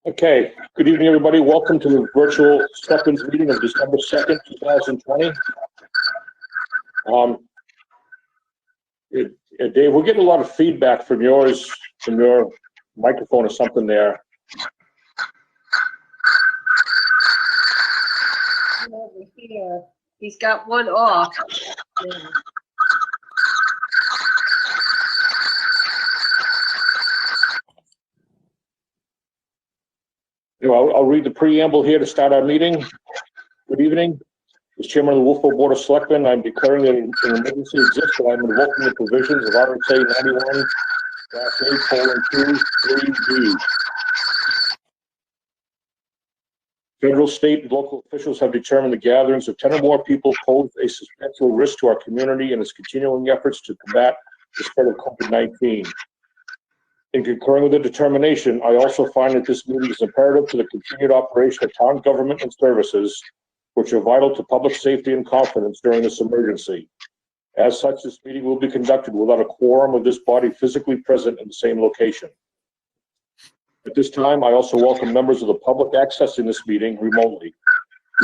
Okay, good evening, everybody. Welcome to the virtual Selectmen's meeting of December 2nd, 2020. Dave, we're getting a lot of feedback from your microphone or something there. Over here, he's got one off. I'll read the preamble here to start our meeting. Good evening. As Chairman of the Wolfeboro Board of Selectmen, I'm declaring that an emergency exists, and I'm invoking the provisions of RSA 91-8:2-3B. Federal, state, and local officials have determined the gatherings of 10 or more people pose a substantial risk to our community and its continuing efforts to combat the spread of COVID-19. In concurring with the determination, I also find that this meeting is imperative to the continued operation of town government and services, which are vital to public safety and confidence during this emergency. As such, this meeting will be conducted without a quorum of this body physically present in the same location. At this time, I also welcome members of the public accessing this meeting remotely.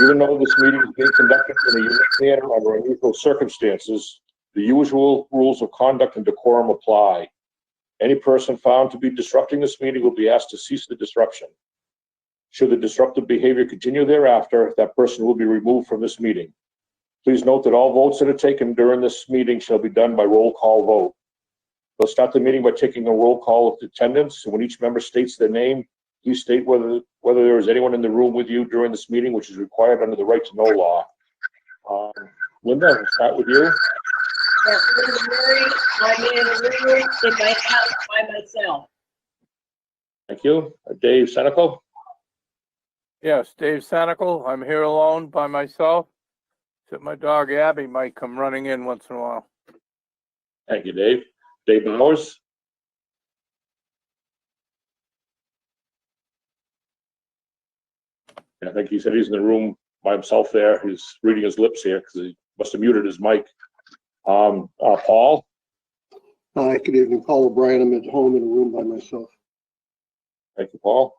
Even though this meeting is being conducted in a unique manner under unusual circumstances, the usual rules of conduct and decorum apply. Any person found to be disrupting this meeting will be asked to cease the disruption. Should the disruptive behavior continue thereafter, that person will be removed from this meeting. Please note that all votes that are taken during this meeting shall be done by roll call vote. We'll start the meeting by taking a roll call of attendance. When each member states their name, please state whether there is anyone in the room with you during this meeting, which is required under the right to know law. Linda, we'll start with you. Yes, Linda Murray. I'm in a room in my house by myself. Thank you. Dave Senecal. Yes, Dave Senecal. I'm here alone by myself. Except my dog Abby might come running in once in a while. Thank you, Dave. Dave Bowers. I think he said he's in the room by himself there. He's reading his lips here because he must have muted his mic. Paul. Hi, good evening. Paul O'Brien. I'm at home in a room by myself. Thank you, Paul.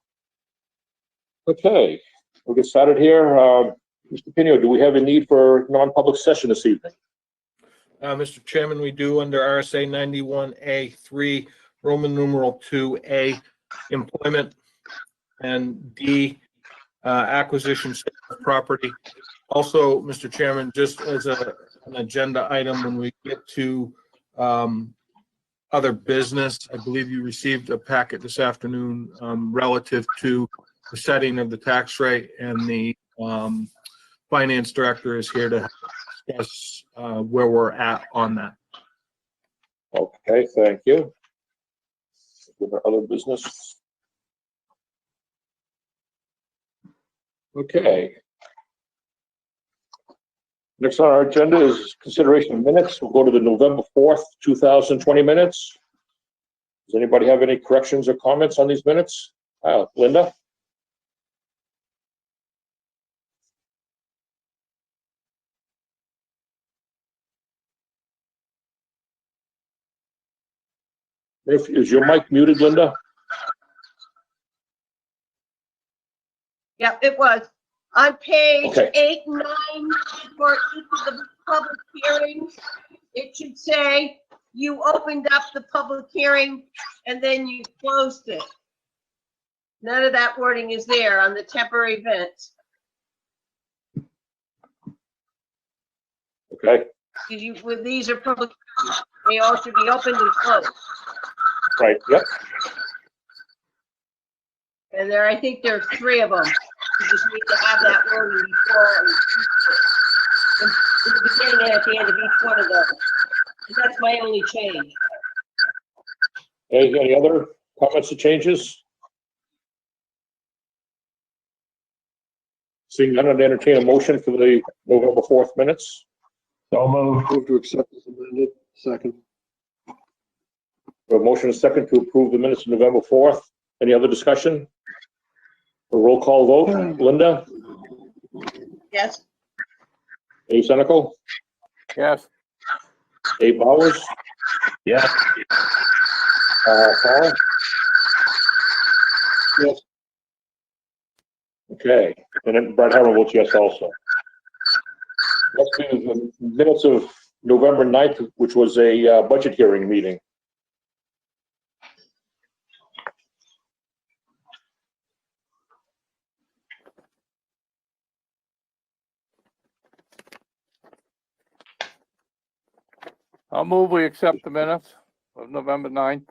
Okay, we'll get started here. Mr. Pino, do we have a need for non-public session this evening? Mr. Chairman, we do under RSA 91A3, Roman numeral 2A, employment, and D, acquisition of property. Also, Mr. Chairman, just as an agenda item, when we get to other business, I believe you received a packet this afternoon relative to the setting of the tax rate, and the finance director is here to discuss where we're at on that. Okay, thank you. Other business. Okay. Next on our agenda is consideration of minutes. We'll go to the November 4th, 2020 minutes. Does anybody have any corrections or comments on these minutes? Linda? Is your mic muted, Linda? Yep, it was. On page Okay. 8 and 9, for each of the public hearings, it should say you opened up the public hearing and then you closed it. None of that wording is there on the temporary events. Okay, With these are public, they all should be opened and closed. right, yep. And I think there are 3 of them. You just need to have that wording before in the beginning and at the end of each one of those. And that's my only change. Any other comments or changes? Seeing none, I'd entertain a motion for the November 4th minutes. So move to accept as amended. Second. A motion and a second to approve the minutes of November 4th. Any other discussion? A roll call vote. Linda? Yes? Dave Senecal? Yes. Dave Bowers? Yes. Paul? Yes. Okay, and then Brad Harrell votes yes also. Let's do the minutes of November 9th, which was a budget hearing meeting. I'll move we accept the minutes of November 9th.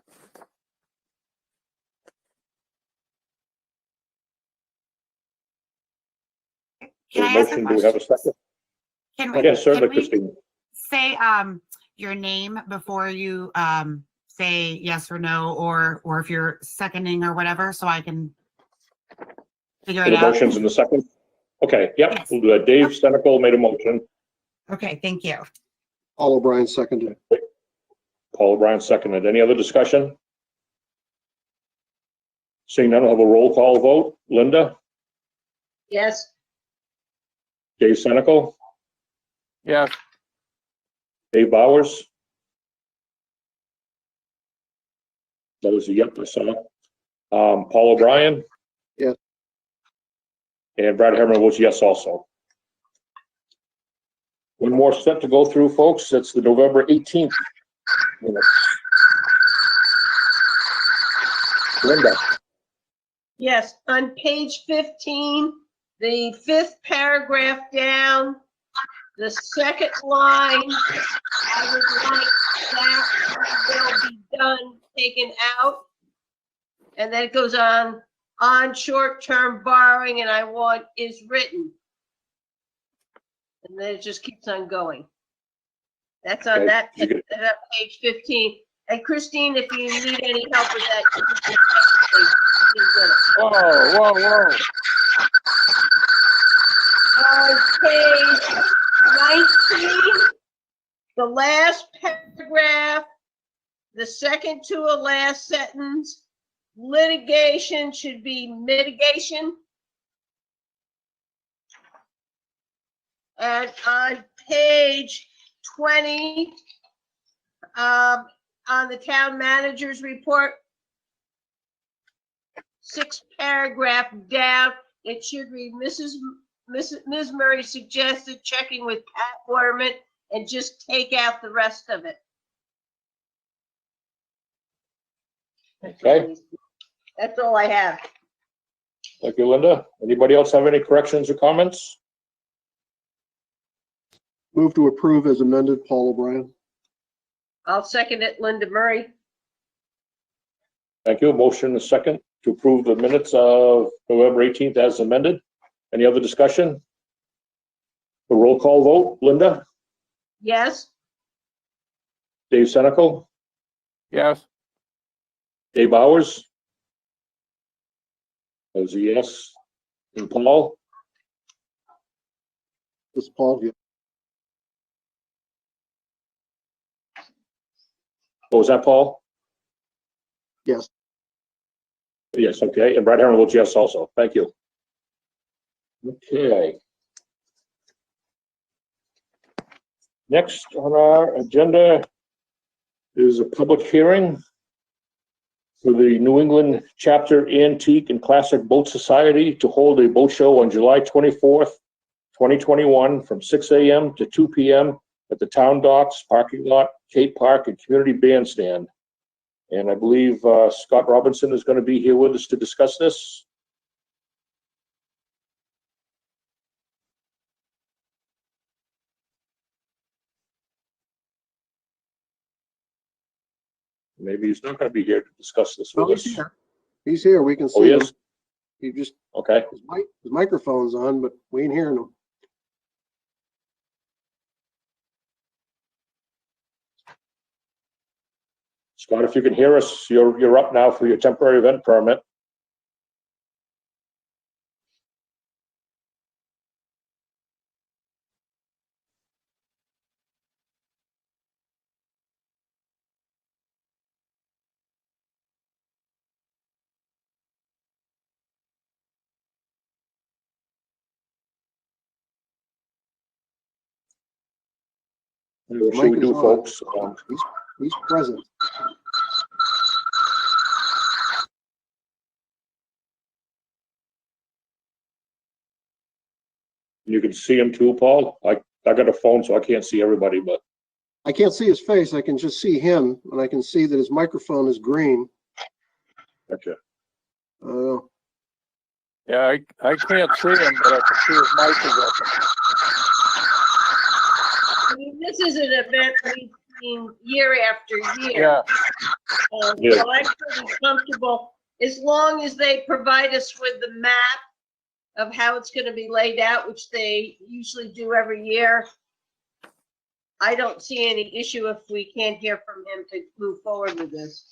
Can I ask a Motion, do we have a question? second? Can we, Yes, certainly, can we Christine. say your name before you say yes or no, or if you're seconding or whatever, so I can figure For it the out? motions in the second? Okay, yep, Yes. we'll do that. Dave Stenical made a motion. Okay, thank you. Paul O'Brien seconded. Paul O'Brien seconded. Any other discussion? Seeing none, I'll have a roll call vote. Linda? Yes, Dave Stenical? Yes, Dave Bowers? That was a yep, I saw. Paul O'Brien? Yes. And Brad Herman votes yes also. One more step to go through, folks. That's the November 18th minutes. Linda? yes. On page 15, the 5th paragraph down, the second line, I would like that will be done, taken out. And then it goes on short-term borrowing, and I want is written. And then it just keeps on going. That's on Okay, that you get- page 15. And Christine, if you need any help with that, you can just text me. You can do it. whoa. On page 19, the last paragraph, the second to a last sentence, litigation should be mitigation. And on page 20, on the town manager's report, 6th paragraph down, it should read, Ms. Murray suggested checking with Pat Waterman and just take out the rest of it. Okay. That's all I have. Thank you, Linda. Anybody else have any corrections or comments? Move to approve as amended, Paul O'Brien. I'll second it, Linda Murray. Thank you. Motion is second to approve the minutes of November 18th as amended. Any other discussion? The roll call vote. Linda? Yes, Dave Stenical? Yes, Dave Bowers? That was a yes. And Paul? This is Paul. Yeah. What was that, Paul? Yes. Yes, okay. And Brad Herron votes yes also. Thank you. Okay. Next on our agenda is a public hearing for the New England Chapter Antique and Classic Boat Society to hold a boat show on July 24th, 2021 from 6 a.m. to 2 p.m. at the Town Docks, parking lot, Cape Park, and Community Bandstand. And I believe Scott Robinson is going to be here with us to discuss this. Maybe he's not going to be here to discuss this Oh, with he's us. here. He's here. We can Oh, see he him. is? He just, Okay. his microphone's on, but we ain't hearing him. Scott, if you can hear us, you're up now for your temporary event permit. What should we Mic is do, on. folks? He's present. You can see him too, Paul. I got a phone, so I can't see everybody, but I can't see his face. I can just see him, and I can see that his microphone is green. gotcha. Yeah, I can't see him, but I can see his mic is open. I mean, this is an event we've seen year after year. Yeah, Yeah. So I'm pretty comfortable, as long as they provide us with the map of how it's gonna be laid out, which they usually do every year. I don't see any issue if we can't hear from him to move forward with this.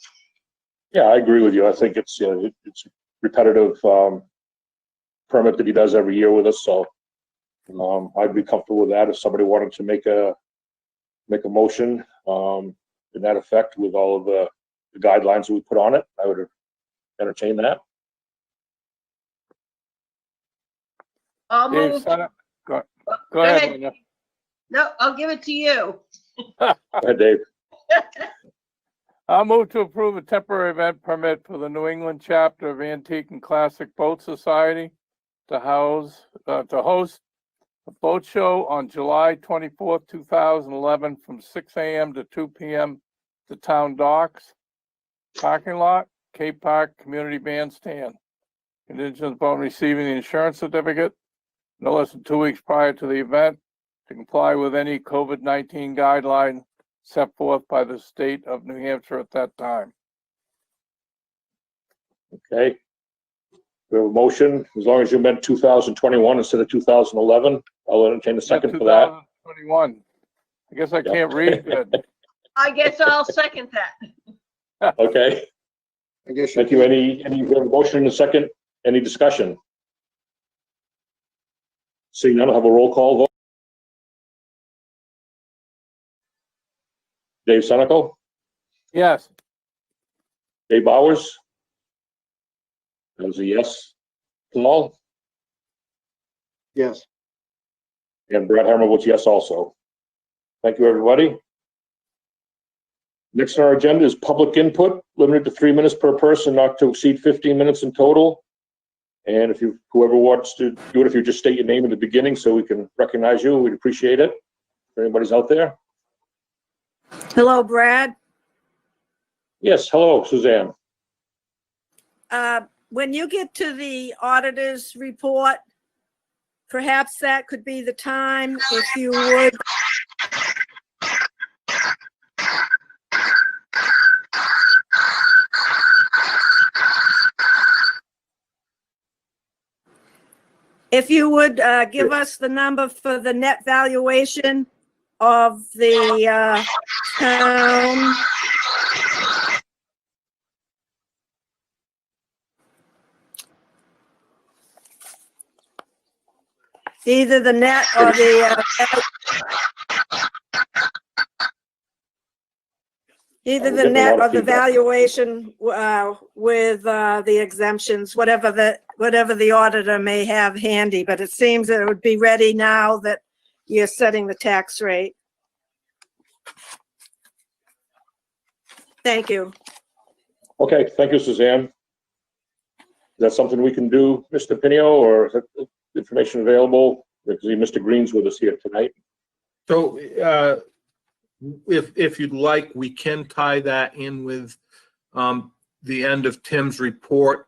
Yeah, I agree with you. I think it's, it's a repetitive, permit that he does every year with us, so, I'd be comfortable with that if somebody wanted to make a motion, in that effect with all of the guidelines that we put on it. I would entertain that. I'll Dave, move. go Go ahead, ahead. Linda. No, I'll give it to you. Go ahead, Dave. I'll move to approve a temporary event permit for the New England chapter of Antique and Classic Boat Society to host a boat show on July 24th, 2011, from 6 a.m. to 2 p.m. to Town Docks, parking lot, Cape Park Community Bandstand. Conditions upon receiving the insurance certificate no less than 2 weeks prior to the event to comply with any COVID-19 guideline set forth by the state of New Hampshire at that time. Okay. We have a motion, as long as you meant 2021 instead of 2011, I'll entertain a second for that. 2021. I guess I can't read good. I guess I'll second that. Okay, I guess thank you. We have a motion and a second. Any discussion? Seeing none, I'll have a roll call vote. Dave Senical, Yes, Dave Bowers. That was a yes. Paul, Yes. and Brett Hammer votes yes also. Thank you, everybody. Next on our agenda is public input, limited to 3 minutes per person, not to exceed 15 minutes in total. And if whoever wants to do it, if you just state your name in the beginning so we can recognize you, we'd appreciate it. If anybody's out there. Hello, Brad. Yes, hello, Suzanne. When you get to the auditor's report, perhaps that could be the time, if you would. If you would give us the number for the net valuation of the town. Either the net or the valuation with the exemptions, whatever the auditor may have handy, but it seems that it would be ready now that you're setting the tax rate. Thank you. Okay, thank you, Suzanne. Is that something we can do, Mr. Pinio, or is that information available? Because Mr. Green's with us here tonight. So if you'd like, we can tie that in with the end of Tim's report.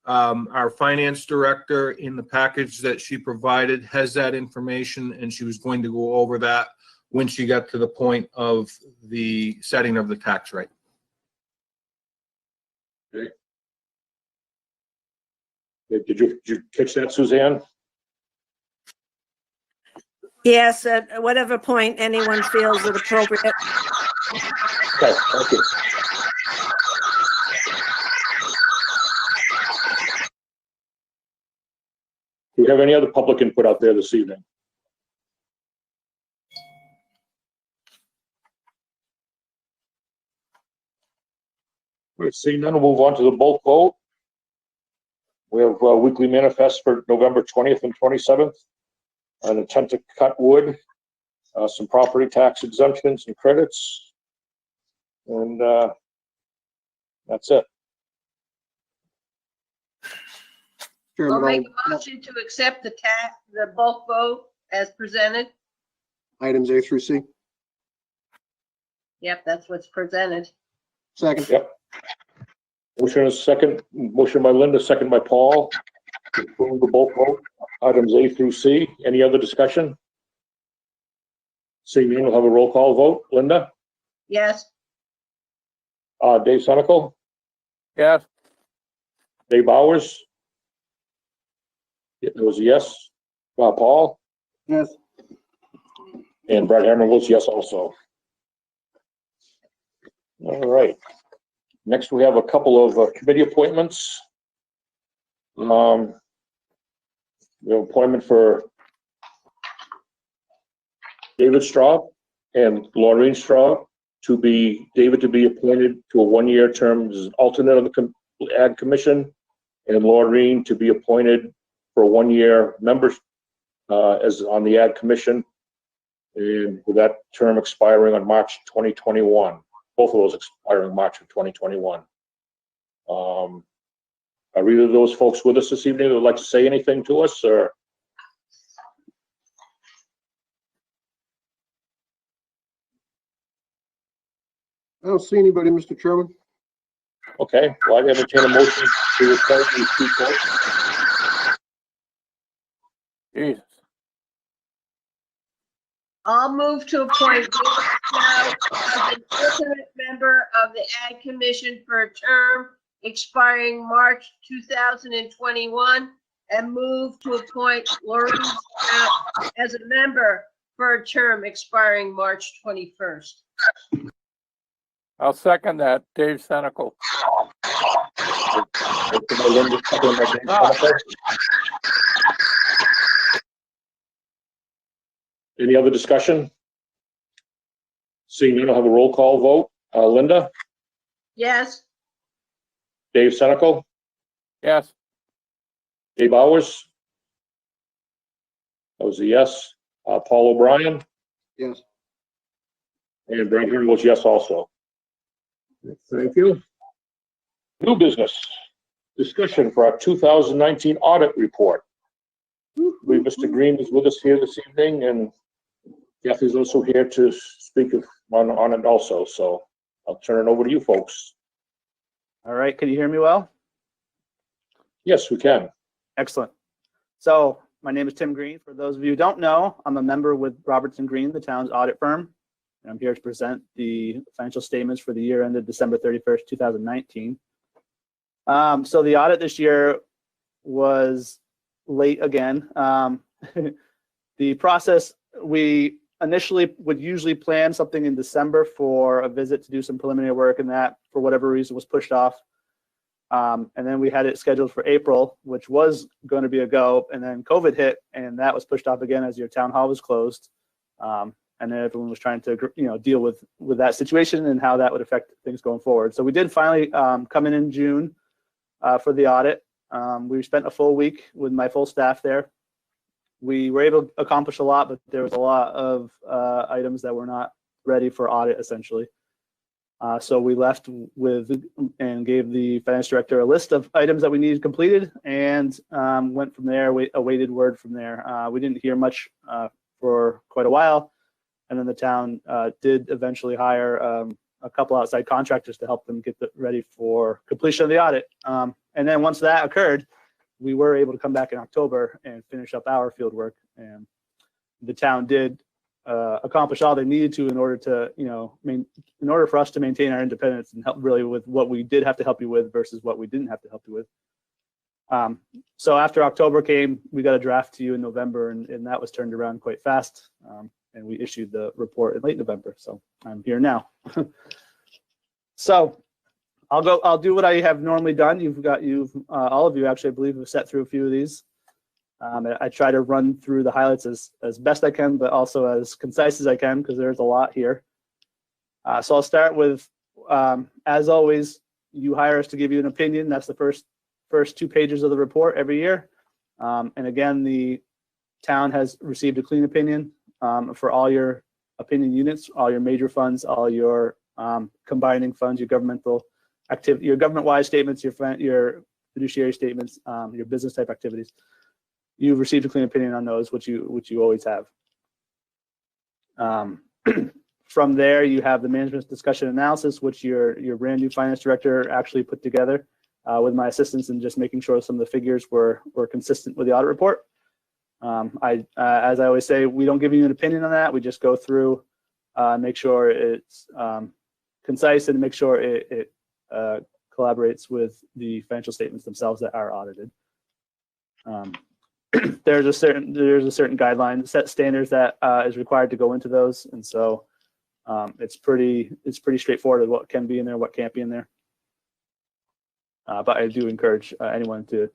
Our finance director, in the package that she provided, has that information, and she was going to go over that when she got to the point of the setting of the tax rate. Okay. Did you catch that, Suzanne? Yes, at whatever point anyone feels it appropriate. Okay, thank you. Do we have any other public input out there this evening? We're seeing none, we'll move on to the bulk vote. We have weekly manifest for November 20th and 27th. An intent to cut wood, some property tax exemptions and credits. And that's it. I'll Chairman, make a motion to accept the bulk vote as presented? Items A through C. Yep, that's what's presented. Second. Yep. Motion is second, motion by Linda, second by Paul. To approve the bulk vote, items A through C. Any other discussion? Seeing none, we'll have a roll call vote. Linda? Yes, Dave Senical? Yes. Dave Bowers? It was a yes. Paul? Yes. And Brad Hammer votes yes also. All right. Next, we have a couple of committee appointments. We have appointment for David Straub and Laureen Straub David to be appointed to a one-year term as an alternate on the Ag Commission, and Laureen to be appointed for a one-year member as on the Ag Commission, and with that term expiring on March 2021. Both of those expiring March of 2021. Are either of those folks with us this evening that would like to say anything to us, or? I don't see anybody, Mr. Chairman. Okay, well, I entertain a motion to appoint these two folks. Jesus. I'll move to appoint David Straub as an alternate member of the Ag Commission for a term expiring March 2021, and move to appoint Laureen Straub as a member for a term expiring March 21st. I'll second that. Dave Senical. Motion by Linda, second by Dave Senical. Any other discussion? Seeing none, I'll have a roll call vote. Linda? Yes, Dave Senical? Yes. Dave Bowers? That was a yes. Paul O'Brien? Yes. And Brad Hearn was yes also. Thank you. New business. Discussion for our 2019 audit report. I believe Mr. Green is with us here this evening, and Kathy's also here to speak on it also. So I'll turn it over to you folks. All right, can you hear me well? Yes, we can. Excellent. So my name is Tim Green. For those of you who don't know, I'm a member with Robertson Green, the town's audit firm. And I'm here to present the financial statements for the year ended December 31st, 2019. So the audit this year was late again. The process, we initially would usually plan something in December for a visit to do some preliminary work, and that, for whatever reason, was pushed off. And then we had it scheduled for April, which was going to be a go, and then COVID hit, and that was pushed off again as your town hall was closed. And then everyone was trying to, deal with that situation and how that would affect things going forward. So we did finally come in June for the audit. We spent a full week with my full staff there. We were able to accomplish a lot, but there was a lot of items that were not ready for audit, essentially. So we left with and gave the finance director a list of items that we needed completed, and went from there. We awaited word from there. We didn't hear much for quite a while, and then the town did eventually hire a couple outside contractors to help them get ready for completion of the audit. And then once that occurred, we were able to come back in October and finish up our field work, and the town did accomplish all they needed to in order to, in order for us to maintain our independence and help really with what we did have to help you with versus what we didn't have to help you with. So after October came, we got a draft to you in November, and that was turned around quite fast. And we issued the report in late November. So I'm here now. So I'll do what I have normally done. All of you actually, I believe, have sat through a few of these. I try to run through the highlights as best I can, but also as concise as I can, because there's a lot here. So I'll start with, as always, you hire us to give you an opinion. That's the first 2 pages of the report every year. And again, the town has received a clean opinion for all your opinion units, all your major funds, all your combining funds, your governmental activity, your government-wide statements, your fiduciary statements, your business type activities. you've received a clean opinion on those, which you always have. From there, you have the management discussion analysis, which your brand new finance director actually put together with my assistance and just making sure some of the figures were consistent with the audit report. As I always say, we don't give you an opinion on that. We just go through, make sure it's concise and make sure it collaborates with the financial statements themselves that are audited. There's a certain guideline, set standards that is required to go into those, and so it's pretty straightforward of what can be in there, what can't be in there. But I do encourage anyone to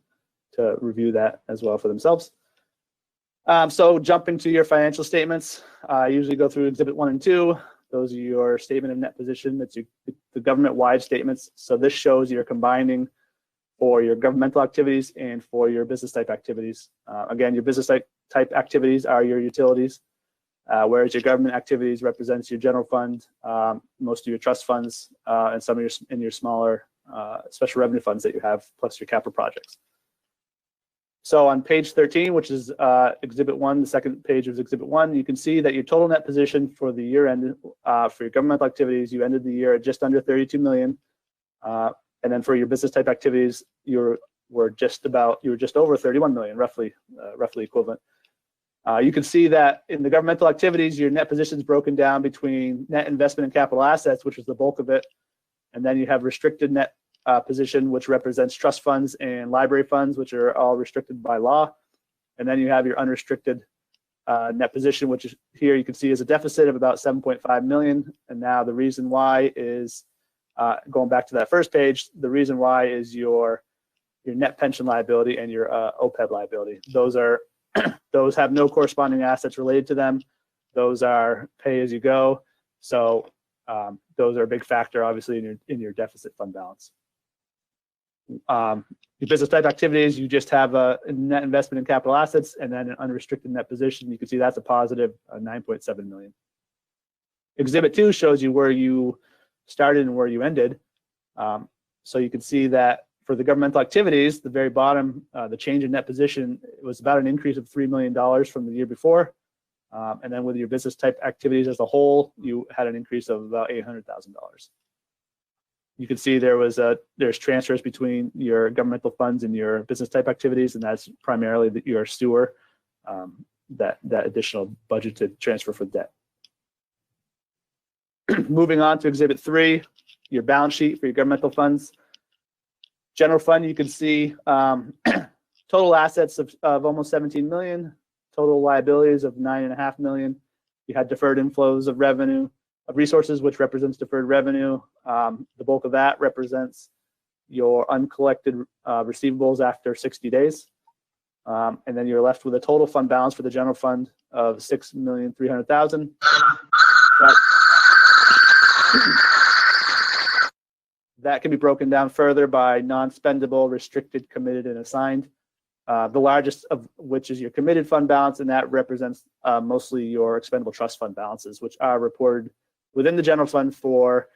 review that as well for themselves. So jumping to your financial statements, I usually go through Exhibit 1 and 2. Those are your statement of net position. That's the government-wide statements. So this shows you're combining for your governmental activities and for your business type activities. Again, your business type activities are your utilities, whereas your government activities represents your general fund, most of your trust funds, and some of your smaller special revenue funds that you have, plus your capital projects. So on page 13, which is Exhibit 1, the second page of Exhibit 1, you can see that your total net position for the year end for your governmental activities, you ended the year at just under 32 million. And then for your business type activities, you were just over 31 million, roughly equivalent. You can see that in the governmental activities, your net position is broken down between net investment and capital assets, which is the bulk of it. And then you have restricted net position, which represents trust funds and library funds, which are all restricted by law. And then you have your unrestricted net position, which is here you can see is a deficit of about 7.5 million. And now the reason why is, going back to that first page, the reason why is your net pension liability and your OPEB liability. Those have no corresponding assets related to them. Those are pay as you go. So those are a big factor, obviously, in your deficit fund balance. Your business type activities, you just have a net investment in capital assets and then an unrestricted net position. You can see that's a positive 9.7 million. Exhibit 2 shows you where you started and where you ended. So you can see that for the governmental activities, the very bottom, the change in net position was about an increase of $3 million from the year before. And then with your business type activities as a whole, you had an increase of about $800,000. You can see there's transfers between your governmental funds and your business type activities, and that's primarily your sewer, that additional budgeted transfer for debt. Moving on to Exhibit 3, your balance sheet for your governmental funds. General fund, you can see total assets of almost 17 million, total liabilities of 9.5 million. You had deferred inflows of revenue, of resources, which represents deferred revenue. The bulk of that represents your uncollected receivables after 60 days. And then you're left with a total fund balance for the general fund of 6,300,000. That can be broken down further by non-spendable, restricted, committed, and assigned. The largest of which is your committed fund balance, and that represents mostly your expendable trust fund balances, which are reported within the general fund for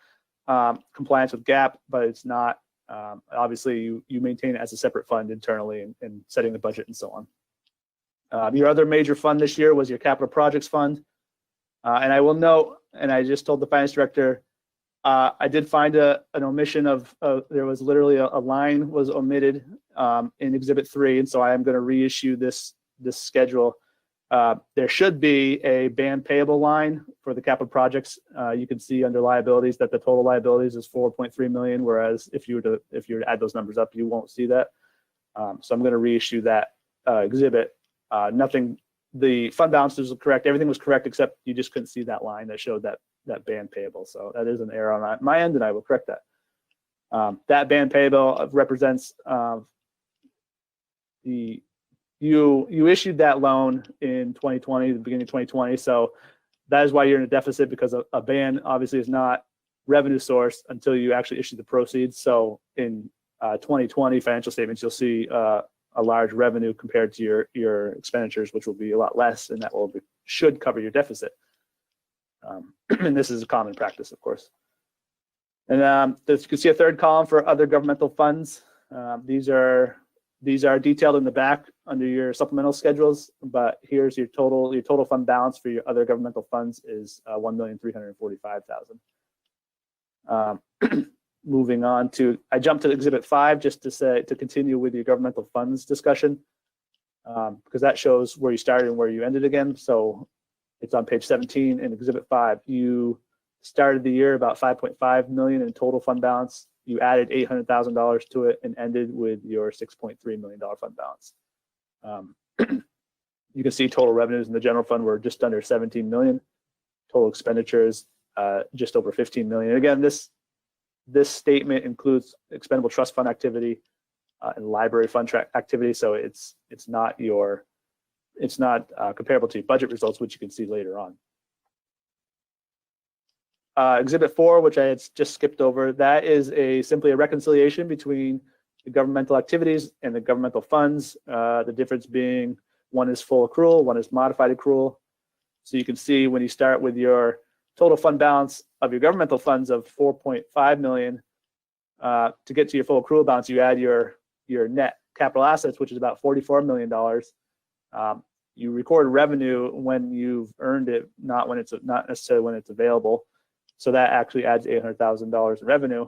compliance with GAAP, but it's not, obviously you maintain it as a separate fund internally and setting the budget and so on. Your other major fund this year was your capital projects fund. And I will note, and I just told the finance director, I did find an omission of, there was literally a line was omitted in Exhibit 3, and so I am going to reissue this schedule. There should be a band payable line for the capital projects. You can see under liabilities that the total liabilities is 4.3 million, whereas if you were to add those numbers up, you won't see that. So I'm going to reissue that exhibit. The fund balances were correct. Everything was correct except you just couldn't see that line that showed that band payable. So that is an error on my end, and I will correct that. That band payable represents you issued that loan in 2020, the beginning of 2020. So that is why you're in a deficit, because a ban obviously is not revenue source until you actually issue the proceeds. So in 2020 financial statements, you'll see a large revenue compared to your expenditures, which will be a lot less, and that should cover your deficit. And this is a common practice, of course. And you can see a third column for other governmental funds. These are These are detailed in the back under your supplemental schedules, but here's your total fund balance for your other governmental funds is $1,345,000. Moving on to, I jumped to Exhibit 5 just to continue with your governmental funds discussion, because that shows where you started and where you ended again. So it's on page 17 in Exhibit 5. You started the year about 5.5 million in total fund balance. You added $800,000 to it and ended with your $6.3 million fund balance. You can see total revenues in the general fund were just under 17 million. Total expenditures just over 15 million. And again, this statement includes expendable trust fund activity and library fund activity, so it's not comparable to your budget results, which you can see later on. Exhibit 4, which I had just skipped over, that is simply a reconciliation between the governmental activities and the governmental funds. The difference being one is full accrual, one is modified accrual. So you can see when you start with your total fund balance of your governmental funds of 4.5 million, to get to your full accrual balance, you add your net capital assets, which is about $44 million. You record revenue when you've earned it, not necessarily when it's available. So that actually adds $800,000 in revenue.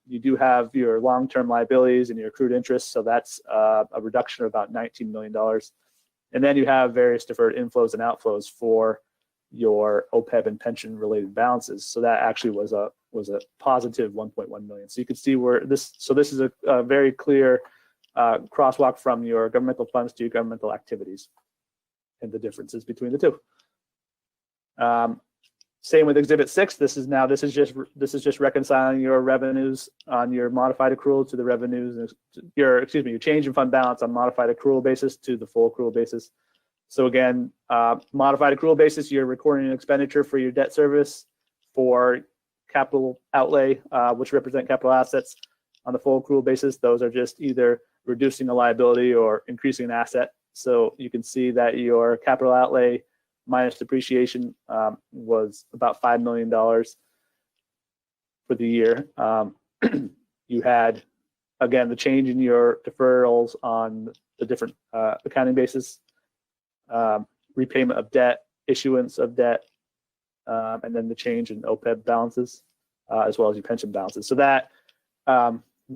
You do have your long-term liabilities and your accrued interest, so that's a reduction of about $19 million. And then you have various deferred inflows and outflows for your OPEB and pension-related balances. So that actually was a positive 1.1 million. So you can see where this. So this is a very clear crosswalk from your governmental funds to your governmental activities, and the differences between the two. Same with Exhibit 6. This is just reconciling your revenues on your modified accrual to the revenues, your change in fund balance on modified accrual basis to the full accrual basis. So again, modified accrual basis, you're recording an expenditure for your debt service, for capital outlay, which represent capital assets. On the full accrual basis, those are just either reducing a liability or increasing an asset. So you can see that your capital outlay minus depreciation was about $5 million for the year. You had, again, the change in your deferrals on the different accounting basis, repayment of debt, issuance of debt, and then the change in OPEB balances, as well as your pension balances. So that,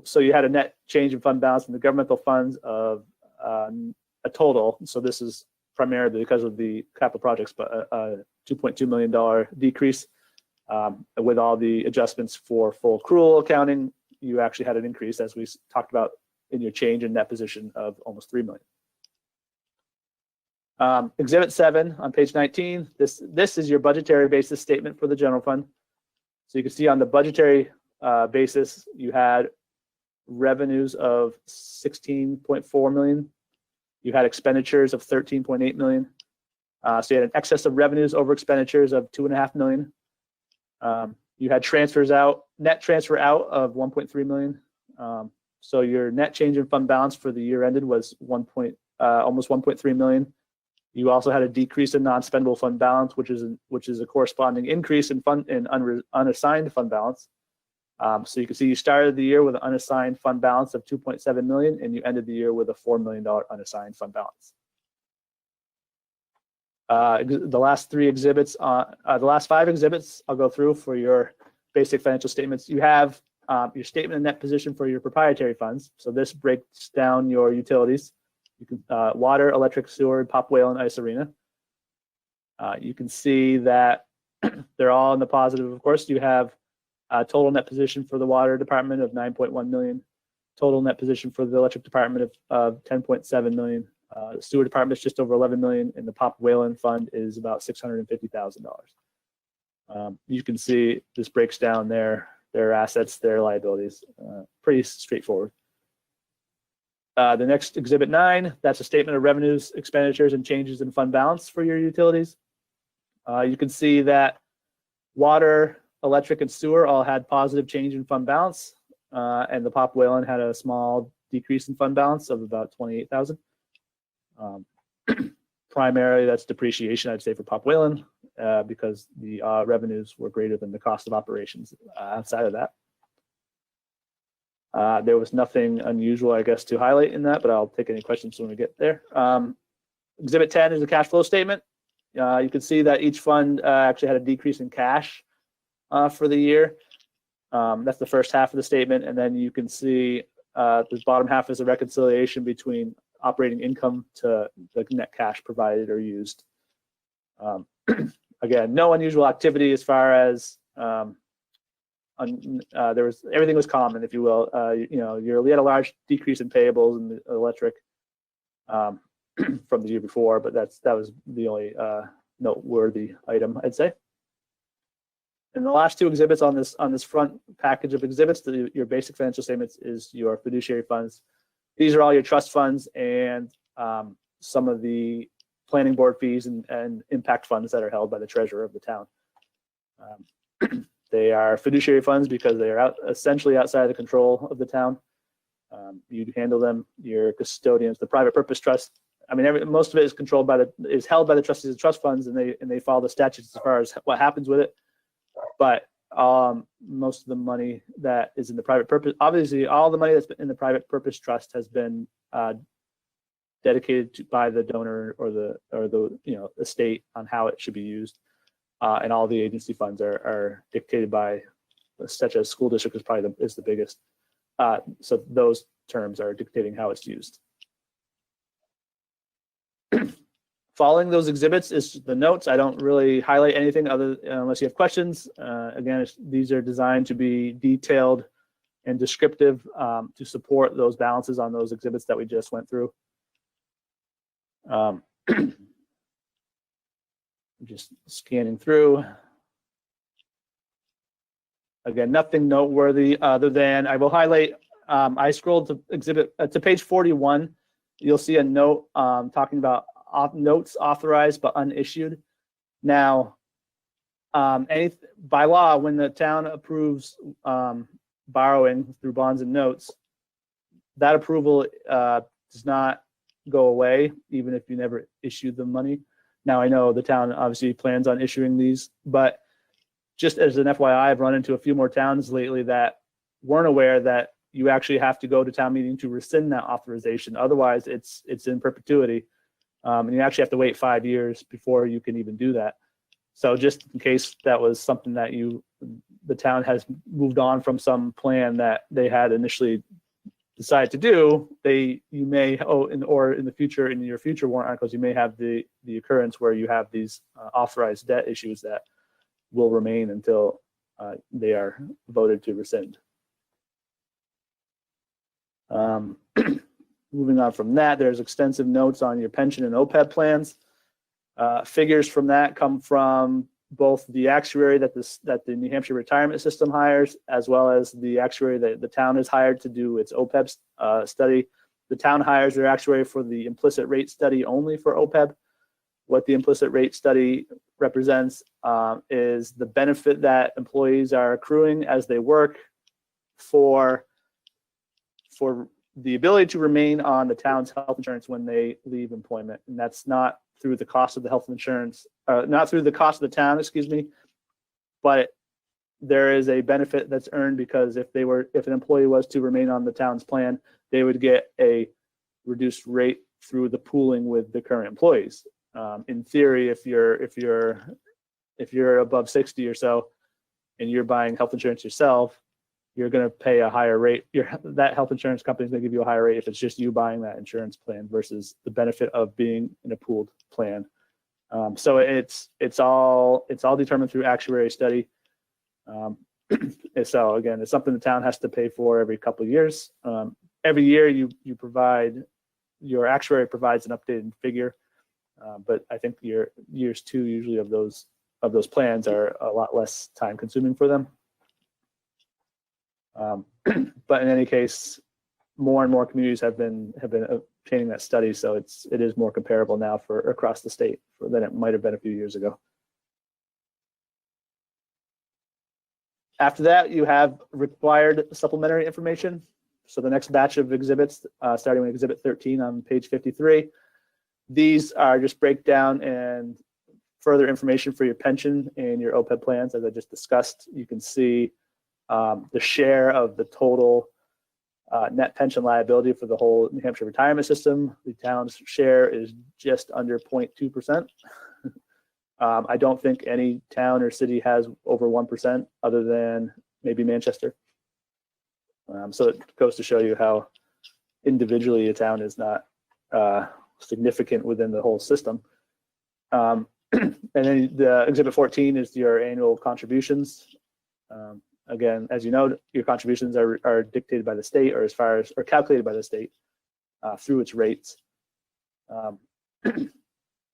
so you had a net change in fund balance in the governmental funds of a total. So this is primarily because of the capital projects, but a $2.2 million decrease. With all the adjustments for full accrual accounting, you actually had an increase, as we talked about, in your change in net position of almost $3 million. Exhibit 7 on page 19, this is your budgetary basis statement for the general fund. So you can see on the budgetary basis, you had revenues of 16.4 million. You had expenditures of 13.8 million. So you had an excess of revenues over expenditures of 2.5 million. You had transfers out, net transfer out of 1.3 million. So your net change in fund balance for the year ended was almost 1.3 million. You also had a decrease in non-spendable fund balance, which is a corresponding increase in unassigned fund balance. So you can see you started the year with an unassigned fund balance of 2.7 million, and you ended the year with a $4 million unassigned fund balance. The last 5 exhibits I'll go through for your basic financial statements. You have your statement of net position for your proprietary funds. So this breaks down your utilities. You can water, electric, sewer, Pop Whale, and Ice Arena. You can see that they're all in the positive. Of course, you have total net position for the water department of 9.1 million, total net position for the electric department of 10.7 million. The sewer department is just over 11 million, and the Pop Whalen fund is about $650,000. You can see this breaks down their assets, their liabilities, pretty straightforward. The next Exhibit 9, that's a statement of revenues, expenditures, and changes in fund balance for your utilities. You can see that water, electric, and sewer all had positive change in fund balance, and the Pop Whalen had a small decrease in fund balance of about 28,000. Primarily, that's depreciation, I'd say, for Pop Whalen, because the revenues were greater than the cost of operations outside of that. There was nothing unusual, I guess, to highlight in that, but I'll take any questions when we get there. Exhibit 10 is the cash flow statement. You can see that each fund actually had a decrease in cash for the year. That's the first half of the statement. And then you can see the bottom half is a reconciliation between operating income to the net cash provided or used. Again, no unusual activity as far as everything was common, if you will. We had a large decrease in payables in the electric from the year before, but that was the only noteworthy item, I'd say. And the last two exhibits on this front package of exhibits, your basic financial statements, is your fiduciary funds. These are all your trust funds and some of the planning board fees and impact funds that are held by the treasurer of the town. They are fiduciary funds because they are essentially outside the control of the town. You handle them, your custodians, the private purpose trust. I mean, most of it is held by the trustees of trust funds, and they follow the statutes as far as what happens with it. But most of the money that is in the private purpose, obviously, all the money that's in the private purpose trust has been dedicated by the donor or the estate on how it should be used, and all the agency funds are dictated by, such as school district is the biggest. So those terms are dictating how it's used. Following those exhibits is the notes. I don't really highlight anything unless you have questions. Again, these are designed to be detailed and descriptive to support those balances on those exhibits that we just went through. Just scanning through. Again, nothing noteworthy other than I will highlight. I scrolled to page 41. You'll see a note talking about notes authorized but unissued. Now, by law, when the town approves borrowing through bonds and notes, that approval does not go away, even if you never issued the money. Now, I know the town obviously plans on issuing these, but just as an FYI, I've run into a few more towns lately that weren't aware that you actually have to go to town meeting to rescind that authorization. Otherwise, it's in perpetuity. And you actually have to wait 5 years before you can even do that. So just in case that was something that the town has moved on from some plan that they had initially decided to do, you may, or in your future warrant articles, you may have the occurrence where you have these authorized debt issues that will remain until they are voted to rescind. Moving on from that, there's extensive notes on your pension and OPEB plans. Figures from that come from both the actuary that the New Hampshire retirement system hires, as well as the actuary that the town has hired to do its OPEB study. The town hires their actuary for the implicit rate study only for OPEB. What the implicit rate study represents is the benefit that employees are accruing as they work for the ability to remain on the town's health insurance when they leave employment. And that's not through the cost of the health insurance, not through the cost of the town, excuse me, but there is a benefit that's earned because if an employee was to remain on the town's plan, they would get a reduced rate through the pooling with the current employees. In theory, if you're above 60 or so and you're buying health insurance yourself, you're going to pay a higher rate. That health insurance company is going to give you a higher rate if it's just you buying that insurance plan versus the benefit of being in a pooled plan. So it's all determined through actuary study. So again, it's something the town has to pay for every couple of years. Every year your actuary provides an updated figure, but I think years two usually of those plans are a lot less time consuming for them. But in any case, more and more communities have been obtaining that study, so it is more comparable now for across the state than it might have been a few years ago. After that, you have required supplementary information. So the next batch of exhibits, starting with Exhibit 13 on page 53, these are just breakdown and further information for your pension and your OPEB plans, as I just discussed. You can see the share of the total Net pension liability for the whole New Hampshire retirement system, the town's share is just under 0.2%. I don't think any town or city has over 1% other than maybe Manchester. So it goes to show you how individually a town is not significant within the whole system. And then the Exhibit 14 is your annual contributions. Again, as you know, your contributions are dictated by the state, or calculated by the state through its rates.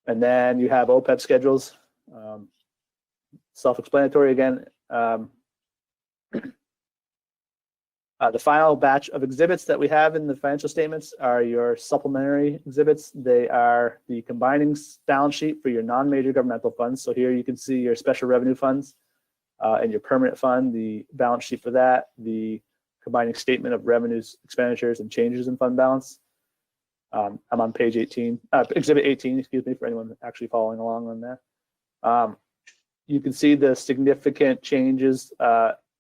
And then you have OPEB schedules, self-explanatory again. The final batch of exhibits that we have in the financial statements are your supplementary exhibits. They are the combining balance sheet for your non-major governmental funds. So here you can see your special revenue funds and your permanent fund, the balance sheet for that, the combining statement of revenues, expenditures, and changes in fund balance. I'm on page 18, exhibit 18, excuse me, for anyone actually following along on there. You can see the significant changes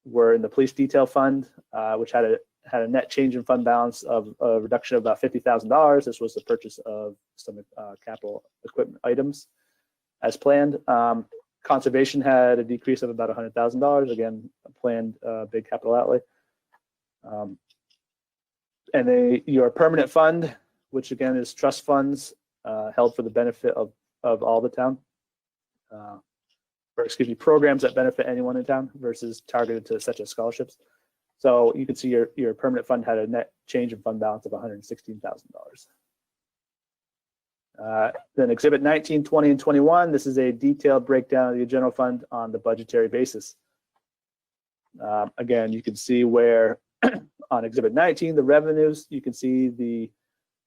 were in the police detail fund, which had a net change in fund balance of a reduction of about $50,000. This was the purchase of some capital equipment items as planned. Conservation had a decrease of about $100,000, again, a planned big capital outlay. And your permanent fund, which again is trust funds held for the benefit of all the town, or excuse me, programs that benefit anyone in town versus targeted to such as scholarships. So you can see your permanent fund had a net change in fund balance of $116,000. Then Exhibit 19, 20, and 21, this is a detailed breakdown of the general fund on the budgetary basis. Again, you can see where on Exhibit 19, the revenues, you can see the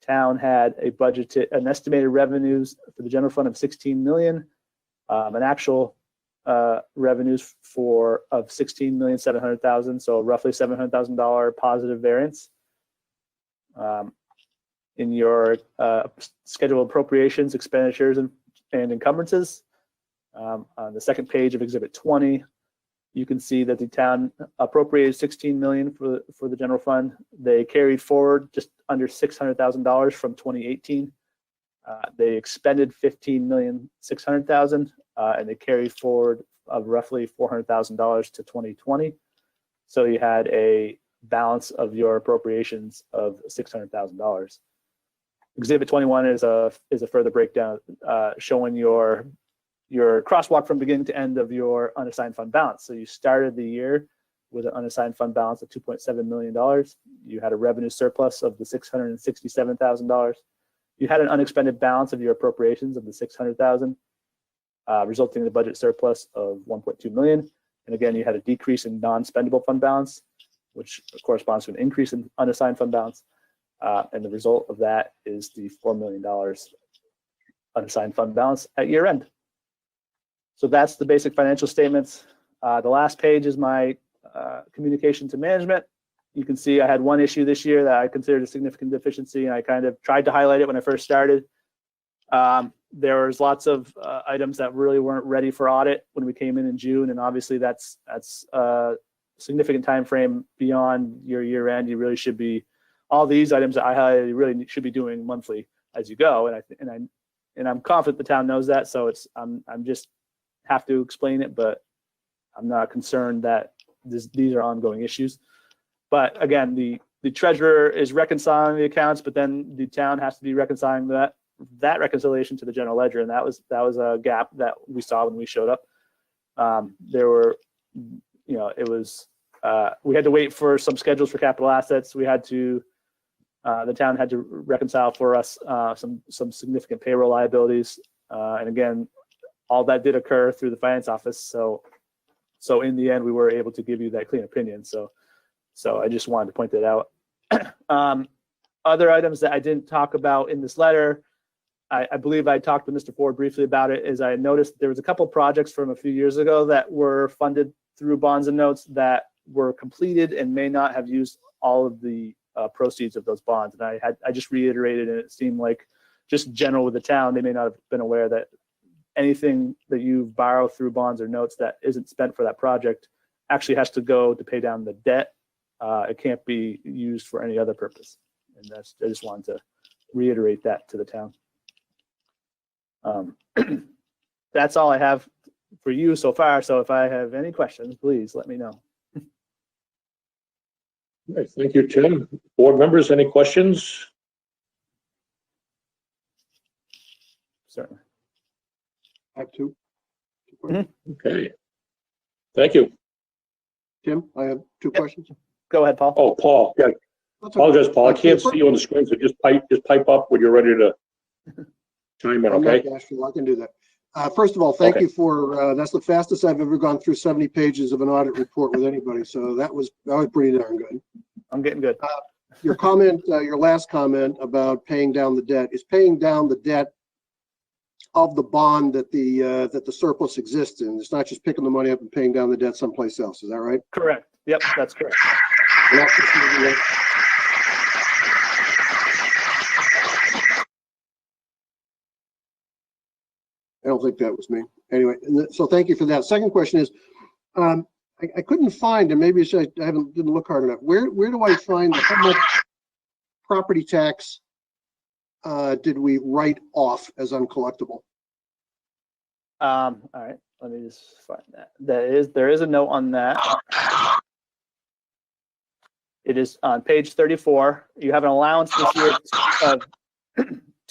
town had an estimated revenues for the general fund of 16 million, an actual revenues of 16,700,000, so roughly $700,000 positive variance. In your scheduled appropriations, expenditures, and encumbrances, on the second page of Exhibit 20, you can see that the town appropriated 16 million for the general fund. They carried forward just under $600,000 from 2018. They expended 15,600,000, and they carried forward of roughly $400,000 to 2020. So you had a balance of your appropriations of $600,000. Exhibit 21 is a further breakdown showing your crosswalk from beginning to end of your unassigned fund balance. So you started the year with an unassigned fund balance of $2.7 million. You had a revenue surplus of the $667,000. You had an unexpended balance of your appropriations of the $600,000, resulting in a budget surplus of $1.2 million. And again, you had a decrease in non-spendable fund balance, which corresponds to an increase in unassigned fund balance. And the result of that is the $4 million unassigned fund balance at year end. So that's the basic financial statements. The last page is my communication to management. You can see I had one issue this year that I considered a significant deficiency, and I kind of tried to highlight it when I first started. There was lots of items that really weren't ready for audit when we came in June, and obviously that's a significant time frame beyond your year end. You really should be, all these items that I highlighted, you really should be doing monthly as you go, and I'm confident the town knows that. So I'm just have to explain it, but I'm not concerned that these are ongoing issues. But again, the treasurer is reconciling the accounts, but then the town has to be reconciling that reconciliation to the general ledger, and that was a gap that we saw when we showed up. There were, it was we had to wait for some schedules for capital assets. We had to the town had to reconcile for us some significant payroll liabilities, and again, all that did occur through the finance office. So in the end, we were able to give you that clean opinion. So I just wanted to point that out. Other items that I didn't talk about in this letter, I believe I talked to Mr. Ford briefly about it, is I noticed there was a couple of projects from a few years ago that were funded through bonds and notes that were completed and may not have used all of the proceeds of those bonds. And I just reiterated, and it seemed like just general with the town, they may not have been aware that anything that you borrow through bonds or notes that isn't spent for that project actually has to go to pay down the debt It can't be used for any other purpose. And that's, I just wanted to reiterate that to the town. That's all I have for you so far. So if I have any questions, please let me know. Right, thank you, Tim. Board members, any questions? Certainly. I have two. Okay. Thank you. Tim, I have two Yep. questions. Go ahead, Paul. Oh, Paul, yeah, That's okay. apologize, Paul. I can't see you on the screen, so just pipe up when you're ready to chime in, I'm not okay? bashful. I can do that. First of all, thank Okay. you for, that's the fastest I've ever gone through 70 pages of an audit report with anybody. So that was pretty darn good. I'm getting good. Your comment, your last comment about paying down the debt is paying down the debt of the bond that the surplus exists in. It's not just picking the money up and paying down the debt someplace else. Is that right? Correct. Yep, that's correct. You're not just moving it. I don't think that was me. Anyway, so thank you for that. Second question is, I couldn't find, and maybe it's just I didn't look hard enough. Where do I find how much property tax did we write off as uncollectible? All right, let me just find that. There is a note on that. It is on page 34. You have an allowance this year of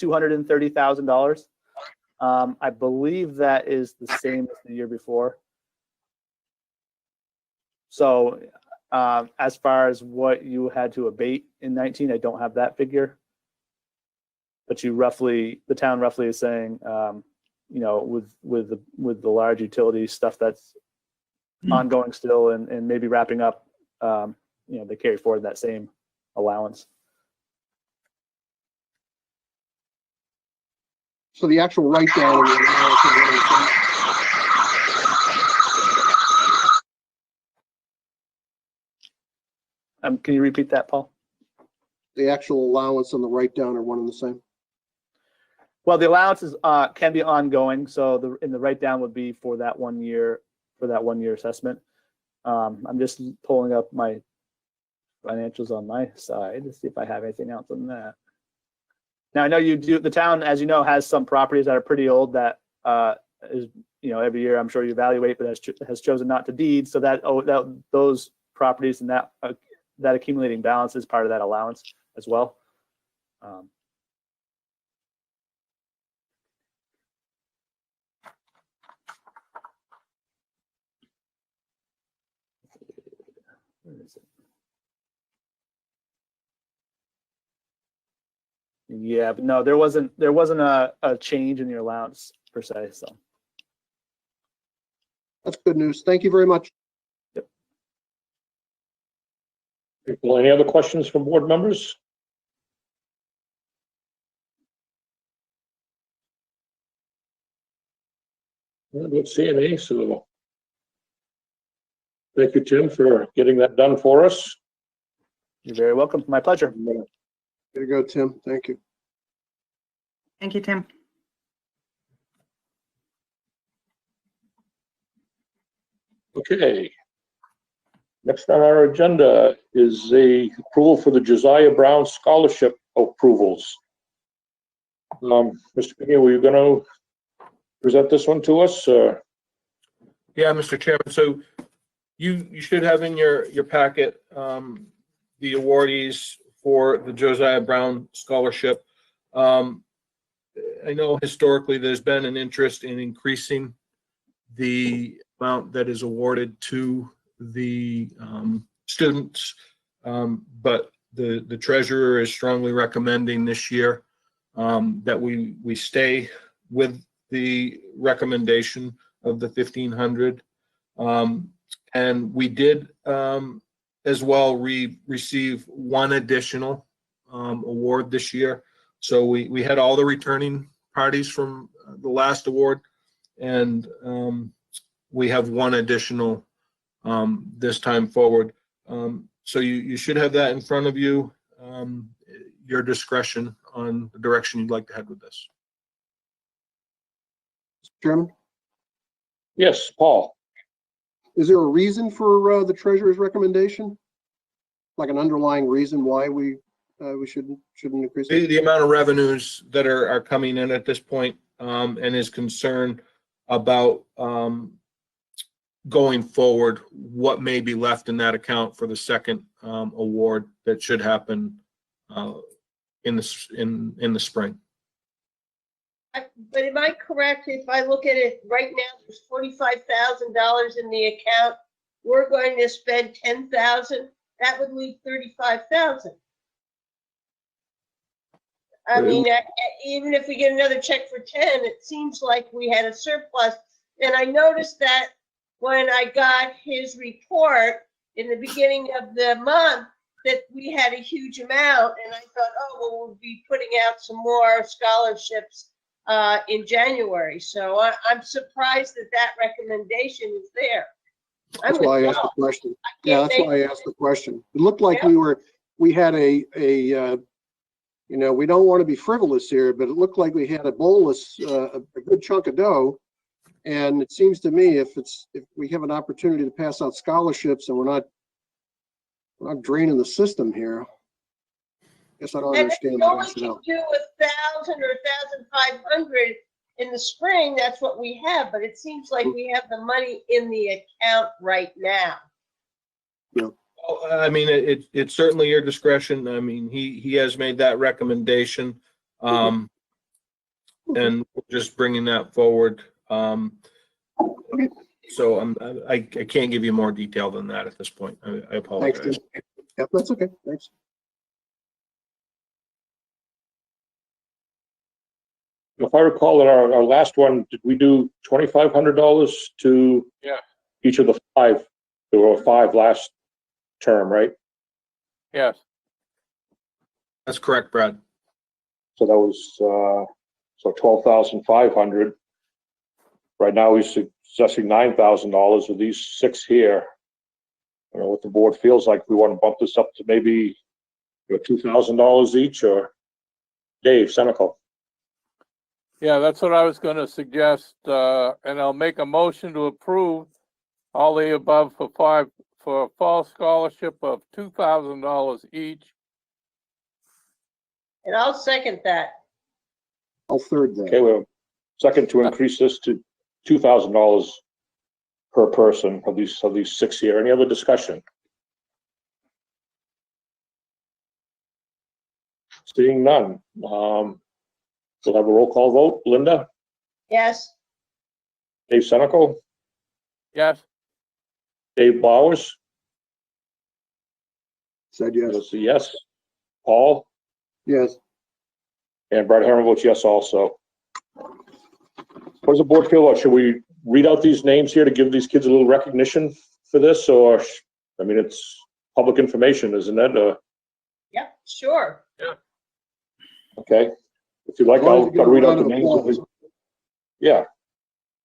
$230,000. I believe that is the same as the year before. So as far as what you had to abate in 19, I don't have that figure. But the town roughly is saying, you know, with the large utility stuff that's ongoing still and maybe wrapping up, you know, they carry forward that same allowance. So the actual write down. Can you repeat that, Paul? The actual allowance and the write down are one and the same. Well, the allowances can be ongoing, so the write down would be for that 1 year assessment. I'm just pulling up my financials on my side to see if I have anything else on that. Now I know you do. The town, as you know, has some properties that are pretty old that is, you know, every year I'm sure you evaluate, but has chosen not to deed. So that those properties and that accumulating balance is part of that allowance as well. Where is it? Yeah, but no, there wasn't a change in your allowance per se. So That's good news. Thank you very much. Well, any other questions from board members? Let's see any, so thank you, Tim, for getting that done for us. you're very welcome. My pleasure. Way to go, Tim. Thank you. Thank you, Tim. Okay. Next on our agenda is the approval for the Josiah Brown Scholarship approvals. Mr. McGee, were you going to present this one to us? Yeah, Mr. Chairman, so you should have in your packet the awardees for the Josiah Brown Scholarship. I know historically there's been an interest in increasing the amount that is awarded to the students, but the treasurer is strongly recommending this year that we stay with the recommendation of the 1,500. And we did as well receive one additional award this year. So we had all the returning parties from the last award, and we have one additional this time forward. So you should have that in front of you, your discretion on the direction you'd like to head with this. Mr. Chairman, Yes, Paul. is there a reason for the treasurer's recommendation? like an underlying reason why we shouldn't increase it? The amount of revenues that are coming in at this point, and his concern about, going forward, what may be left in that account for the second, award that should happen, in the spring. But am I correct if I look at it right now, there's $45,000 in the account. We're going to spend 10,000. That would leave 35,000. I mean, even if we get another check for 10, it seems like we had a surplus. And I noticed that when I got his report in the beginning of the month, that we had a huge amount. And I thought, oh, well, we'll be putting out some more scholarships in January. So I'm surprised that that recommendation is there. That's why I asked the question. Yeah, that's why I asked the question. It looked like we had a you know, we don't want to be frivolous here, but it looked like we had a bolus, a good chunk of dough. And it seems to me if we have an opportunity to pass out scholarships and we're not draining the system here, I guess I don't understand And the if we only rationale. can do 1,000 or 1,500 in the spring, that's what we have. But it seems like we have the money in the account right now. I mean, it's certainly your discretion. I mean, he has made that recommendation. And we're just bringing that forward. So I can't give you more detail than that at this point. I apologize. Thanks, Tim. Yep, that's okay. Thanks. If I recall, in our last one, did we do $2,500 to each of the five? There were five last term, right? Yes. That's correct, Brad. So that was so 12,500. Right now, he's suggesting $9,000 with these six here. I don't know what the board feels like. We want to bump this up to maybe $2,000 each, or Dave Senecal. Yeah, that's what I was going to suggest, and I'll make a motion to approve all the above for a fall scholarship of $2,000 each. And I'll second that. I'll third that. Okay, we're second to increase this to $2,000 per person of these six here. Any other discussion? Seeing none. We'll have a roll call vote. Linda? Yes. Dave Senecal? Yes. Dave Bowers? Said yes. That's a yes. Paul? Yes. And Brad Herman votes yes also. What does the board feel about? Should we read out these names here to give these kids a little recognition for this, or, I mean, it's public information, isn't it? Yep, sure. Okay. If you'd like, I'll read out the names of the. Yeah.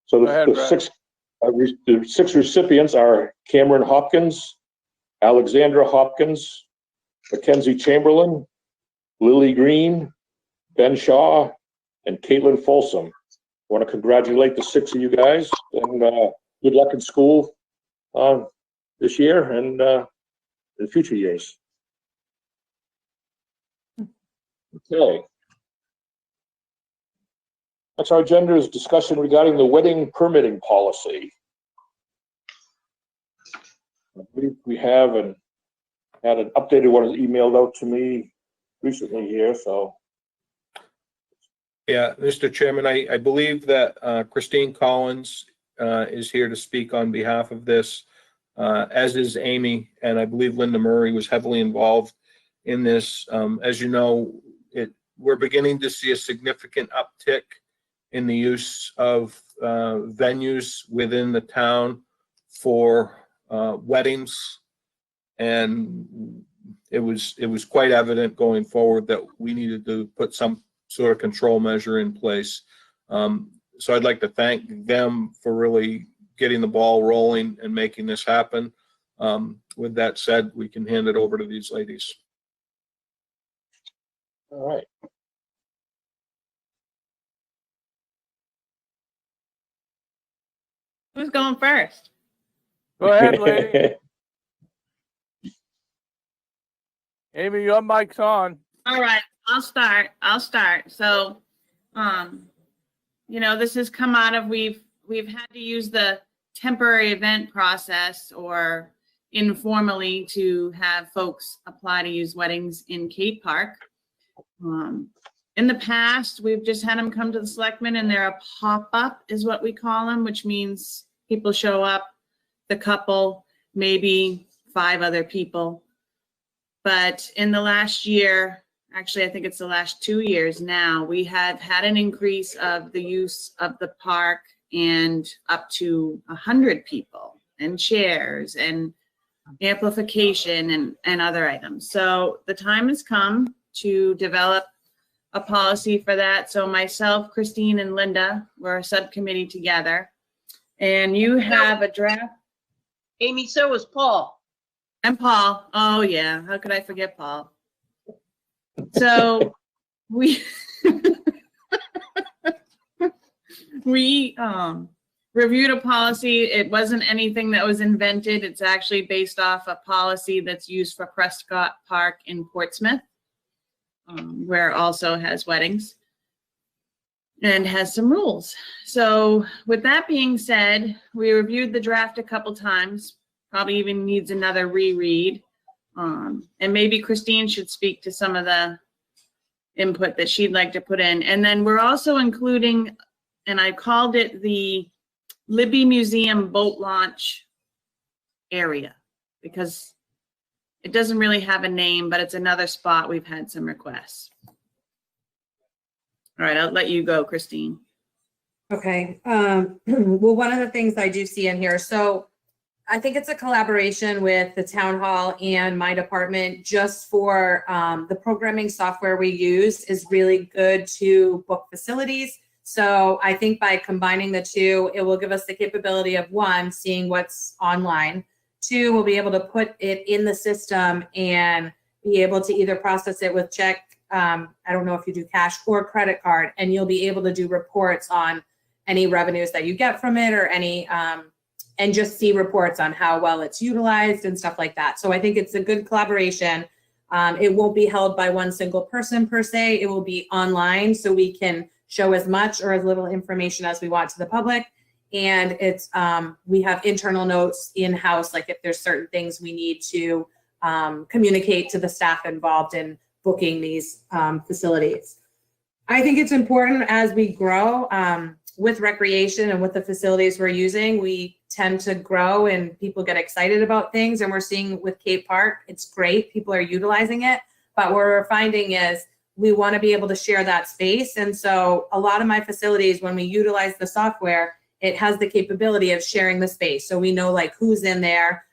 So Go ahead, the Brad. six recipients are Cameron Hopkins, Alexandra Hopkins, Mackenzie Chamberlain, Lily Green, Ben Shaw, and Caitlin Folsom. I want to congratulate the six of you guys, and good luck in school this year and in future years. Okay. Next, our agenda is discussion regarding the wedding permitting policy. I believe we have and had an updated one emailed out to me recently here, so. Yeah, Mr. Chairman, I believe that Christine Collins is here to speak on behalf of this, as is Amy, and I believe Linda Murray was heavily involved in this. As you know, we're beginning to see a significant uptick in the use of venues within the town for weddings, and it was quite evident going forward that we needed to put some sort of control measure in place. So I'd like to thank them for really getting the ball rolling and making this happen. With that said, we can hand it over to these ladies. All right. Who's going first? Go ahead, lady. Amy, your mic's on. All right, I'll start. So, this has come out of, we've had to use the temporary event process or informally to have folks apply to use weddings in Cape Park. In the past, we've just had them come to the Selectmen and they're a pop-up is what we call them, which means people show up, the couple, maybe 5 other people. But in the last year, actually, I think it's the last 2 years now, we have had an increase of the use of the park and up to 100 people and chairs and amplification and other items. So the time has come to develop a policy for that. So myself, Christine, and Linda were a subcommittee together. And you have a draft. Amy, so was Paul. And Paul. Oh, yeah. How could I forget Paul? So we reviewed a policy. It wasn't anything that was invented. It's actually based off a policy that's used for Prescott Park in Portsmouth, where it also has weddings and has some rules. So with that being said, we reviewed the draft a couple times, probably even needs another reread. And maybe Christine should speak to some of the input that she'd like to put in. And then we're also including, and I called it the Libby Museum boat launch area, because it doesn't really have a name, but it's another spot we've had some requests. All right, I'll let you go, Christine. Okay. Well, one of the things I do see in here, so I think it's a collaboration with the town hall and my department just for the programming software we use is really good to book facilities. So I think by combining the two, it will give us the capability of 1, seeing what's online. 2, we'll be able to put it in the system and be able to either process it with check. I don't know if you do cash or credit card, and you'll be able to do reports on any revenues that you get from it or any, and just see reports on how well it's utilized and stuff like that. So I think it's a good collaboration. It won't be held by one single person per se. It will be online, so we can show as much or as little information as we want to the public. And it's we have internal notes in-house, like if there's certain things we need to communicate to the staff involved in booking these facilities. I think it's important as we grow with recreation and with the facilities we're using, we tend to grow and people get excited about things. And we're seeing with Cape Park, it's great. People are utilizing it. But what we're finding is we want to be able to share that space. And so a lot of my facilities, when we utilize the software, it has the capability of sharing the space. So we know like who's in there,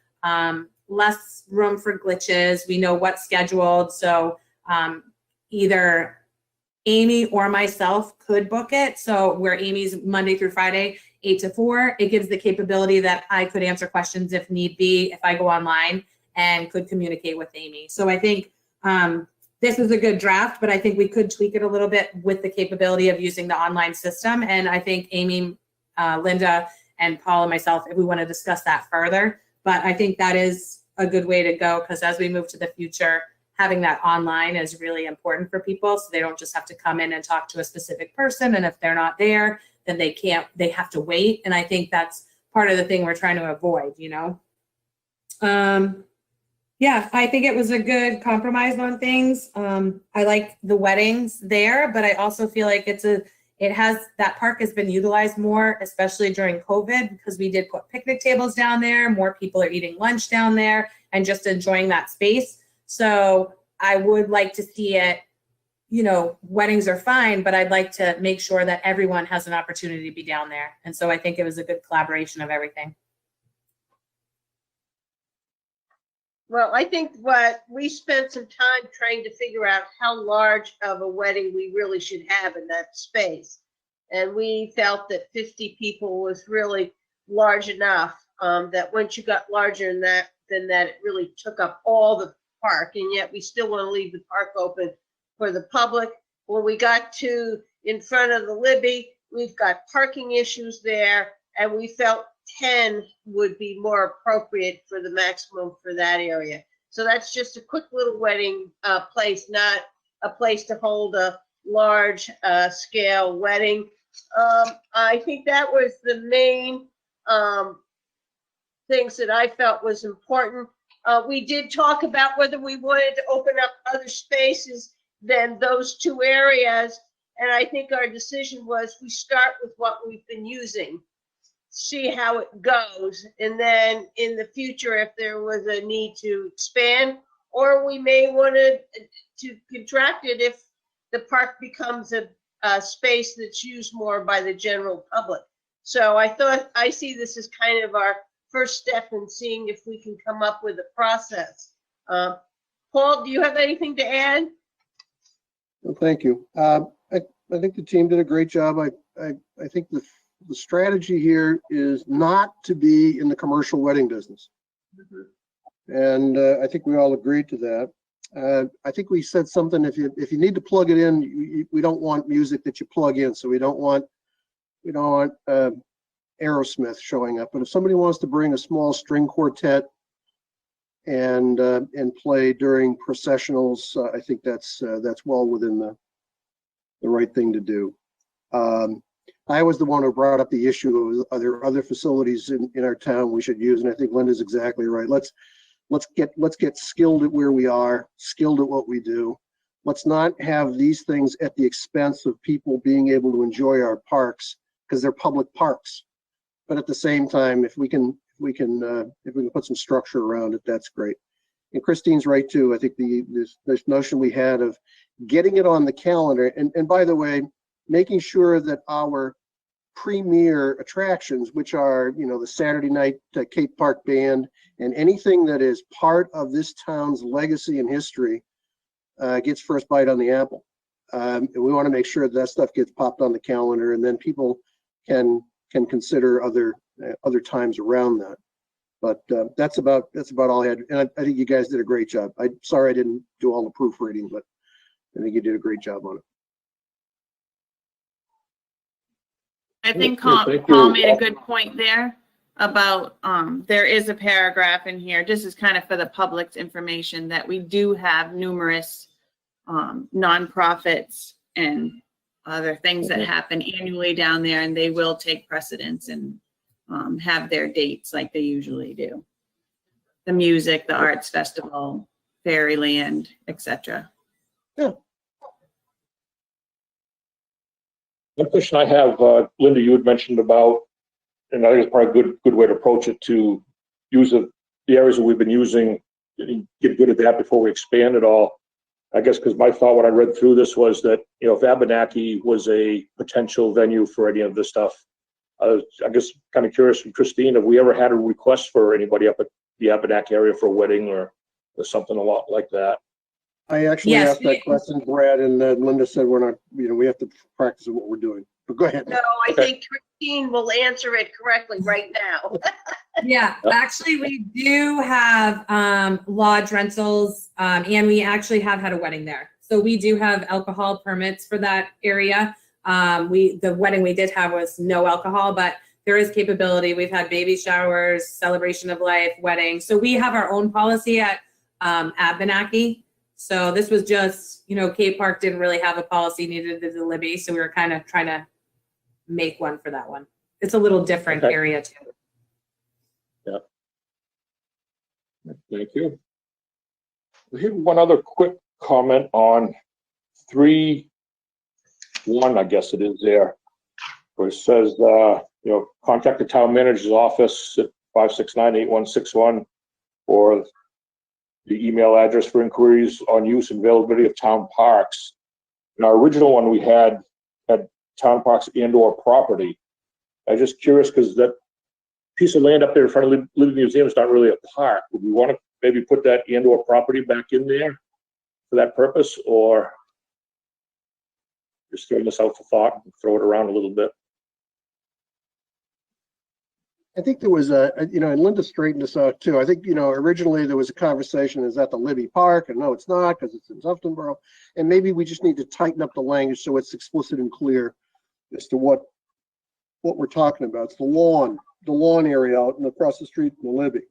less room for glitches. We know what's scheduled. So either Amy or myself could book it. So where Amy's Monday through Friday, 8 to 4, it gives the capability that I could answer questions if need be, if I go online and could communicate with Amy. So I think this is a good draft, but I think we could tweak it a little bit with the capability of using the online system. And I think Amy, Linda, and Paul and myself, if we want to discuss that further, but I think that is a good way to go, because as we move to the future, having that online is really important for people, so they don't just have to come in and talk to a specific person, and if they're not there, then they have to wait. And I think that's part of the thing we're trying to avoid, you know? Yeah, I think it was a good compromise on things. I like the weddings there, but I also feel like that park has been utilized more, especially during COVID, because we did put picnic tables down there. More people are eating lunch down there and just enjoying that space. So I would like to see it, you know, weddings are fine, but I'd like to make sure that everyone has an opportunity to be down there. And so I think it was a good collaboration of everything. Well, I think what we spent some time trying to figure out how large of a wedding we really should have in that space. And we felt that 50 people was really large enough, that once you got larger than that, it really took up all the park. And yet we still want to leave the park open for the public. When we got to in front of the Libby, we've got parking issues there, and we felt 10 would be more appropriate for the maximum for that area. So that's just a quick little wedding place, not a place to hold a large scale wedding. I think that was the main things that I felt was important. We did talk about whether we wanted to open up other spaces than those two areas. And I think our decision was we start with what we've been using, see how it goes. And then in the future, if there was a need to expand, or we may want to contract it if the park becomes a space that's used more by the general public. So I see this as kind of our first step in seeing if we can come up with a process. Paul, do you have anything to add? Well, thank you. I think the team did a great job. I think the strategy here is not to be in the commercial wedding business. And I think we all agreed to that. I think we said something, if you need to plug it in, we don't want music that you plug in. So we don't want Aerosmith showing up. But if somebody wants to bring a small string quartet and play during processionals, I think that's well within the right thing to do. I was the one who brought up the issue of are there other facilities in our town we should use, and I think Linda's exactly right. Let's get skilled at where we are, skilled at what we do. Let's not have these things at the expense of people being able to enjoy our parks, because they're public parks. But at the same time, if we can put some structure around it, that's great. And Christine's right too. I think this notion we had of getting it on the calendar, and by the way, making sure that our premier attractions, which are, the Saturday night Cape Park Band and anything that is part of this town's legacy and history, gets first bite on the apple. And we want to make sure that stuff gets popped on the calendar, and then people can consider other times around that. But that's about all I had. And I think you guys did a great job. I'm sorry I didn't do all the proofreading, but I think you did a great job on it. I think Yeah, thank Paul you. made a good point there about, there is a paragraph in here, just as kind of for the public's information, that we do have numerous nonprofits and other things that happen annually down there, and they will take precedence and have their dates like they usually do. The music, the arts festival, Fairyland, etc. Yeah. One question I have, Linda, you had mentioned about, and I think it's probably a good way to approach it, to use the areas that we've been using, and get good at that before we expand it all. I guess because my thought when I read through this was that, if Abenaki was a potential venue for any of this stuff, I guess kind of curious from Christine, have we ever had a request for anybody up at the Abenaki area for a wedding or something a lot like that? I actually Yes, asked that question, Brad, and Linda said we're not, we have to practice what we're doing. But go ahead. No, I think Christine will answer it correctly right now. Yeah, actually, we do have lodge rentals, and we actually have had a wedding there. So we do have alcohol permits for that area. The wedding we did have was no alcohol, but there is capability. We've had baby showers, celebration of life, weddings. So we have our own policy at Abenaki. So this was just, Cape Park didn't really have a policy, needed the Libby. So we were kind of trying to make one for that one. It's a little different area too. Yeah. Thank you. We have one other quick comment on 3.1, I guess it is there, where it says, contact the town manager's office at 569-8161 or the email address for inquiries on use and availability of town parks. In our original one, we had town parks and/or property. I'm just curious because that piece of land up there in front of Libby Museum is not really a park. Would we want to maybe put that and/or property back in there for that purpose, or just throwing this out for thought and throw it around a little bit? I think there was and Linda straightened this out too. I think, originally there was a conversation, is that the Libby Park? And no, it's not, because it's in Suftonboro. And maybe we just need to tighten up the language so it's explicit and clear as to what we're talking about. It's the lawn area out and across the street from the Libby.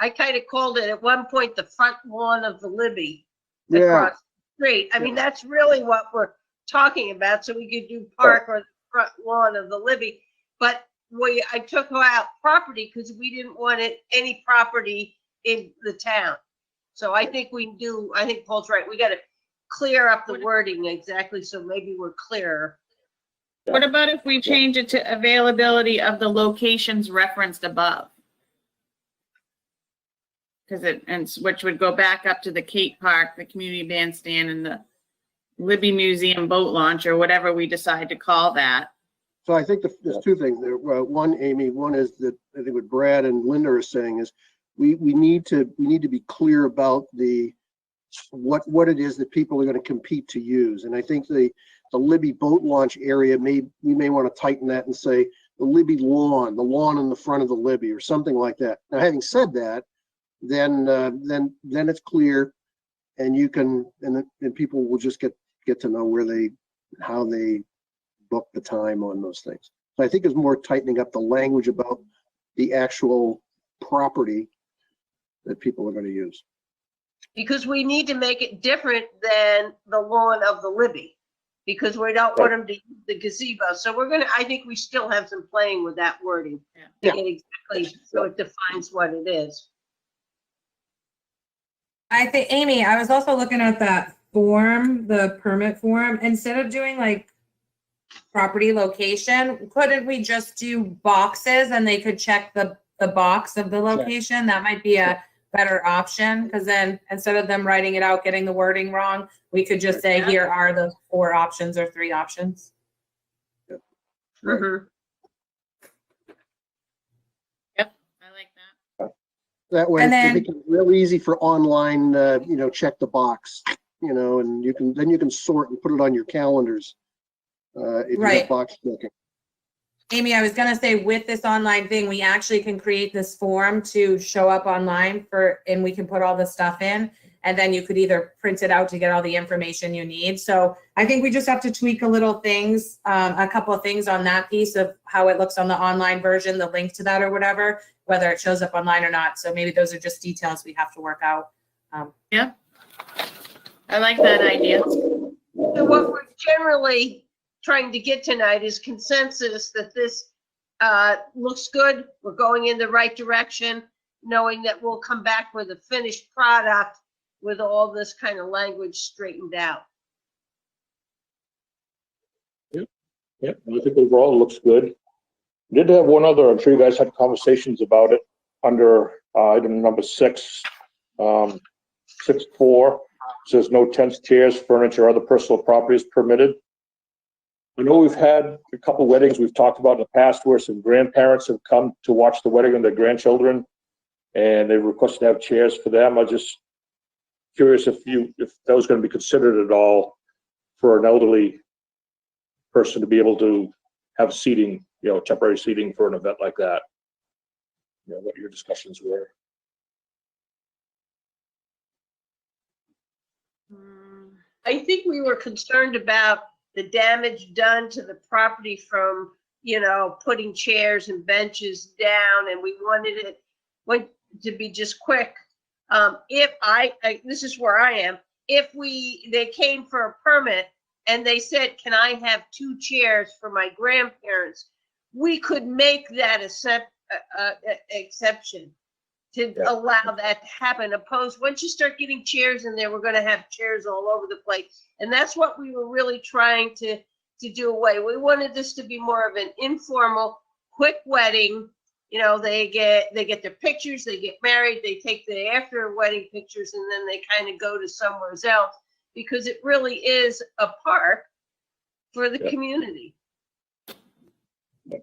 I kind of called it at one point the front lawn of the Libby Yeah, across the street. I mean, that's really what we're talking about. So we could do park or the front lawn of the Libby. But I took out property because we didn't want any property in the town. So I think I think Paul's right. We got to clear up the wording exactly. So maybe we're clearer. What about if we change it to availability of the locations referenced above? Because which would go back up to the Kate Park, the community bandstand, and the Libby Museum boat launch, or whatever we decide to call that. so I think there's two things there. Well, one, Amy, one is that I think what Brad and Linda are saying is we need to be clear about what it is that people are going to compete to use. And I think the Libby boat launch area we may want to tighten that and say the Libby lawn, the lawn in the front of the Libby, or something like that. Now, having said that, then it's clear, and you can, and people will just get to know how they book the time on those things. So I think it's more tightening up the language about the actual property that people are going to use. Because we need to make it different than the lawn of the Libby, because we don't want them to use the gazebo. So I think we still have some playing with that wording. Yeah. To get exactly so it defines what it is. I think, Amy, I was also looking at that form, the permit form. Instead of doing like property location, couldn't we just do boxes and they could check the box of the location? That might be a better option, because then instead of them writing it out, getting the wording wrong, we could just say, here are the 4 options or 3 options. Right. Mhm. Yep, I like that. That way, And it then- becomes real easy for online, check the box, and you can sort and put it on your calendars. If you Right. have box checking. Amy, I was gonna say, with this online thing, we actually can create this form to show up online and we can put all the stuff in, and then you could either print it out to get all the information you need. So I think we just have to tweak a couple of things on that piece of how it looks on the online version, the link to that or whatever, whether it shows up online or not. So maybe those are just details we have to work out. Yep. I like that idea. So what we're generally trying to get tonight is consensus that this looks good. We're going in the right direction, knowing that we'll come back with a finished product with all this kind of language straightened out. Yep, I think overall it looks good. We did have one other, I'm sure you guys had conversations about it, under item number 6, 6.4, says no tents, chairs, furniture, or other personal property is permitted. I know we've had a couple weddings we've talked about in the past where some grandparents have come to watch the wedding of their grandchildren, and they requested to have chairs for them. I'm just curious if that was going to be considered at all for an elderly person to be able to have seating, temporary seating for an event like that. What your discussions were. I think we were concerned about the damage done to the property from, putting chairs and benches down, and we wanted it to be just quick. This is where I am, if they came for a permit and they said, can I have 2 chairs for my grandparents? We could make that exception to allow that to happen. Opposed, once you start getting chairs in there, we're going to have chairs all over the place. And that's what we were really trying to do away. We wanted this to be more of an informal, quick wedding. They get their pictures, they get married, they take the after wedding pictures, and then they kind of go to somewhere else, because it really is a park for the community.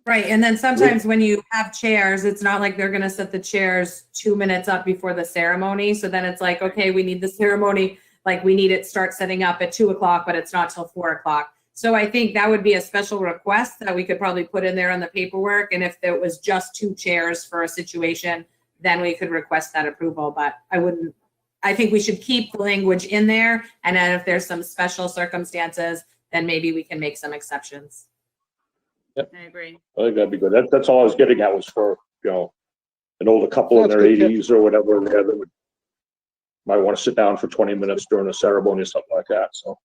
Right, and then sometimes when you have chairs, it's not like they're gonna set the chairs 2 minutes up before the ceremony. So then it's like, okay, we need the ceremony, like we need it start setting up at 2 o'clock, but it's not till 4 o'clock. So I think that would be a special request that we could probably put in there on the paperwork. And if there was just 2 chairs for a situation, then we could request that approval. But I think we should keep the language in there. And then if there's some special circumstances, then maybe we can make some exceptions. I agree. I think that'd be good. That's all I was getting at, was for, an older couple in That's their good tip. 80s or whatever, yeah, that might want to sit down for 20 minutes during a ceremony or something like that. So,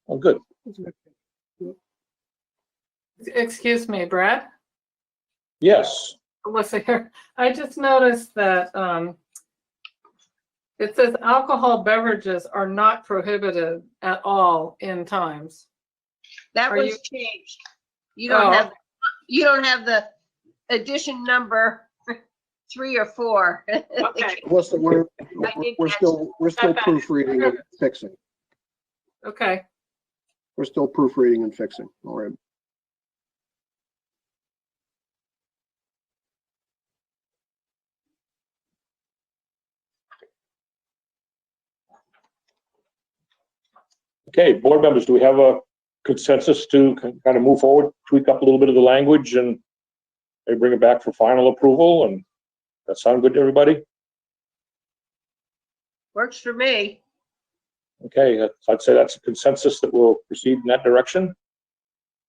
well, good. Excuse me, Brad? Yes. Alyssa here. I just noticed that it says alcohol beverages are not prohibited at all in times. That Are was you- changed. You Oh. don't have the edition number 3 or 4. Okay, Melissa, we're catch still proofreading and fixing. okay. We're still proofreading and fixing. All right. Okay, board members, do we have a consensus to kind of move forward, tweak up a little bit of the language and maybe bring it back for final approval? And that sound good to everybody? Works for me. Okay, I'd say that's a consensus that we'll proceed in that direction.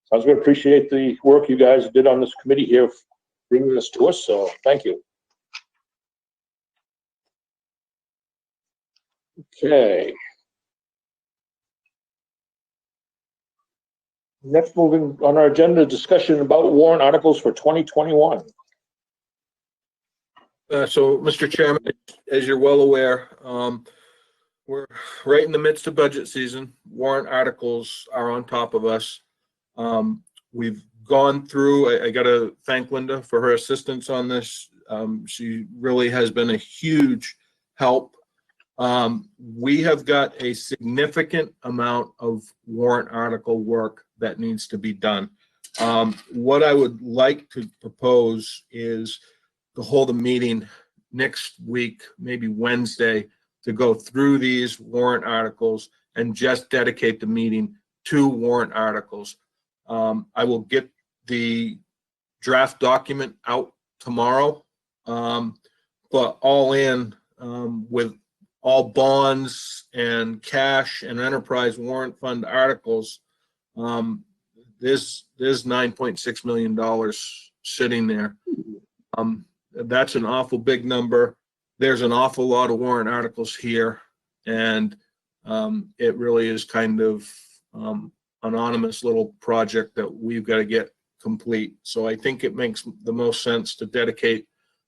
Sounds good. Appreciate the work you guys did on this committee here, bringing this to us, so thank you. Okay. Next, moving on our agenda, discussion about warrant articles for 2021. So, Mr. Chairman, as you're well aware, we're right in the midst of budget season. Warrant articles are on top of us. We've gone through, I got to thank Linda for her assistance on this. She really has been a huge help. We have got a significant amount of warrant article work that needs to be done. What I would like to propose is to hold a meeting next week, maybe Wednesday, to go through these warrant articles and just dedicate the meeting to warrant articles. I will get the draft document out tomorrow, but all in with all bonds and cash and enterprise warrant fund articles, there's $9.6 million sitting there. That's an awful big number. There's an awful lot of warrant articles here, and it really is kind of anonymous little project that we've got to get complete. So I think it makes the most sense to dedicate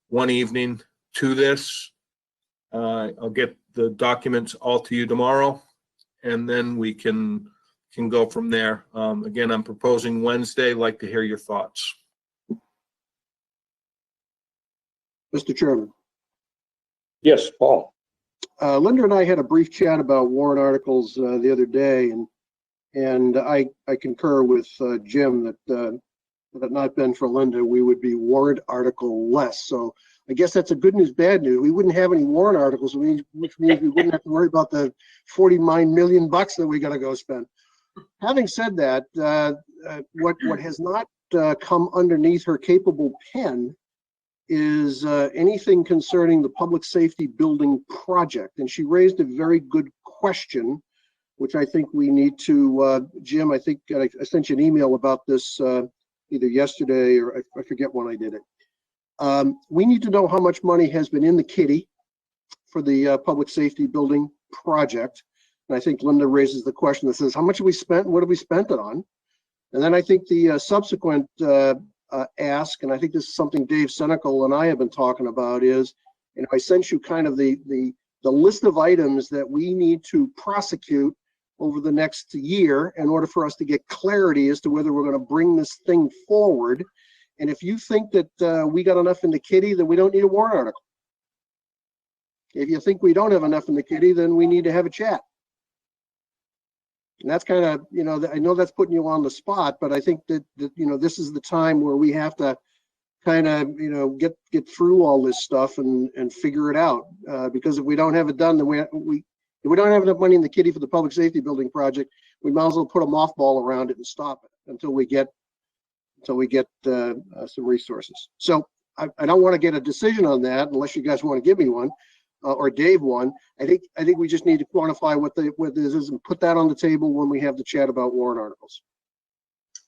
one evening to this. I'll get the documents all to you tomorrow, and then we can go from there. Again, I'm proposing Wednesday. I'd like to hear your thoughts. Mr. Chairman, Yes, Paul. Linda and I had a brief chat about warrant articles the other day, and I concur with Jim that had it not been for Linda, we would be warrant article less. So I guess that's a good news, bad news. We wouldn't have any warrant articles, which means we wouldn't have to worry about the $49 million that we got to go spend. Having said that, what has not come underneath her capable pen is anything concerning the public safety building project. And she raised a very good question, which I think we need to, Jim, I think I sent you an email about this either yesterday or I forget when I did it. We need to know how much money has been in the kitty for the public safety building project. And I think Linda raises the question that says, how much have we spent and what have we spent it on? And then I think the subsequent ask, and I think this is something Dave Senecal and I have been talking about, is, you know, I sent you kind of the list of items that we need to prosecute over the next year in order for us to get clarity as to whether we're going to bring this thing forward. And if you think that we got enough in the kitty, then we don't need a warrant article. If you think we don't have enough in the kitty, then we need to have a chat. And that's kind of, you know, I know that's putting you on the spot, but I think that you know, this is the time where we have to kind of, you know, get through all this stuff and figure it out. Because if we don't have it done, then if we don't have enough money in the kitty for the public safety building project, we might as well put a mothball around it and stop it until we get some resources. So I don't want to get a decision on that unless you guys want to give me one. Or Dave one. I think we just need to quantify what this is and put that on the table when we have the chat about warrant articles.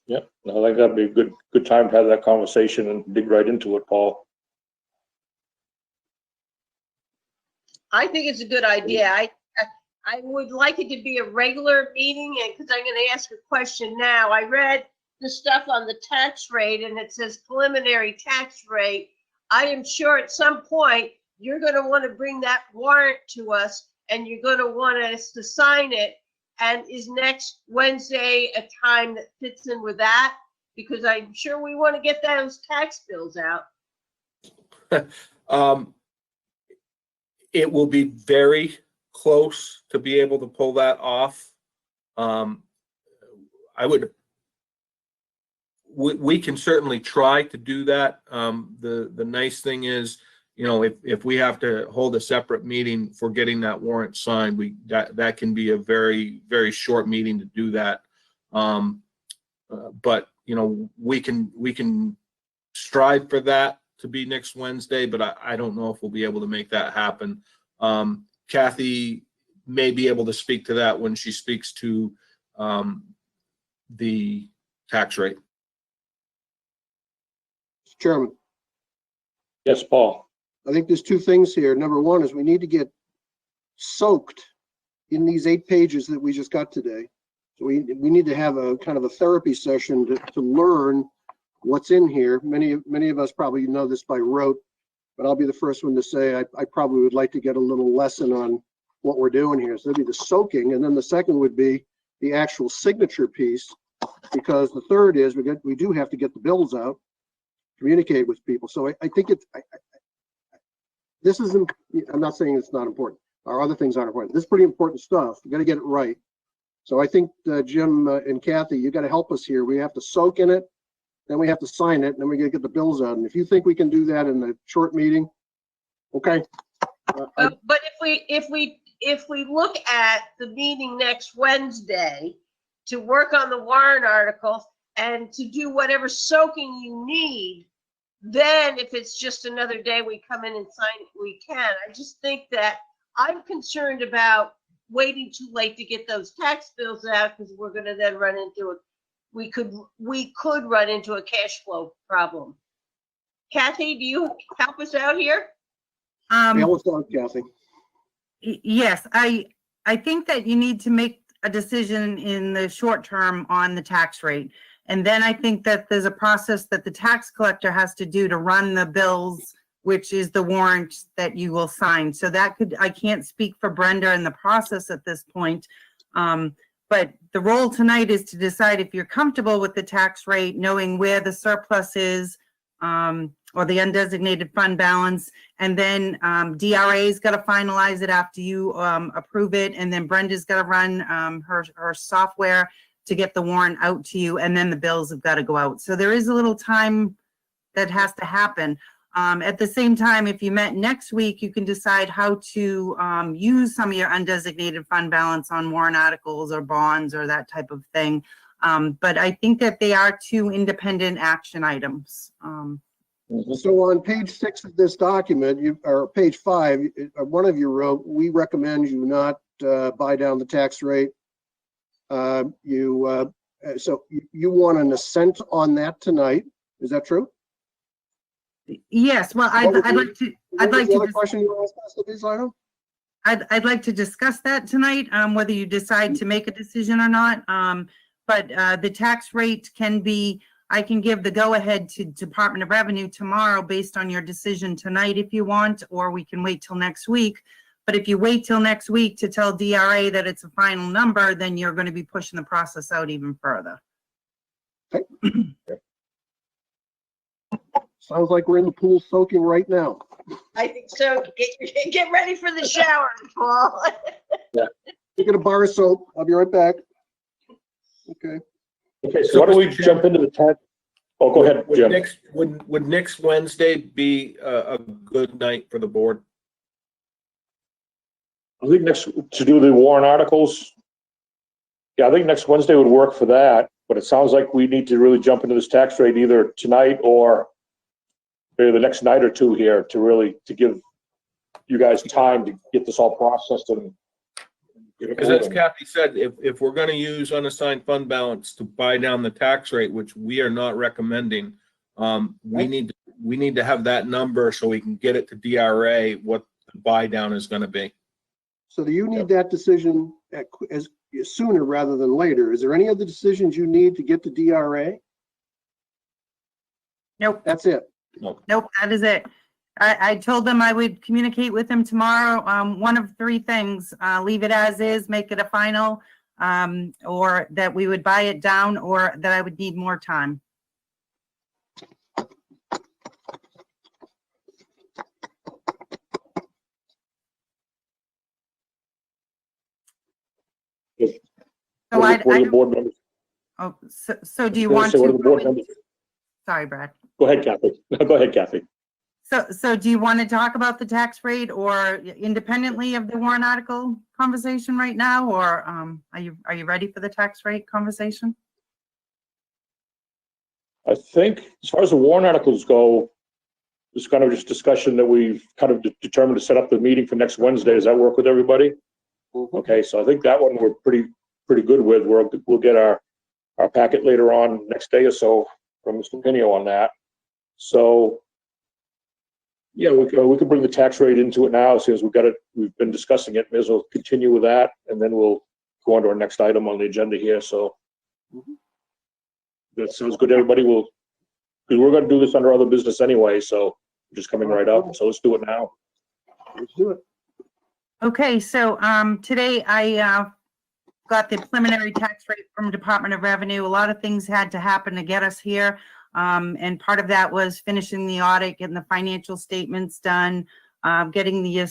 Yep, I think that'd be a good time to have that conversation and dig right into it, Paul. I think it's a good idea. I would like it to be a regular meeting, and because I'm going to ask a question now. I read the stuff on the tax rate, and it says preliminary tax rate. I am sure at some point you're going to want to bring that warrant to us, and you're going to want us to sign it. And is next Wednesday a time that fits in with that? Because I'm sure we want to get those tax bills out. It will be very close to be able to pull that off. We can certainly try to do that. The nice thing is, you know, if we have to hold a separate meeting for getting that warrant signed, that can be a very, very short meeting to do that. But, you know, we can strive for that to be next Wednesday, but I don't know if we'll be able to make that happen. Kathy may be able to speak to that when she speaks to the tax rate. Mr. Chairman, Yes, Paul. I think there's two things here. Number one is we need to get soaked in these 8 pages that we just got today. So we need to have a kind of a therapy session to learn what's in here. Many of us probably know this by rote, but I'll be the first one to say I probably would like to get a little lesson on what we're doing here. So that'd be the soaking, and then the second would be the actual signature piece, because the third is we do have to get the bills out, communicate with people. So I think this isn't, I'm not saying it's not important. Our other things aren't important. This is pretty important stuff. We got to get it right. So I think Jim and Kathy, you got to help us here. We have to soak in it, then we have to sign it, and then we got to get the bills out. And if you think we can do that in a short meeting, okay. But if we look at the meeting next Wednesday to work on the warrant articles and to do whatever soaking you need, then if it's just another day we come in and sign it, we can. I just think that I'm concerned about waiting too late to get those tax bills out, because we're going to then run into we could run into a cash flow problem. Kathy, do you help us out here? Help us out, Kathy. Yes, I think that you need to make a decision in the short term on the tax rate. And then I think that there's a process that the tax collector has to do to run the bills, which is the warrant that you will sign. So that I can't speak for Brenda in the process at this point. But the role tonight is to decide if you're comfortable with the tax rate, knowing where the surplus is, or the undesignated fund balance. And then DRA's got to finalize it after you approve it. And then Brenda's got to run her software to get the warrant out to you. And then the bills have got to go out. So there is a little time that has to happen. At the same time, if you met next week, you can decide how to use some of your undesignated fund balance on warrant articles or bonds or that type of thing. But I think that they are two independent action items. So on page 6 of this document, or page 5, one of you wrote, we recommend you not buy down the tax rate. So you want an assent on that tonight. Is that true? Yes, well, I'd like to. Question you want to ask us, this item? I'd like to discuss that tonight, whether you decide to make a decision or not. But the tax rate can be, I can give the go-ahead to Department of Revenue tomorrow based on your decision tonight if you want, or we can wait till next week. But if you wait till next week to tell DRA that it's a final number, then you're going to be pushing the process out even further. Okay. Sounds like we're in the pool soaking right now. I think so. Get ready for the shower, Paul. Yeah. Get a bar of soap. I'll be right back. Okay. Okay, so why don't we jump into the tax? Oh, go ahead, Jim. Would next Wednesday be a good night for the board? I think to do the warrant articles. Yeah, I think next Wednesday would work for that, but it sounds like we need to really jump into this tax rate either tonight or maybe the next night or two here to give you guys time to get this all processed and get it Because as moving. Kathy said, if we're going to use unassigned fund balance to buy down the tax rate, which we are not recommending, we need to have that number so we can get it to DRA what buy down is gonna be. So do you need that decision as sooner rather than later? Is there any other decisions you need to get to DRA? Nope. That's it. Nope, that is it. I told them I would communicate with them tomorrow. One of three things, leave it as is, make it a final, or that we would buy it down, or that I would need more time. So What are the board members? oh, so do you What want are the to, board members? sorry, Brad. Go ahead, Kathy. Go ahead, Kathy. So do you want to talk about the tax rate or independently of the warrant article conversation right now? Or are you ready for the tax rate conversation? I think as far as the warrant articles go, it's kind of just discussion that we've kind of determined to set up the meeting for next Wednesday. Does that work with everybody? Okay, so I think that one we're pretty good with. We'll get our packet later on next day or so from Mr. Pinio on that. So yeah, we could bring the tax rate into it now as soon as we've been discussing it. May as well continue with that, and then we'll go on to our next item on the agenda here. So that sounds good to everybody. Because we're going to do this under other business anyway, so just coming right up. So let's do it now. Let's do it. Okay, so today I got the preliminary tax rate from Department of Revenue. A lot of things had to happen to get us here. And part of that was finishing the audit, getting the financial statements done, getting the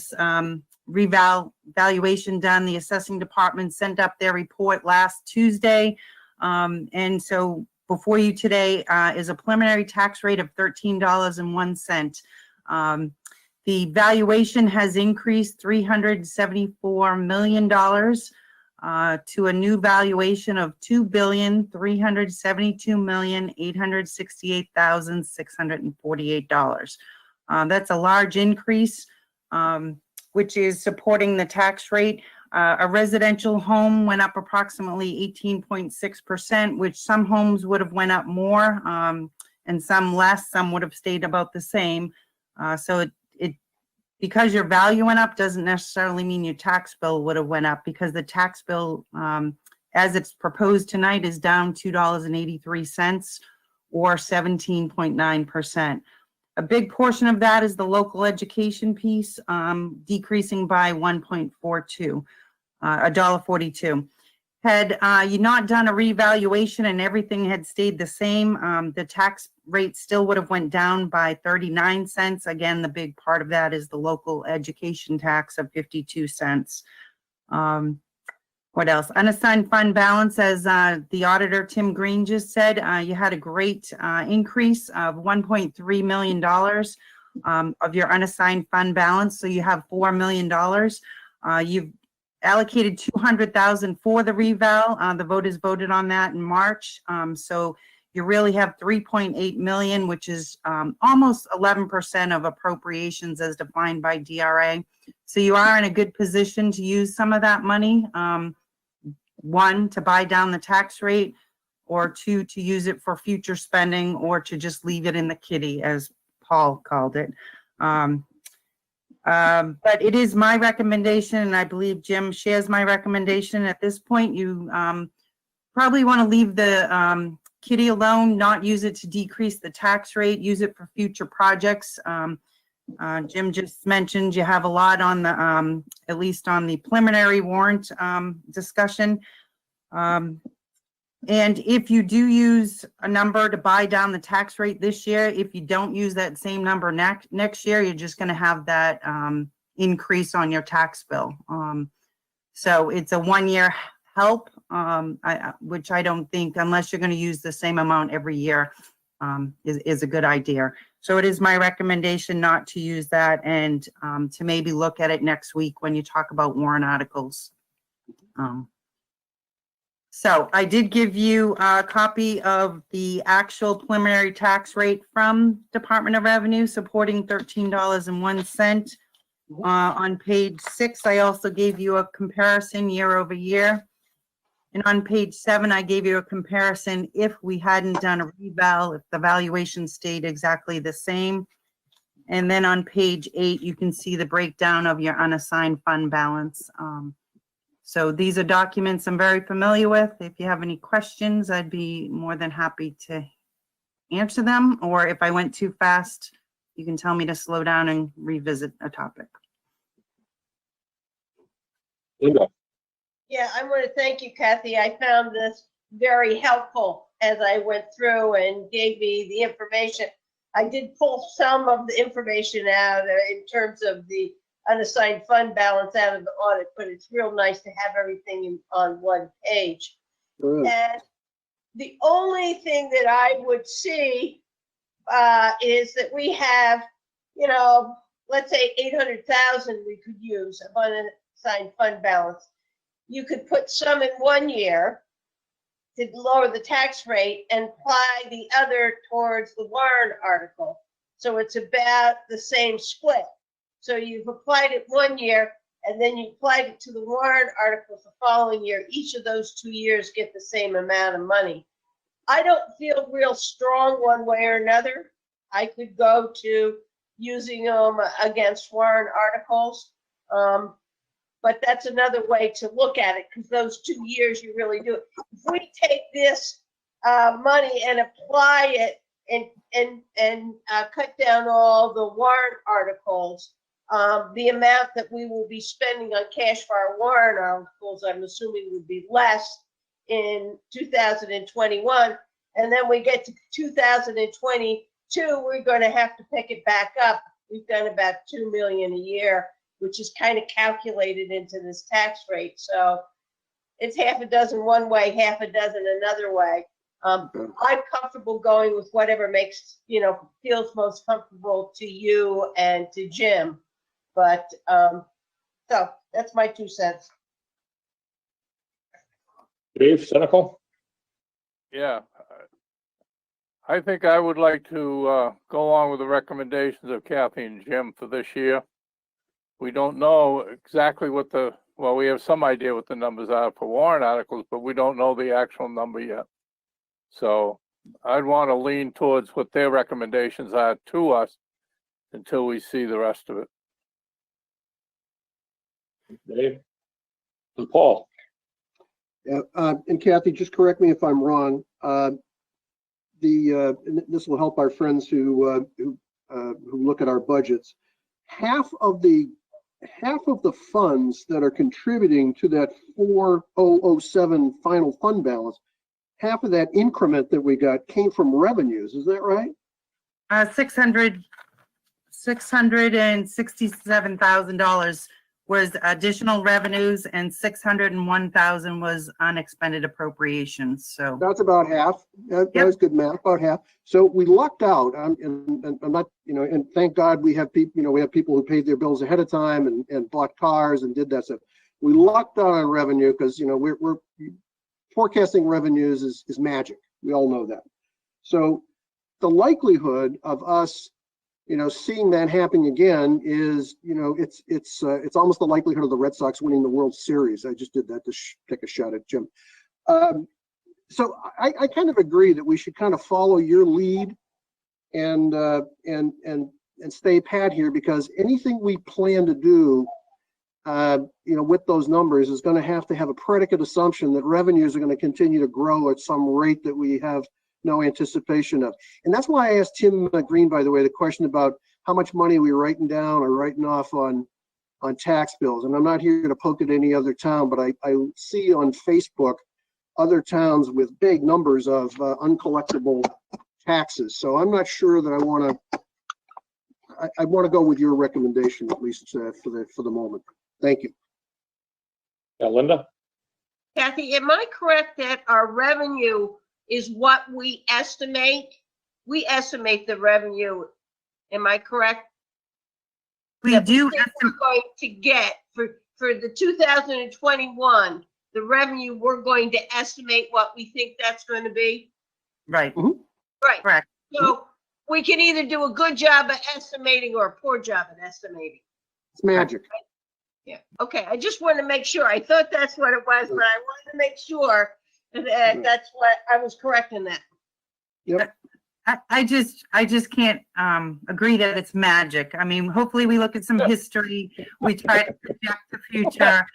revaluation done. The assessing department sent up their report last Tuesday. And so before you today is a preliminary tax rate of $13.01. The valuation has increased $374 million to a new valuation of $2,372,868,648. That's a large increase, which is supporting the tax rate. A residential home went up approximately 18.6%, which some homes would have went up more and some less. Some would have stayed about the same. So it because your value went up doesn't necessarily mean your tax bill would have went up, because the tax bill as it's proposed tonight is down $2.83 or 17.9%. A big portion of that is the local education piece, decreasing by 1.42, $1.42. Had you not done a revaluation and everything had stayed the same, the tax rate still would have went down by 39 cents. Again, the big part of that is the local education tax of 52 cents. What else? Unassigned fund balance, as the auditor, Tim Green, just said, you had a great increase of $1.3 million of your unassigned fund balance. So you have $4 million. You've allocated $200,000 for the reval. The voters voted on that in March. So you really have $3.8 million, which is almost 11% of appropriations as defined by DRA. So you are in a good position to use some of that money. One, to buy down the tax rate, or two, to use it for future spending, or to just leave it in the kitty, as Paul called it. But it is my recommendation, and I believe Jim shares my recommendation. At this point, you probably want to leave the kitty alone, not use it to decrease the tax rate, use it for future projects. Jim just mentioned you have a lot on the, at least on the preliminary warrant discussion. And if you do use a number to buy down the tax rate this year, if you don't use that same number next year, you're just going to have that increase on your tax bill. So it's a one-year help, which I don't think, unless you're going to use the same amount every year, is a good idea. So it is my recommendation not to use that, and to maybe look at it next week when you talk about warrant articles. So I did give you a copy of the actual preliminary tax rate from Department of Revenue supporting $13.01. On page 6, I also gave you a comparison year over year. And on page 7, I gave you a comparison if we hadn't done a reval, if the valuation stayed exactly the same. And then on page 8, you can see the breakdown of your unassigned fund balance. So these are documents I'm very familiar with. If you have any questions, I'd be more than happy to answer them. Or if I went too fast, you can tell me to slow down and revisit a topic. Linda? Yeah, I want to thank you, Kathy. I found this very helpful as I went through and gave me the information. I did pull some of the information out in terms of the unassigned fund balance out of the audit, but it's real nice to have everything on one page. Good. And the only thing that I would see is that we have, you know, let's say 800,000 we could use of unassigned fund balance. You could put some in one year to lower the tax rate and apply the other towards the warrant article. So it's about the same split. So you've applied it one year and then you applied it to the warrant article the following year. Each of those 2 years get the same amount of money. I don't feel real strong one way or another. I could go to using them against warrant articles. But that's another way to look at it, because those 2 years you really do it. If we take this money and apply it and cut down all the warrant articles, the amount that we will be spending on cash for our warrant articles, I'm assuming, would be less in 2021. And then we get to 2022, we're going to have to pick it back up. We've done about 2 million a year, which is kind of calculated into this tax rate. So it's half a dozen one way, half a dozen another way. I'm comfortable going with whatever makes, you know, feels most comfortable to you and to Jim. But so that's my 2 cents. Dave, Senecal? Yeah. I think I would like to go along with the recommendations of Kathy and Jim for this year. We don't know exactly what well, we have some idea what the numbers are for warrant articles, but we don't know the actual number yet. So I'd want to lean towards what their recommendations are to us until we see the rest of it. Dave? And Paul? Yeah, and Kathy, just correct me if I'm wrong. And this will help our friends who look at our budgets. Half of the funds that are contributing to that 4007 final fund balance, half of that increment that we got came from revenues. Is that right? $667,000 was additional revenues and $601,000 was unexpended appropriations. So That's about half. That Yep. was good math, about half. So we lucked out. And I'm not, you know, and thank God we have people, you know, we have people who paid their bills ahead of time and bought cars and did that stuff. We lucked out on revenue because, you know, we're forecasting revenues is magic. We all know that. So the likelihood of us, you know, seeing that happening again is, you know, it's almost the likelihood of the Red Sox winning the World Series. I just did that to take a shot at Jim. So I kind of agree that we should kind of follow your lead and stay pat here, because anything we plan to do, you know, with those numbers is going to have a predicate assumption that revenues are going to continue to grow at some rate that we have no anticipation of. And that's why I asked Tim Green, by the way, the question about how much money we writing down or writing off on tax bills. And I'm not here to poke at any other town, but I see on Facebook other towns with big numbers of uncollectible taxes. So I'm not sure that I want to go with your recommendation, at least for the moment. Thank you. Yeah, Linda? Kathy, am I correct that our revenue is what we estimate? We estimate the revenue. Am I correct? we That do think we're going to get for the 2021, the revenue, we're going to estimate what we think that's going to be. right, Right. correct. So we can either do a good job at estimating or a poor job at estimating. It's magic. Yeah. Okay. I just wanted to make sure. I thought that's what it was, but I wanted to make sure that that's what I was correct in that. Yep. I just can't agree that it's magic. I mean, hopefully we look at some history. We try to project the future.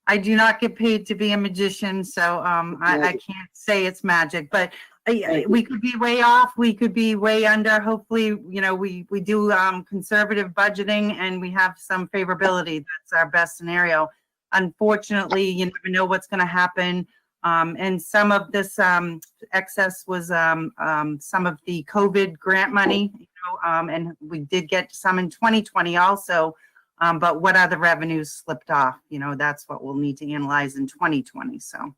I do not get paid to be a magician, so I can't say it's magic, but we could be way off. We could be way under. Hopefully, you know, we do conservative budgeting and we have some favorability. That's our best scenario. Unfortunately, you never know what's going to happen. And some of this excess was some of the COVID grant money, you know, and we did get some in 2020 also. But what other revenues slipped off? You know, that's what we'll need to analyze in 2020. So.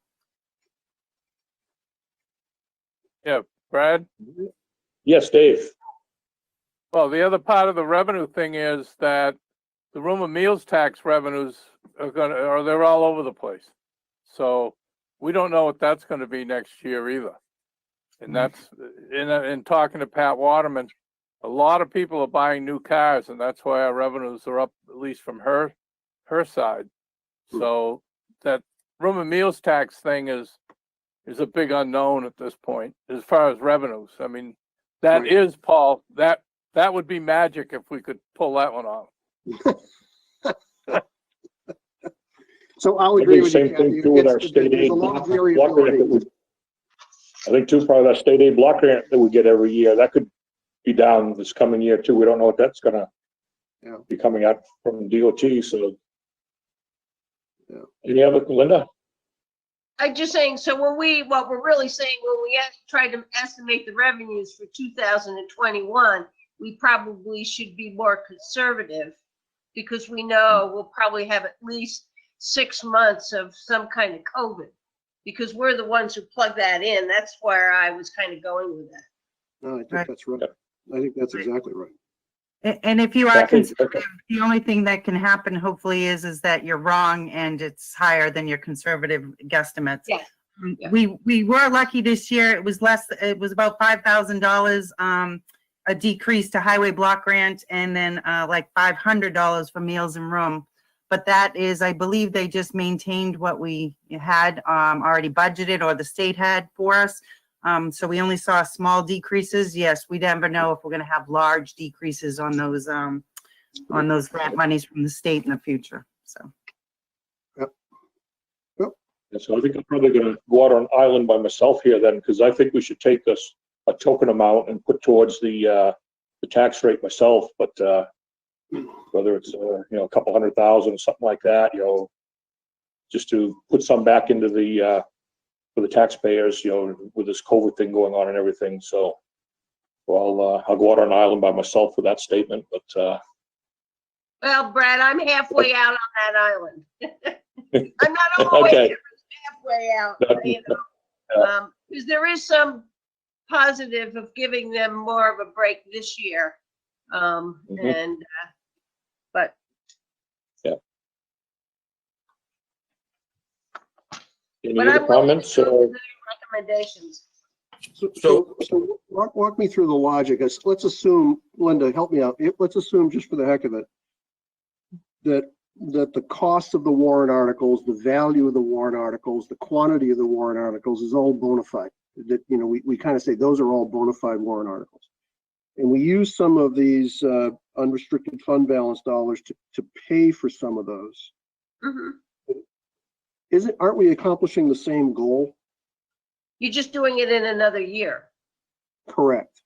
Yeah, Brad? Yes, Dave. Well, the other part of the revenue thing is that the room and meals tax revenues they're all over the place. So we don't know what that's gonna be next year either. And that's, in talking to Pat Waterman, a lot of people are buying new cars and that's why our revenues are up, at least from her side. So that room and meals tax thing is a big unknown at this point as far as revenues. I mean, that Right. is, Paul, that would be magic if we could pull that one off. So I'll I agree think with same you, thing Kathy. too with our It's- state there's aid a lot of block grant variability. that we, I think too, probably that state aid block grant that we get every year, that could be down this coming year too. We don't know what that's gonna Yeah. be coming out from DOT, so. Yeah. Any other, Linda? I'm just saying, so what we're really saying, when we try to estimate the revenues for 2021, we probably should be more conservative because we know we'll probably have at least 6 months of some kind of COVID because we're the ones who plug that in. That's where I was kind of going with that. No, I think Right. that's right. I think that's exactly right. And if you are Kathy, conservative, the only thing that can happen hopefully is that you're wrong and it's higher than your conservative guesstimates. Yeah. Yeah. We were lucky this year. It was about $5,000 a decrease to highway block grant and then like $500 for meals and room. But that is, I believe they just maintained what we had already budgeted or the state had for us. So we only saw small decreases. Yes, we never know if we're going to have large decreases on those grant monies from the state in the future. So. Yeah, so I think I'm probably gonna go out on an island by myself here then, because I think we should take this, a token amount and put towards the tax rate myself, but, whether it's, you know, a couple $100,000 or something like that, you know, just to put some back into the, for the taxpayers, you know, with this COVID thing going on and everything, so. Well, I'll go out on an island by myself with that statement, but, Well, Brad, I'm halfway out on that island. I'm not all the way Okay. there, but halfway out, you know. Because there is some positive of giving them more of a break this year. And, but. Yeah. Any But other I'm willing comments? to go with the recommendations. So walk me through the logic. Let's assume, Linda, help me out. Let's assume just for the heck of it, that the cost of the warrant articles, the value of the warrant articles, the quantity of the warrant articles is all bona fide. That, you know, we kind of say those are all bona fide warrant articles. And we use some of these unrestricted fund balance dollars to pay for some of those. Mhm. Aren't we accomplishing the same goal? You're just doing it in another year. Correct.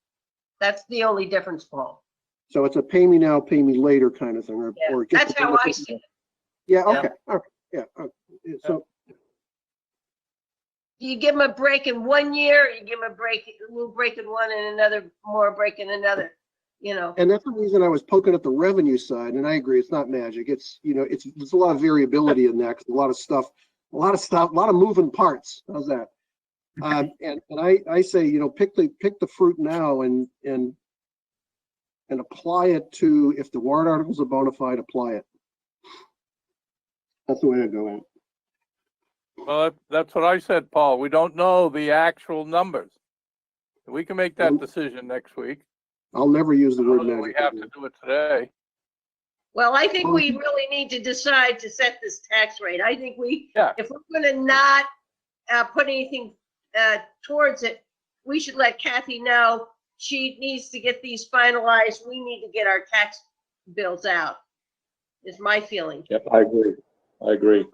That's the only difference, Paul. So it's a pay me now, pay me later kind of thing, Yeah, or get that's the how I benefit- see it. Yeah, okay, all right, yeah. So, You give them a break in 1 year, you give them a little break in one and another more break in another, you know. and that's the reason I was poking at the revenue side, and I agree, it's not magic. It's, you know, there's a lot of variability in that, 'cause a lot of moving parts. How's that? And I say, you know, pick the fruit now and apply it to, if the warrant articles are bona fide, apply it. That's the way I go in. Well, that's what I said, Paul. We don't know the actual numbers. We can make that decision next week. I'll never use the word We magic. have to do it today. Well, I think we really need to decide to set this tax rate. I think Yeah. if we're gonna not put anything towards it, we should let Kathy know she needs to get these finalized. We need to get our tax bills out, is my feeling. Yep, I agree. I agree.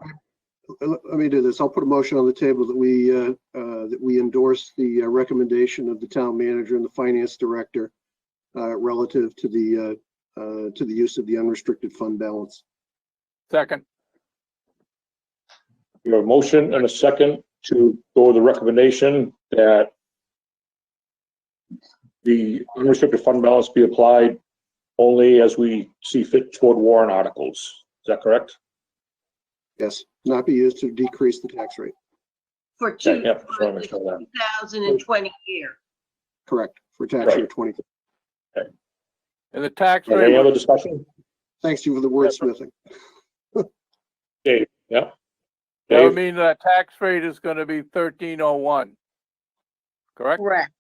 Let me do this. I'll put a motion on the table that we endorse the recommendation of the town manager and the finance director relative to the use of the unrestricted fund balance. Second. We have a motion and a second to go with the recommendation that the unrestricted fund balance be applied only as we see fit toward warrant articles. Is that correct? Yes, not be used to decrease the tax rate. For Yeah, yeah, just wanna make sure that. 2020 year. Correct, for tax Right. year 20. And the tax Any rate, other discussion? Thanks you for the wordsmithing. Dave, yeah? that would Dave? mean the tax rate is gonna be 1301. Correct? Correct.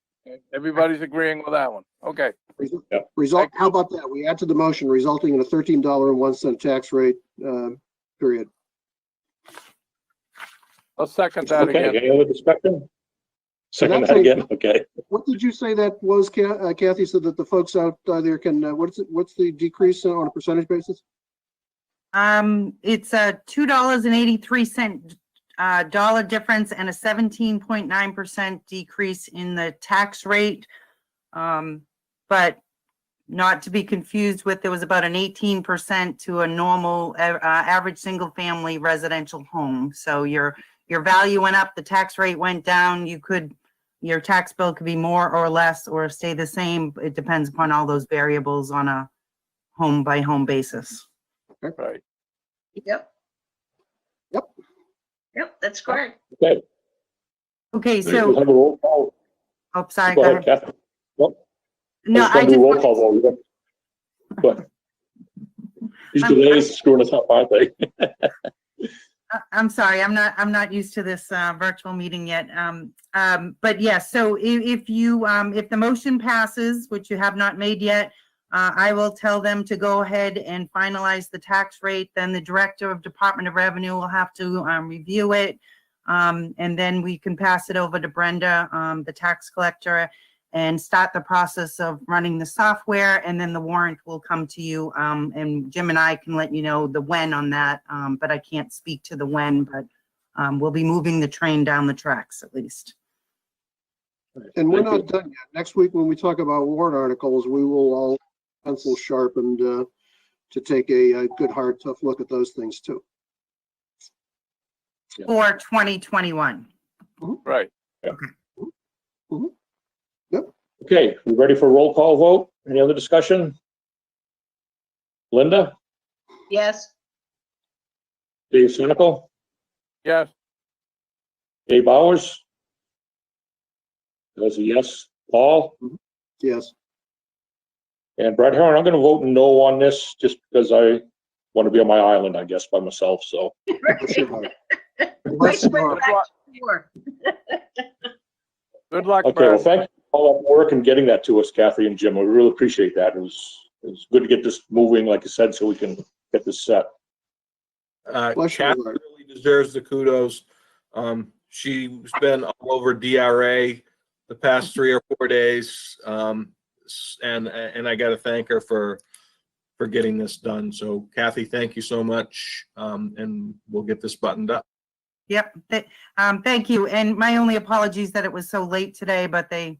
Everybody's agreeing with that one. Okay. Result, how about that? We add to the motion resulting in a $13.01 tax rate, period. I'll second that Okay, again. any other discussion? Second that actually- again, okay. What did you say that was, Kathy, so that the folks out there can, what's the decrease on a percentage basis? It's a $2.83 dollar difference and a 17.9% decrease in the tax rate. But not to be confused with, there was about an 18% to a normal average single family residential home. So your value went up, the tax rate went down. Your tax bill could be more or less or stay the same. It depends upon all those variables on a home by home basis. Right. Yep. Yep. Yep, that's correct. Okay, Okay, we'll so, have a roll call. oh, sorry, Go go ahead, ahead. Kathy. Nope. No, I I just just, want to do roll call vote. Go ahead. These delays screwing us up, aren't they? I'm sorry, I'm not used to this virtual meeting yet. But yes, so if the motion passes, which you have not made yet, I will tell them to go ahead and finalize the tax rate. Then the Director of Department of Revenue will have to review it. And then we can pass it over to Brenda, the tax collector, and start the process of running the software. And then the warrant will come to you. And Jim and I can let you know the when on that. But I can't speak to the when, but we'll be moving the train down the tracks at least. And we're Thank you. not done yet. Next week, when we talk about warrant articles, we will all pencil sharpened to take a good, hard, tough look at those things too. For 2021. Right. Okay, we ready for a roll call vote? Any other discussion? Linda? Yes. Dave Senical? Yes. Dave Bowers? That's a yes. Paul? Yes. And Brad Herron, I'm gonna vote no on this just because I want to be on my island, I guess, by myself, so. Bless your heart. Which Bless your we're heart. back to work. Good luck, Okay, well, Brad. thank you for all that work and getting that to us, Kathy and Jim. We really appreciate that. It was good to get this moving, like you said, so we can get this set. Bless your Kathy heart. really deserves the kudos. She's been all over DRA the past 3 or 4 days. And I got to thank her for getting this done. So Kathy, thank you so much. And we'll get this buttoned up. Yep. Thank you. And my only apologies that it was so late today, but we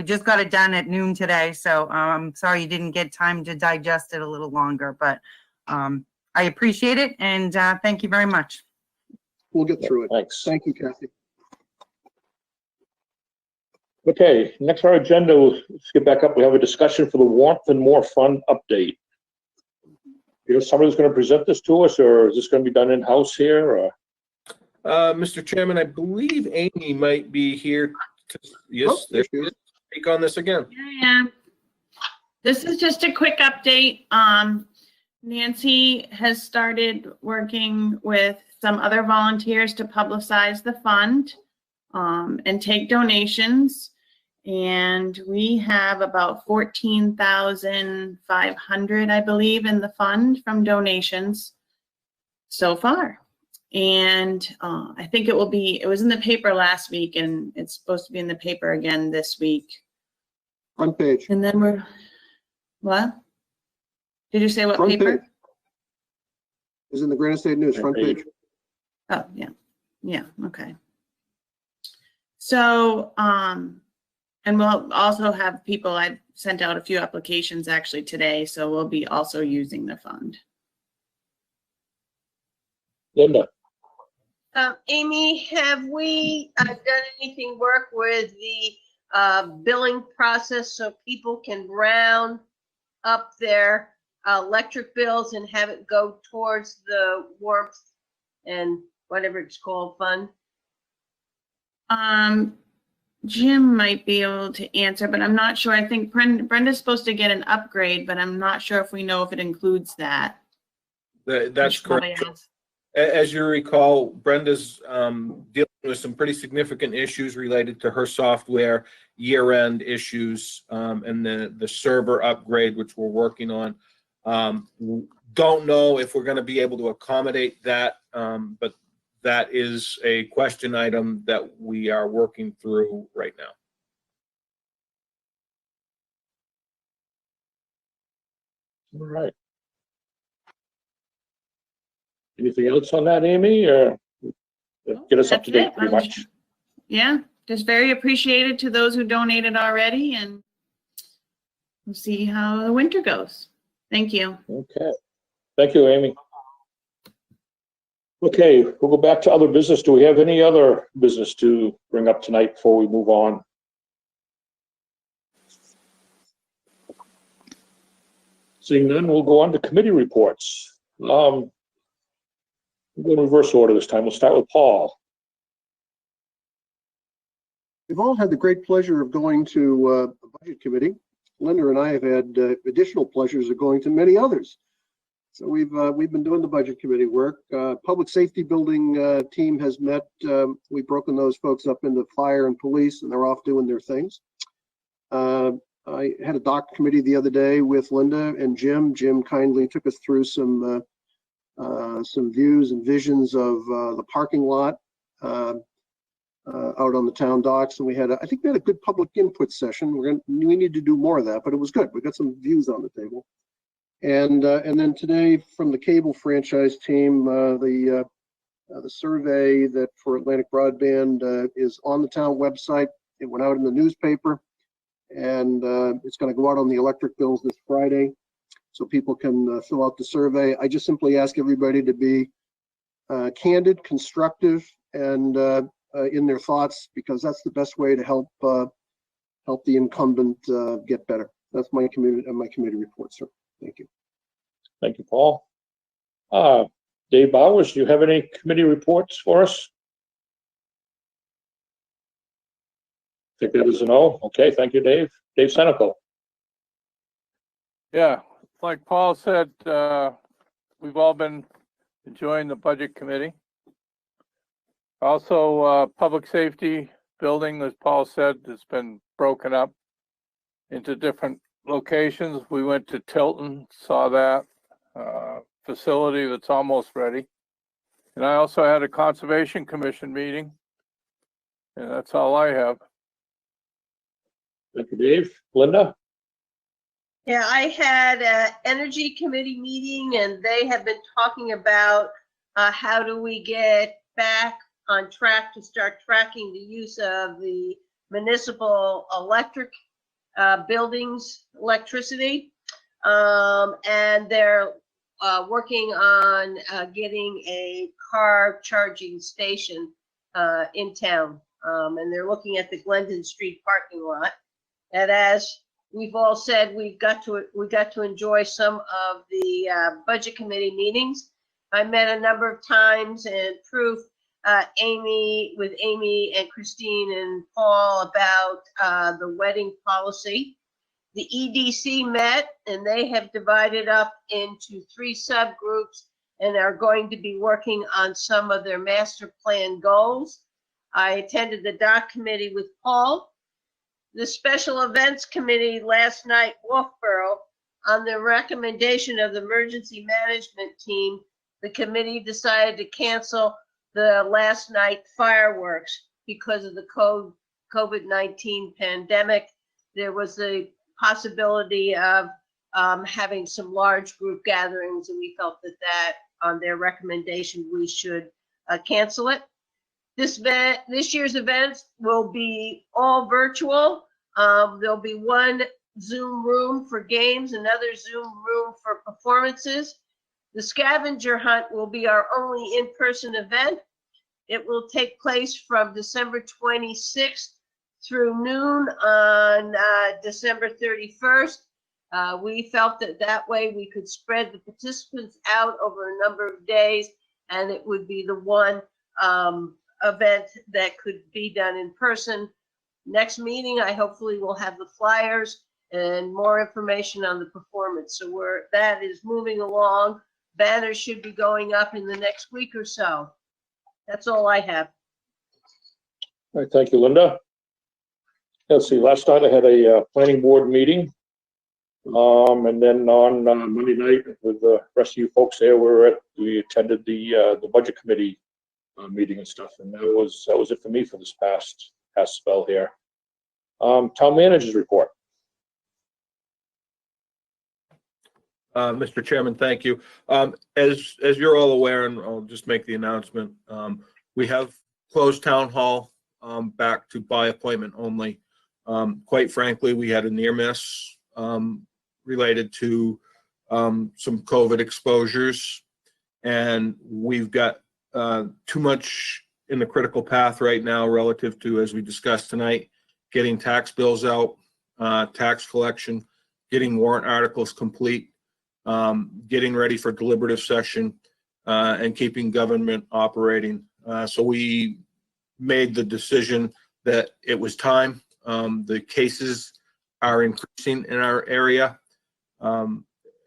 just got it done at noon today. So I'm sorry you didn't get time to digest it a little longer, but I appreciate it. And thank you very much. We'll get through it. Thanks. Thank you, Kathy. Okay, next on our agenda, let's get back up. We have a discussion for the Warmth and More Fund update. Somebody's going to present this to us, or is this going to be done in-house here? Or? Mr. Chairman, I believe Amy might be here. Yes, there she is. Speak on this again. Yeah. This is just a quick update. Nancy has started working with some other volunteers to publicize the fund and take donations. And we have about 14,500, I believe, in the fund from donations so far. And I think it was in the paper last week and it's supposed to be in the paper again this week. Front page. And then what? Did you say what Front paper? page. Is in the Granite State News, front page. Oh, yeah. Yeah, okay. So, and we'll also have people, I've sent out a few applications actually today, so we'll be also using the fund. Linda? Amy, have we done anything work with the billing process so people can round up their electric bills and have it go towards the warmth and whatever it's called fund? Jim might be able to answer, but I'm not sure. I think Brenda's supposed to get an upgrade, but I'm not sure if we know if it includes that. That's Should probably correct. ask. As you recall, Brenda's dealing with some pretty significant issues related to her software, year-end issues, and the server upgrade, which we're working on. Don't know if we're going to be able to accommodate that, but that is a question item that we are working through right now. All right. Anything else on that, Amy, or get us up to That's date it. pretty much? Yeah, just very appreciated to those who donated already, and we'll see how the winter goes. Thank you. Okay. Thank you, Amy. Okay, we'll go back to other business. Do we have any other business to bring up tonight before we move on? Seeing none, we'll go on to committee reports. We'll go in reverse order this time. We'll start with Paul. We've all had the great pleasure of going to a budget committee. Linda and I have had additional pleasures of going to many others. So we've been doing the budget committee work. Public safety building team has met. We've broken those folks up into fire and police, and they're off doing their things. I had a dock committee the other day with Linda and Jim. Jim kindly took us through some views and visions of the parking lot out on the town docks, and I think we had a good public input session. We need to do more of that, but it was good. We got some views on the table. And then today from the cable franchise team, the survey that for Atlantic Broadband is on the town website. It went out in the newspaper, and it's going to go out on the electric bills this Friday, so people can fill out the survey. I just simply ask everybody to be candid, constructive, and in their thoughts, because that's the best way to help the incumbent get better. That's my committee report, sir. Thank you. Thank you, Paul. Dave Bowers, do you have any committee reports for us? I think that is a no. Okay, thank you, Dave. Dave Senecal. Yeah, like Paul said, we've all been enjoying the budget committee. Also, public safety building, as Paul said, has been broken up into different locations. We went to Tilton, saw that facility that's almost ready. And I also had a Conservation Commission meeting. And that's all I have. Thank you, Dave. Linda? Yeah, I had an energy committee meeting, and they have been talking about how do we get back on track to start tracking the use of the municipal electric buildings, electricity. And they're working on getting a car charging station in town. And they're looking at the Glendon Street parking lot. And as we've all said, we got to enjoy some of the budget committee meetings. I met a number of times and proof with Amy and Christine and Paul about the wedding policy. The EDC met, and they have divided up into 3 subgroups and are going to be working on some of their master plan goals. I attended the doc committee with Paul. The special events committee last night, Wolfeboro, on the recommendation of the emergency management team, the committee decided to cancel the last night fireworks because of the COVID-19 pandemic. There was a possibility of having some large group gatherings, and we felt that on their recommendation, we should cancel it. This year's events will be all virtual. There'll be one Zoom room for games, another Zoom room for performances. The scavenger hunt will be our only in-person event. It will take place from December 26th through noon on December 31st. We felt that way we could spread the participants out over a number of days, and it would be the one event that could be done in person. Next meeting, I hopefully will have the flyers and more information on the performance. So that is moving along. Banners should be going up in the next week or so. That's all I have. All right, thank you, Linda. Let's see, last night I had a planning board meeting. And then on Monday night with the rest of you folks there, we attended the budget committee meeting and stuff. And that was it for me for this past spell here. Town manager's report. Mr. Chairman, thank you. As you're all aware, and I'll just make the announcement, we have closed town hall back to by appointment only. Quite frankly, we had a near miss related to some COVID exposures, and we've got too much in the critical path right now relative to, as we discussed tonight, getting tax bills out, tax collection, getting warrant articles complete, getting ready for deliberative session, and keeping government operating. So we made the decision that it was time. The cases are increasing in our area.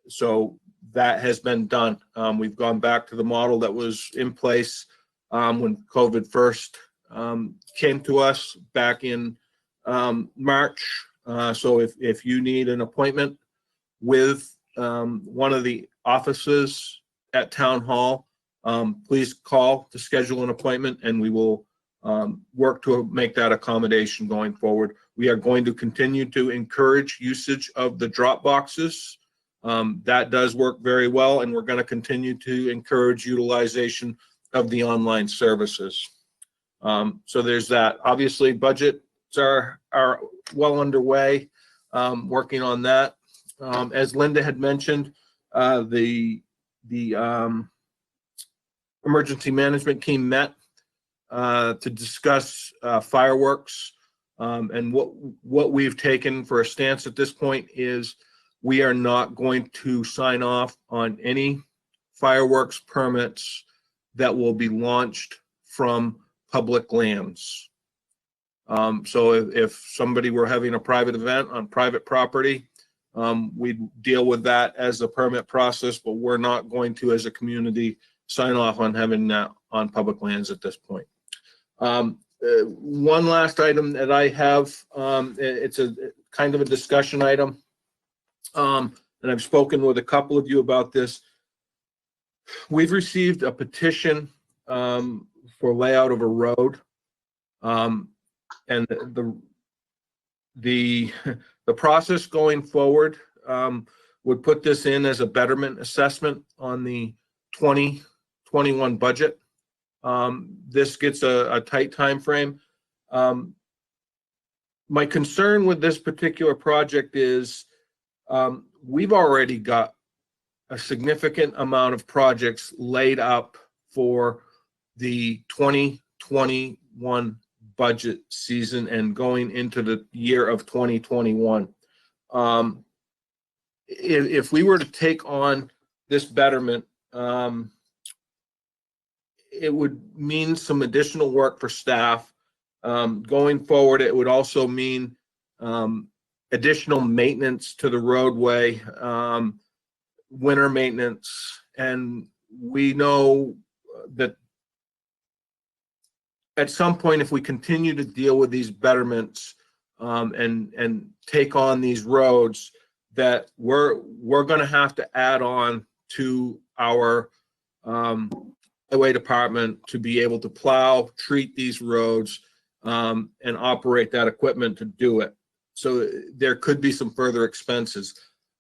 So that has been done. We've gone back to the model that was in place when COVID first came to us back in March. So if you need an appointment with one of the offices at Town Hall, please call to schedule an appointment, and we will work to make that accommodation going forward. We are going to continue to encourage usage of the drop boxes. That does work very well, and we're going to continue to encourage utilization of the online services. So there's that. Obviously, budgets are well underway, working on that. As Linda had mentioned, the emergency management team met to discuss fireworks, and what we've taken for a stance at this point is we are not going to sign off on any fireworks permits that will be launched from public lands. So if somebody were having a private event on private property, we'd deal with that as a permit process, but we're not going to, as a community, sign off on having that on public lands at this point. One last item that I have, it's a kind of a discussion item, and I've spoken with a couple of you about this. We've received a petition for layout of a road, and the process going forward would put this in as a betterment assessment on the 2021 budget. This gets a tight time frame. My concern with this particular project is we've already got a significant amount of projects laid up for the 2021 budget season and going into the year of 2021. If we were to take on this betterment, it would mean some additional work for staff. Going forward, it would also mean additional maintenance to the roadway, winter maintenance, and we know that at some point, if we continue to deal with these betterments and take on these roads, that we're going to have to add on to our highway department to be able to plow, treat these roads, and operate that equipment to do it. So there could be some further expenses.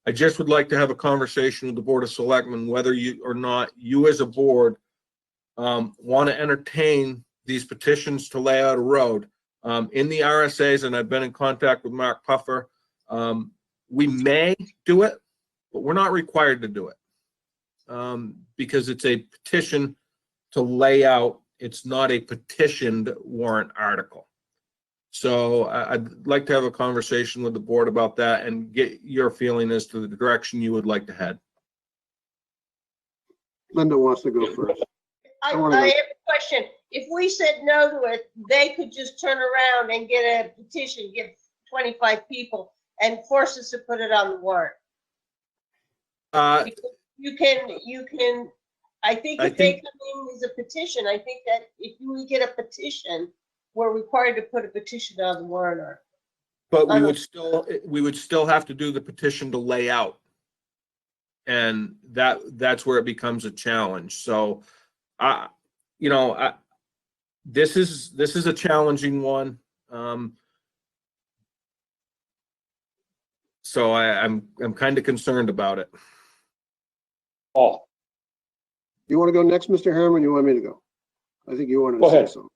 I just would like to have a conversation with the Board of Selectmen, whether you or not you as a board want to entertain these petitions to lay out a road. In the RSAs, and I've been in contact with Mark Puffer, we may do it, but we're not required to do it because it's a petition to lay out. It's not a petitioned warrant article. So I'd like to have a conversation with the board about that and get your feeling as to the direction you would like to head. Linda wants to go first. I I have wanna a go- question. If we said no to it, they could just turn around and get a petition, get 25 people and force us to put it on the warrant. You can, I think I if they think- come in as a petition, I think that if we get a petition, we're required to put a petition on the warrant article. But we would still have to do the petition to lay out. And that's where it becomes a challenge. So this is a challenging one. So I'm kind of concerned about it. Oh, You want to go next, Mr. Harriman? You want me to go? I think you wanted Go to say ahead. something.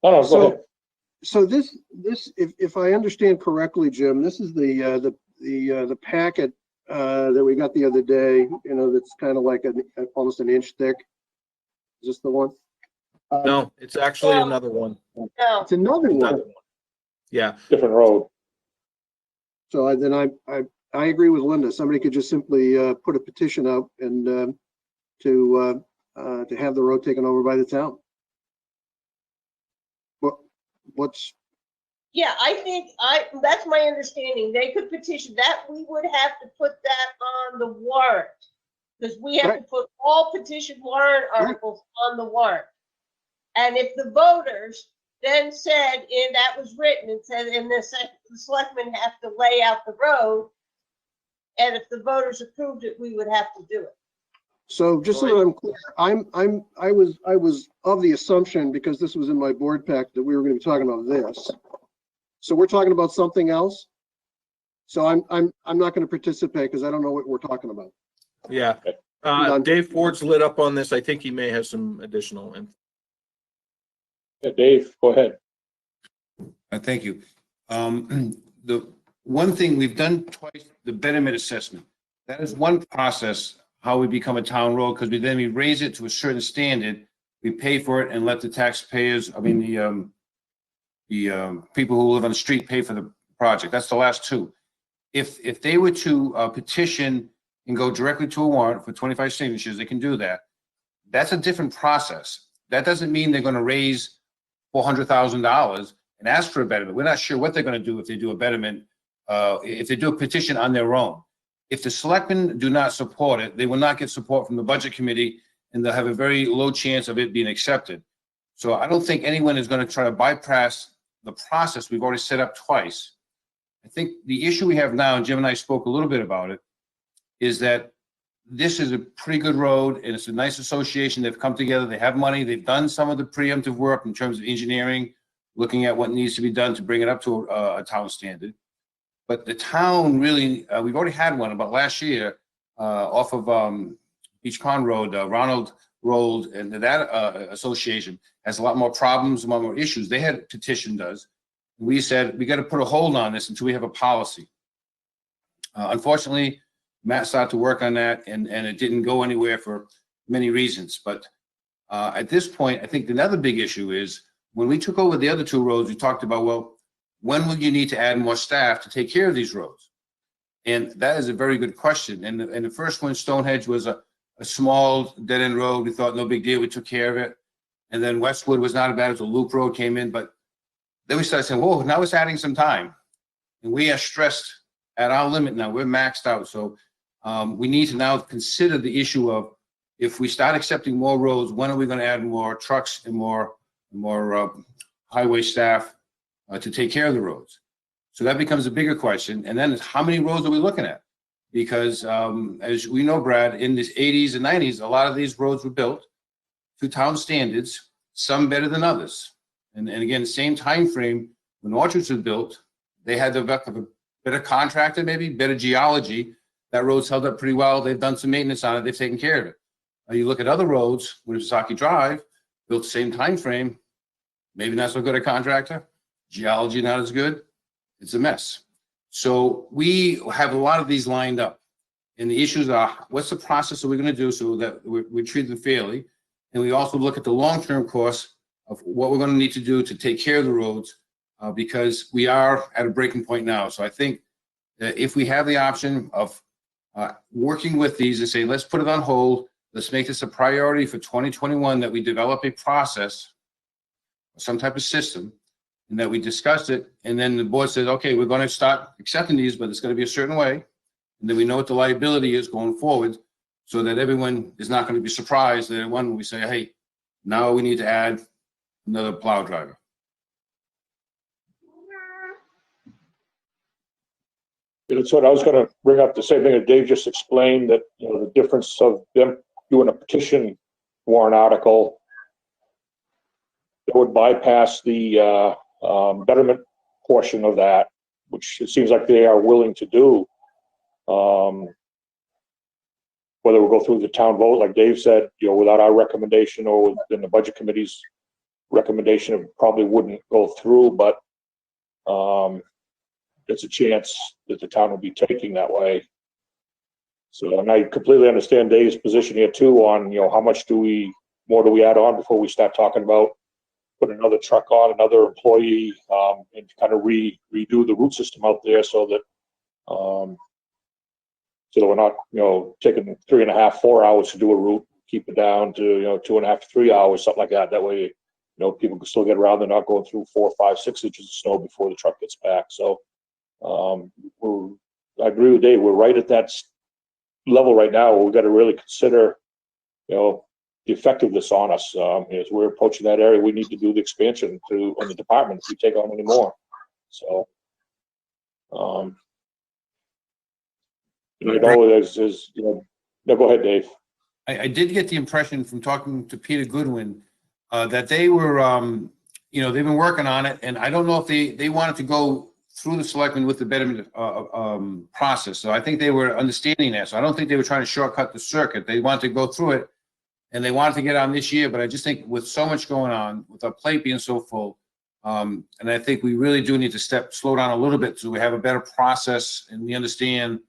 no, go ahead. So this, if I understand correctly, Jim, this is the packet that we got the other day, that's kind of like almost an inch thick. Is this the one? No, it's actually another one. No, It's another one. Another one. Yeah, Different road. So then I agree with Linda. Somebody could just simply put a petition out and to have the road taken over by the town. What's, yeah, I think that's my understanding. They could petition that. We would have to put that on the warrant. Because we have to Right. put all petition warrant articles on the warrant. And if the voters then said, and that was written, it said, and the selectmen have to lay out the road. And if the voters approved it, we would have to do it. so just so that I'm clear, I was of the assumption, because this was in my board pack, that we were going to be talking about this. So we're talking about something else? So I'm not going to participate because I don't know what we're talking about. yeah. Dave Ford's lit up on this. I think he may have some additional info. Yeah, Dave, go ahead. Thank you. The one thing we've done twice, the betterment assessment. That is one process, how we become a town road, because we raise it to a certain standard. We pay for it and let the taxpayers, the people who live on the street pay for the project. That's the last two. If they were to petition and go directly to a warrant for 25 signatures, they can do that. That's a different process. That doesn't mean they're going to raise $400,000 and ask for a betterment. We're not sure what they're going to do if they do a betterment, if they do a petition on their own. If the selectmen do not support it, they will not get support from the budget committee, and they'll have a very low chance of it being accepted. So I don't think anyone is going to try to bypass the process we've already set up twice. I think the issue we have now, and Jim and I spoke a little bit about it, is that this is a pretty good road and it's a nice association. They've come together, they have money, they've done some of the preemptive work in terms of engineering, looking at what needs to be done to bring it up to a town standard. But the town really, we've already had one about last year off of Beach Pond Road, Ronald Road, and that association has a lot more problems, a lot more issues. They had petitioned us. We said, we got to put a hold on this until we have a policy. Unfortunately, Matt started to work on that and it didn't go anywhere for many reasons. But at this point, I think another big issue is when we took over the other two roads, we talked about, well, when will you need to add more staff to take care of these roads? And that is a very good question. And the first one, Stonehenge, was a small dead end road. We thought no big deal. We took care of it. And then Westwood was not bad. It was a loop road came in, but then we started saying, whoa, now it's adding some time. And we are stressed at our limit now. We're maxed out. So we need to now consider the issue of if we start accepting more roads, when are we going to add more trucks and more highway staff to take care of the roads? So that becomes a bigger question. And then it's how many roads are we looking at? Because as we know, Brad, in the 80s and 90s, a lot of these roads were built to town standards, some better than others. And again, same time frame when Orchards were built, they had the better contractor, maybe better geology. That road's held up pretty well. They've done some maintenance on it. They've taken care of it. You look at other roads, Winnipesaukee Drive, built the same time frame, maybe not so good a contractor, geology not as good. It's a mess. So we have a lot of these lined up. And the issues are, what's the process that we're going to do so that we treat them fairly? And we also look at the long-term costs of what we're going to need to do to take care of the roads because we are at a breaking point now. So I think that if we have the option of working with these and say, let's put it on hold, let's make this a priority for 2021, that we develop a process, some type of system, and that we discuss it. And then the board says, okay, we're going to start accepting these, but it's going to be a certain way. And then we know what the liability is going forward so that everyone is not going to be surprised that when we say, hey, now we need to add another plow driver. That's what I was gonna bring up, the same thing that Dave just explained, that, you know, the difference of them doing a petition warrant article that would bypass the betterment portion of that, which it seems like they are willing to do. Whether we'll go through the town vote, like Dave said, you know, without our recommendation or within the budget committee's recommendation, it probably wouldn't go through, but it's a chance that the town will be taking that way. So, and I completely understand Dave's position here too on, you know, how much more do we add on before we start talking about putting another truck on, another employee, and kind of redo the route system out there so that we're not, you know, taking 3.5, 4 hours to do a route, keep it down to, you know, 2.5 to 3 hours, something like that. That way, you know, people can still get around. They're not going through 4, 5, 6 inches of snow before the truck gets back. So, I agree with Dave. We're right at that level right now where we've got to really consider, you know, the effectiveness on us. As we're approaching that area, we need to do the expansion on the department if we take on any more. So, you know, there's you know, no, go ahead, Dave. I did get the impression from talking to Peter Goodwin that they were, you know, they've been working on it, and I don't know if they wanted to go through the selectmen with the betterment process. So I think they were understanding that. So I don't think they were trying to shortcut the circuit. They wanted to go through it, and they wanted to get on this year. But I just think with so much going on, with our plate being so full, and I think we really do need to slow down a little bit so we have a better process and we understand,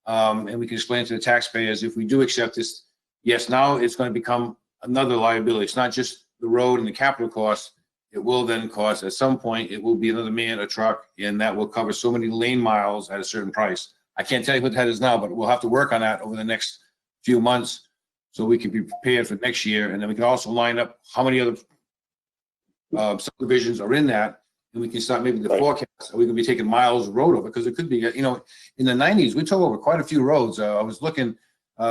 and we can explain to the taxpayers if we do accept this. Yes, now it's going to become another liability. It's not just the road and the capital costs. It will then cost, at some point, it will be another man, a truck, and that will cover so many lane miles at a certain price. I can't tell you what that is now, but we'll have to work on that over the next few months so we can be prepared for next year. And then we can also line up how many other subdivisions are in that, and we can start maybe the forecast. We can be taking miles of road over, because it could be, you know, in the 90s, we took over quite a few roads. I was looking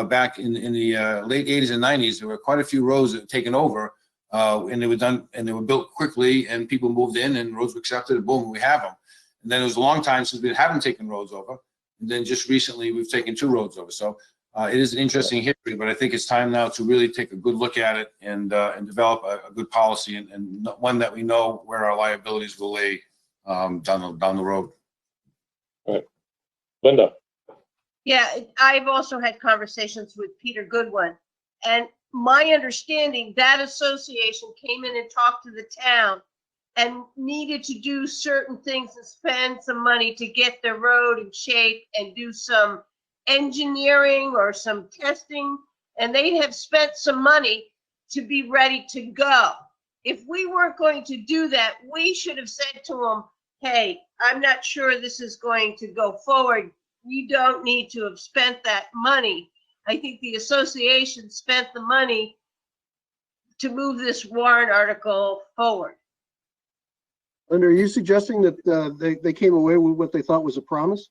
back in the late 80s and 90s, there were quite a few roads that were taken over. And they were done, and they were built quickly, and people moved in, and roads were accepted, and boom, we have them. And then it was a long time since we haven't taken roads over. And then just recently, we've taken 2 roads over. So it is an interesting history, but I think it's time now to really take a good look at it and develop a good policy, and one that we know where our liabilities will lay down the road. All right. Linda. Yeah, I've also had conversations with Peter Goodwin, and my understanding, that association came in and talked to the town and needed to do certain things and spend some money to get the road in shape and do some engineering or some testing, and they'd have spent some money to be ready to go. If we weren't going to do that, we should have said to them, hey, I'm not sure this is going to go forward. You don't need to have spent that money. I think the association spent the money to move this warrant article forward. And are you suggesting that they came away with what they thought was a promise?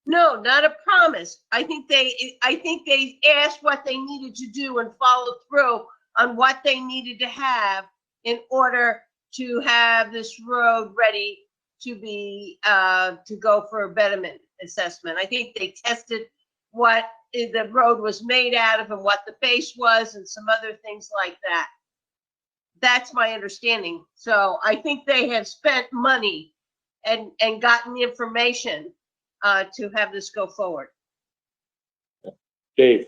No, not a promise. I think they asked what they needed to do and followed through on what they needed to have in order to have this road ready to be to go for a betterment assessment. I think they tested what the road was made out of and what the base was and some other things like that. That's my understanding. So I think they have spent money and gotten the information to have this go forward. Dave?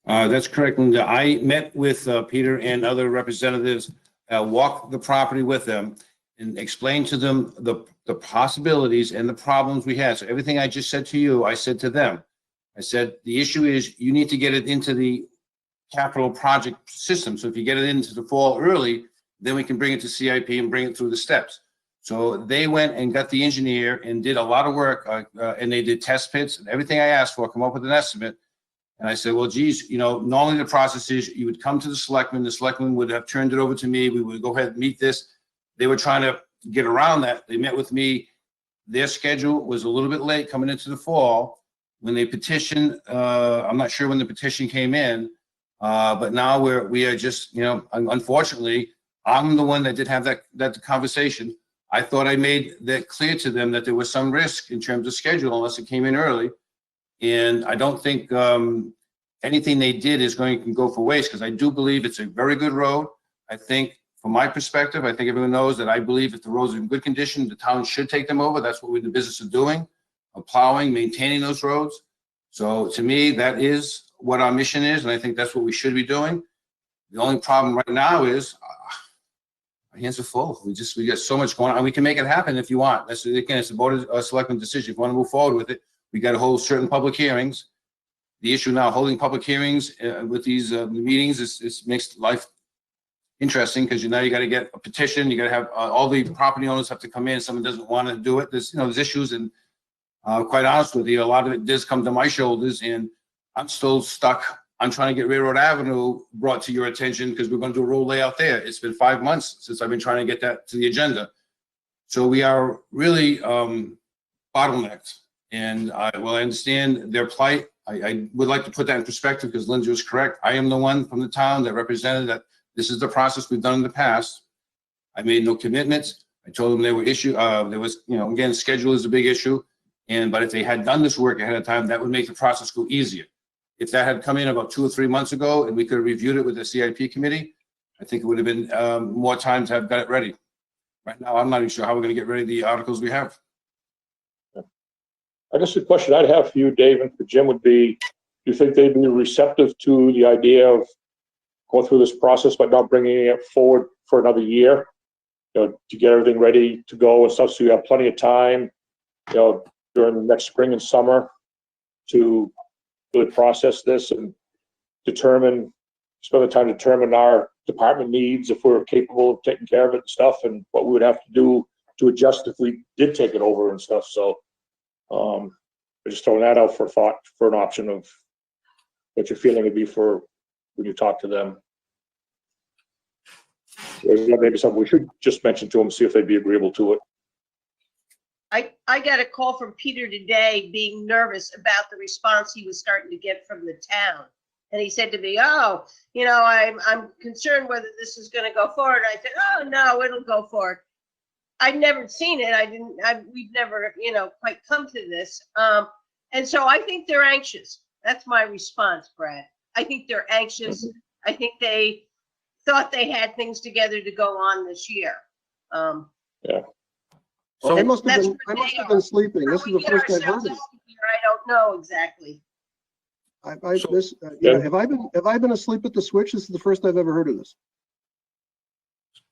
That's correct, Linda. I met with Peter and other representatives, walked the property with them and explained to them the possibilities and the problems we had. So everything I just said to you, I said to them. I said, the issue is you need to get it into the capital project system. So if you get it into the fall early, then we can bring it to CIP and bring it through the steps. So they went and got the engineer and did a lot of work, and they did test pits and everything I asked for, come up with an estimate. And I said, well, geez, normally the process is you would come to the selectmen would have turned it over to me. We would go ahead and meet this. They were trying to get around that. They met with me. Their schedule was a little bit late coming into the fall. When they petitioned, I'm not sure when the petition came in, but now we are just, unfortunately, I'm the one that did have that conversation. I thought I made that clear to them that there was some risk in terms of schedule unless it came in early. And I don't think anything they did is going to go for waste, because I do believe it's a very good road. I think from my perspective, I think everyone knows that I believe if the roads are in good condition, the town should take them over. That's what we're in the business of doing, of plowing, maintaining those roads. So to me, that is what our mission is, and I think that's what we should be doing. The only problem right now is our hands are full. We got so much going on, and we can make it happen if you want. That's, again, it's a board of selectmen decision. If you want to move forward with it, we got to hold certain public hearings. The issue now, holding public hearings with these meetings, is makes life interesting, because now you got to get a petition. You got to have all the property owners have to come in. Someone doesn't want to do it. There's issues, and quite honest with you, a lot of it does come to my shoulders, and I'm still stuck. I'm trying to get Railroad Avenue brought to your attention because we're going to do a road layout there. It's been 5 months since I've been trying to get that to the agenda. So we are really bottlenecked, and I understand their plight. I would like to put that in perspective, because Linda was correct. I am the one from the town that represented that this is the process we've done in the past. I made no commitments. I told them there were there was, again, schedule is a big issue. But if they had done this work ahead of time, that would make the process go easier. If that had come in about 2 or 3 months ago and we could have reviewed it with the CIP committee, I think it would have been more time to have got it ready. Right now, I'm not even sure how we're going to get ready the articles we have. I guess the question I'd have for you, Dave, and for Jim would be, do you think they'd be receptive to the idea of going through this process but not bringing it forward for another year, to get everything ready to go and stuff, so you have plenty of time, during the next spring and summer to really process this and spend the time to determine our department needs, if we're capable of taking care of it and stuff, and what we would have to do to adjust if we did take it over and stuff. So I'm just throwing that out for thought, for an option of what your feeling would be for when you talk to them. Maybe something we should just mention to them, see if they'd be agreeable to it. I got a call from Peter today being nervous about the response he was starting to get from the town. And he said to me, I'm concerned whether this is going to go forward. I said, oh, no, it'll go forward. I'd never seen it. We've never, quite come to this. And so I think they're anxious. That's my response, Brad. I think they're anxious. I think they thought they had things together to go on this year. Yeah. So I must have been sleeping. This is the first I've heard of it. I don't know exactly. Have I been asleep at the switch? This is the first I've ever heard of this.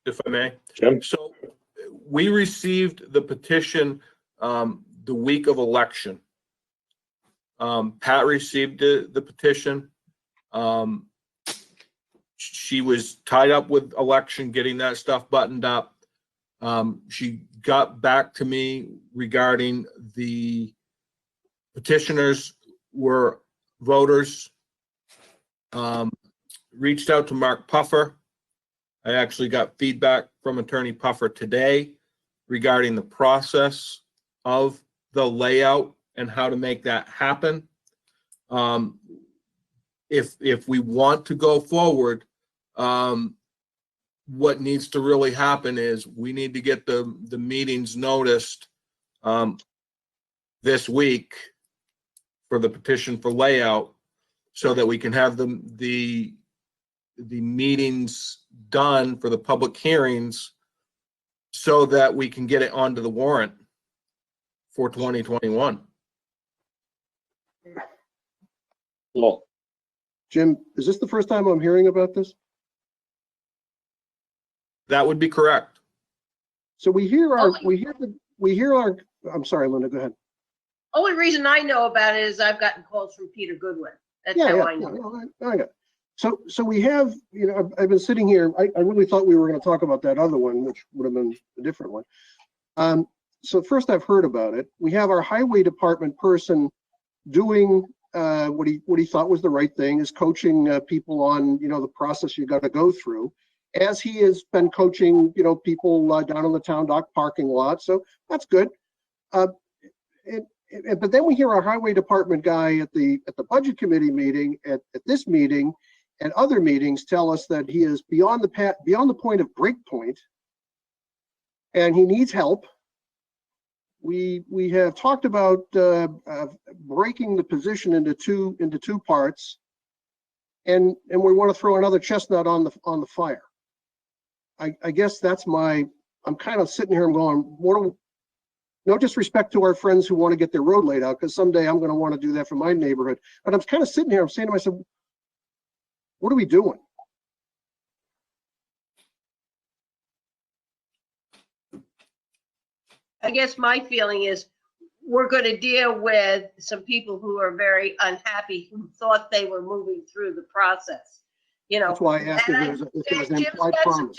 If I may. Jim? So we received the petition the week of election. Pat received the petition. She was tied up with election, getting that stuff buttoned up. She got back to me regarding the petitioners were voters. Reached out to Mark Puffer. I actually got feedback from Attorney Puffer today regarding the process of the layout and how to make that happen. If we want to go forward, what needs to really happen is we need to get the meetings noticed this week for the petition for layout so that we can have the meetings done for the public hearings so that we can get it onto the warrant for 2021. Well, Jim, is this the first time I'm hearing about this? That would be correct. So we hear our, I'm sorry, Linda, go ahead. Only reason I know about it is I've gotten calls from Peter Goodwin. That's Yeah, how yeah, I know. no, I got it. So we have, I've been sitting here, I really thought we were going to talk about that other one, which would have been a different one. So first I've heard about it. We have our highway department person doing what he thought was the right thing, is coaching people on, the process you got to go through, as he has been coaching, people down in the town dock parking lot. So that's good. But then we hear our highway department guy at the budget committee meeting, at this meeting, and other meetings tell us that he is beyond the point of break point, and he needs help. We have talked about breaking the position into two parts, and we want to throw another chestnut on the fire. I guess that's I'm kind of sitting here and going, no disrespect to our friends who want to get their road laid out, because someday I'm going to want to do that for my neighborhood. But I'm kind of sitting here, I'm saying to myself, what are we doing? I guess my feeling is we're going to deal with some people who are very unhappy, who thought they were moving through the process. That's why I asked if there's an implied promise.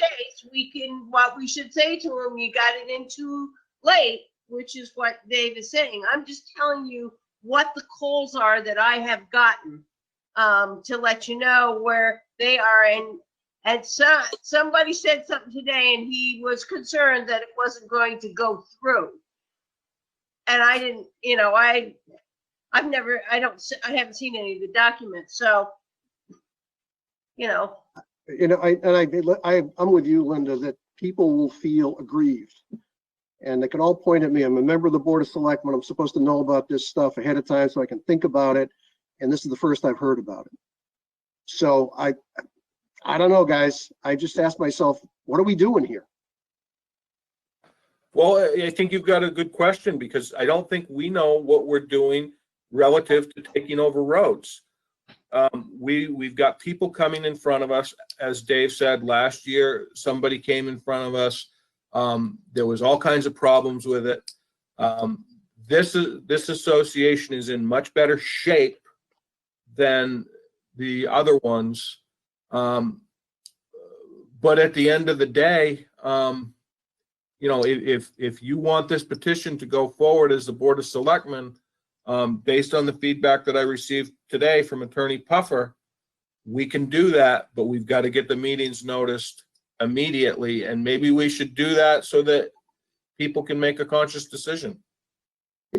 What we should say to them, you got it in too late, which is what Dave is saying. I'm just telling you what the calls are that I have gotten to let you know where they are. And somebody said something today, and he was concerned that it wasn't going to go through. And I didn't, I haven't seen any of the documents. So, I'm with you, Linda, that people will feel aggrieved, and they can all point at me. I'm a member of the Board of Selectmen. I'm supposed to know about this stuff ahead of time so I can think about it. And this is the first I've heard about it. So I don't know, guys. I just asked myself, what are we doing here? Well, I think you've got a good question, because I don't think we know what we're doing relative to taking over roads. We've got people coming in front of us. As Dave said, last year, somebody came in front of us. There was all kinds of problems with it. This association is in much better shape than the other ones. But at the end of the day, if you want this petition to go forward as the Board of Selectmen, based on the feedback that I received today from Attorney Puffer, we can do that, but we've got to get the meetings noticed immediately. And maybe we should do that so that people can make a conscious decision.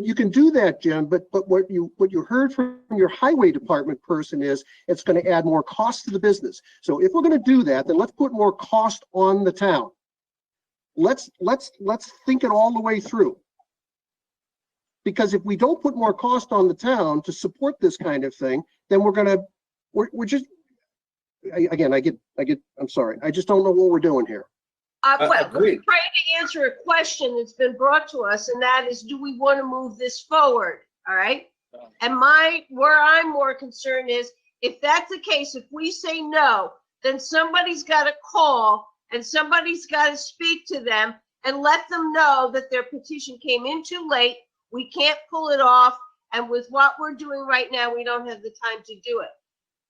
You can do that, Jim, but what you heard from your highway department person is it's going to add more cost to the business. So if we're going to do that, then let's put more cost on the town. Let's think it all the way through. Because if we don't put more cost on the town to support this kind of thing, then we're just, again, I'm sorry. I just don't know what we're doing here. Well, we're trying to answer a question that's been brought to us, and that is, do we want to move this forward? All right. And where I'm more concerned is, if that's the case, if we say no, then somebody's got to call and somebody's got to speak to them and let them know that their petition came in too late. We can't pull it off. And with what we're doing right now, we don't have the time to do it.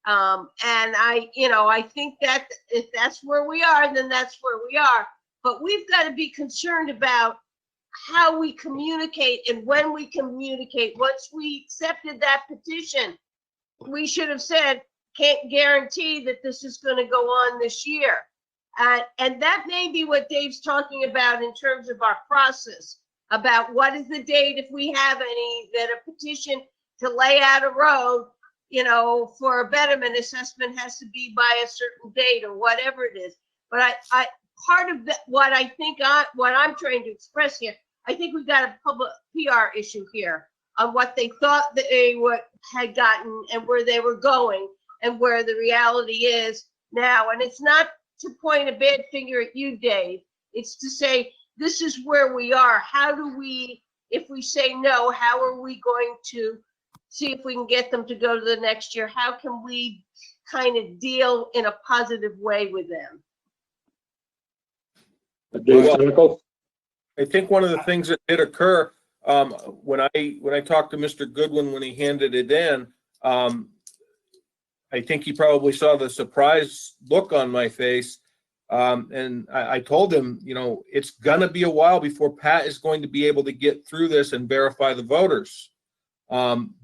And I think that if that's where we are, then that's where we are. But we've got to be concerned about how we communicate and when we communicate. Once we accepted that petition, we should have said, can't guarantee that this is going to go on this year. And that may be what Dave's talking about in terms of our process, about what is the date, if we have any, that a petition to lay out a road, for a betterment assessment has to be by a certain date or whatever it is. But I part of that, what I'm trying to express here, I think we've got a public PR issue here. on what they thought had gotten and where they were going and where the reality is now. And it's not to point a bad finger at you, Dave. It's to say, this is where we are. How do we, if we say no, how are we going to see if we can get them to go to the next year? How can we kind of deal in a positive way with them? Dave Senical? I think one of the things that did occur, when I talked to Mr. Goodwin when he handed it in, I think he probably saw the surprise look on my face. And I told him, you know, it's gonna be a while before Pat is going to be able to get through this and verify the voters.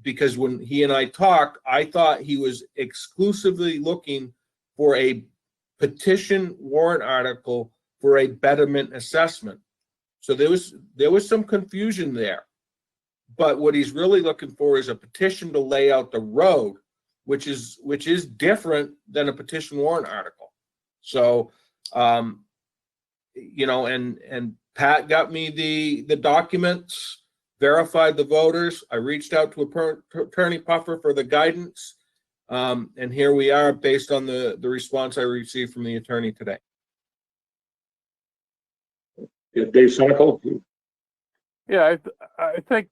Because when he and I talked, I thought he was exclusively looking for a petition warrant article for a betterment assessment. So there was some confusion there. But what he's really looking for is a petition to lay out the road, which is different than a petition warrant article. So, you know, and Pat got me the documents, verified the voters. I reached out to Attorney Puffer for the guidance. And here we are based on the response I received from the attorney today. Yeah, Dave Senical? Yeah, I think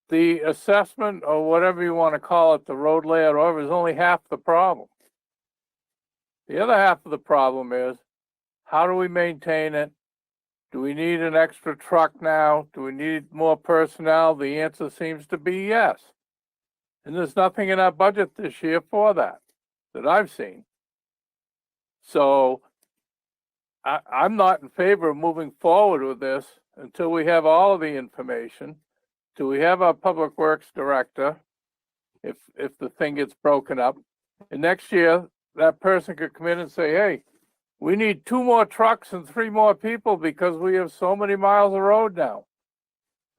the assessment or whatever you want to call it, the road layout, or is only half the problem. The other half of the problem is, how do we maintain it? Do we need an extra truck now? Do we need more personnel? The answer seems to be yes. And there's nothing in our budget this year for that I've seen. So I'm not in favor of moving forward with this until we have all of the information. Do we have our public works director? If the thing gets broken up, and next year that person could come in and say, hey, we need 2 more trucks and 3 more people because we have so many miles of road now.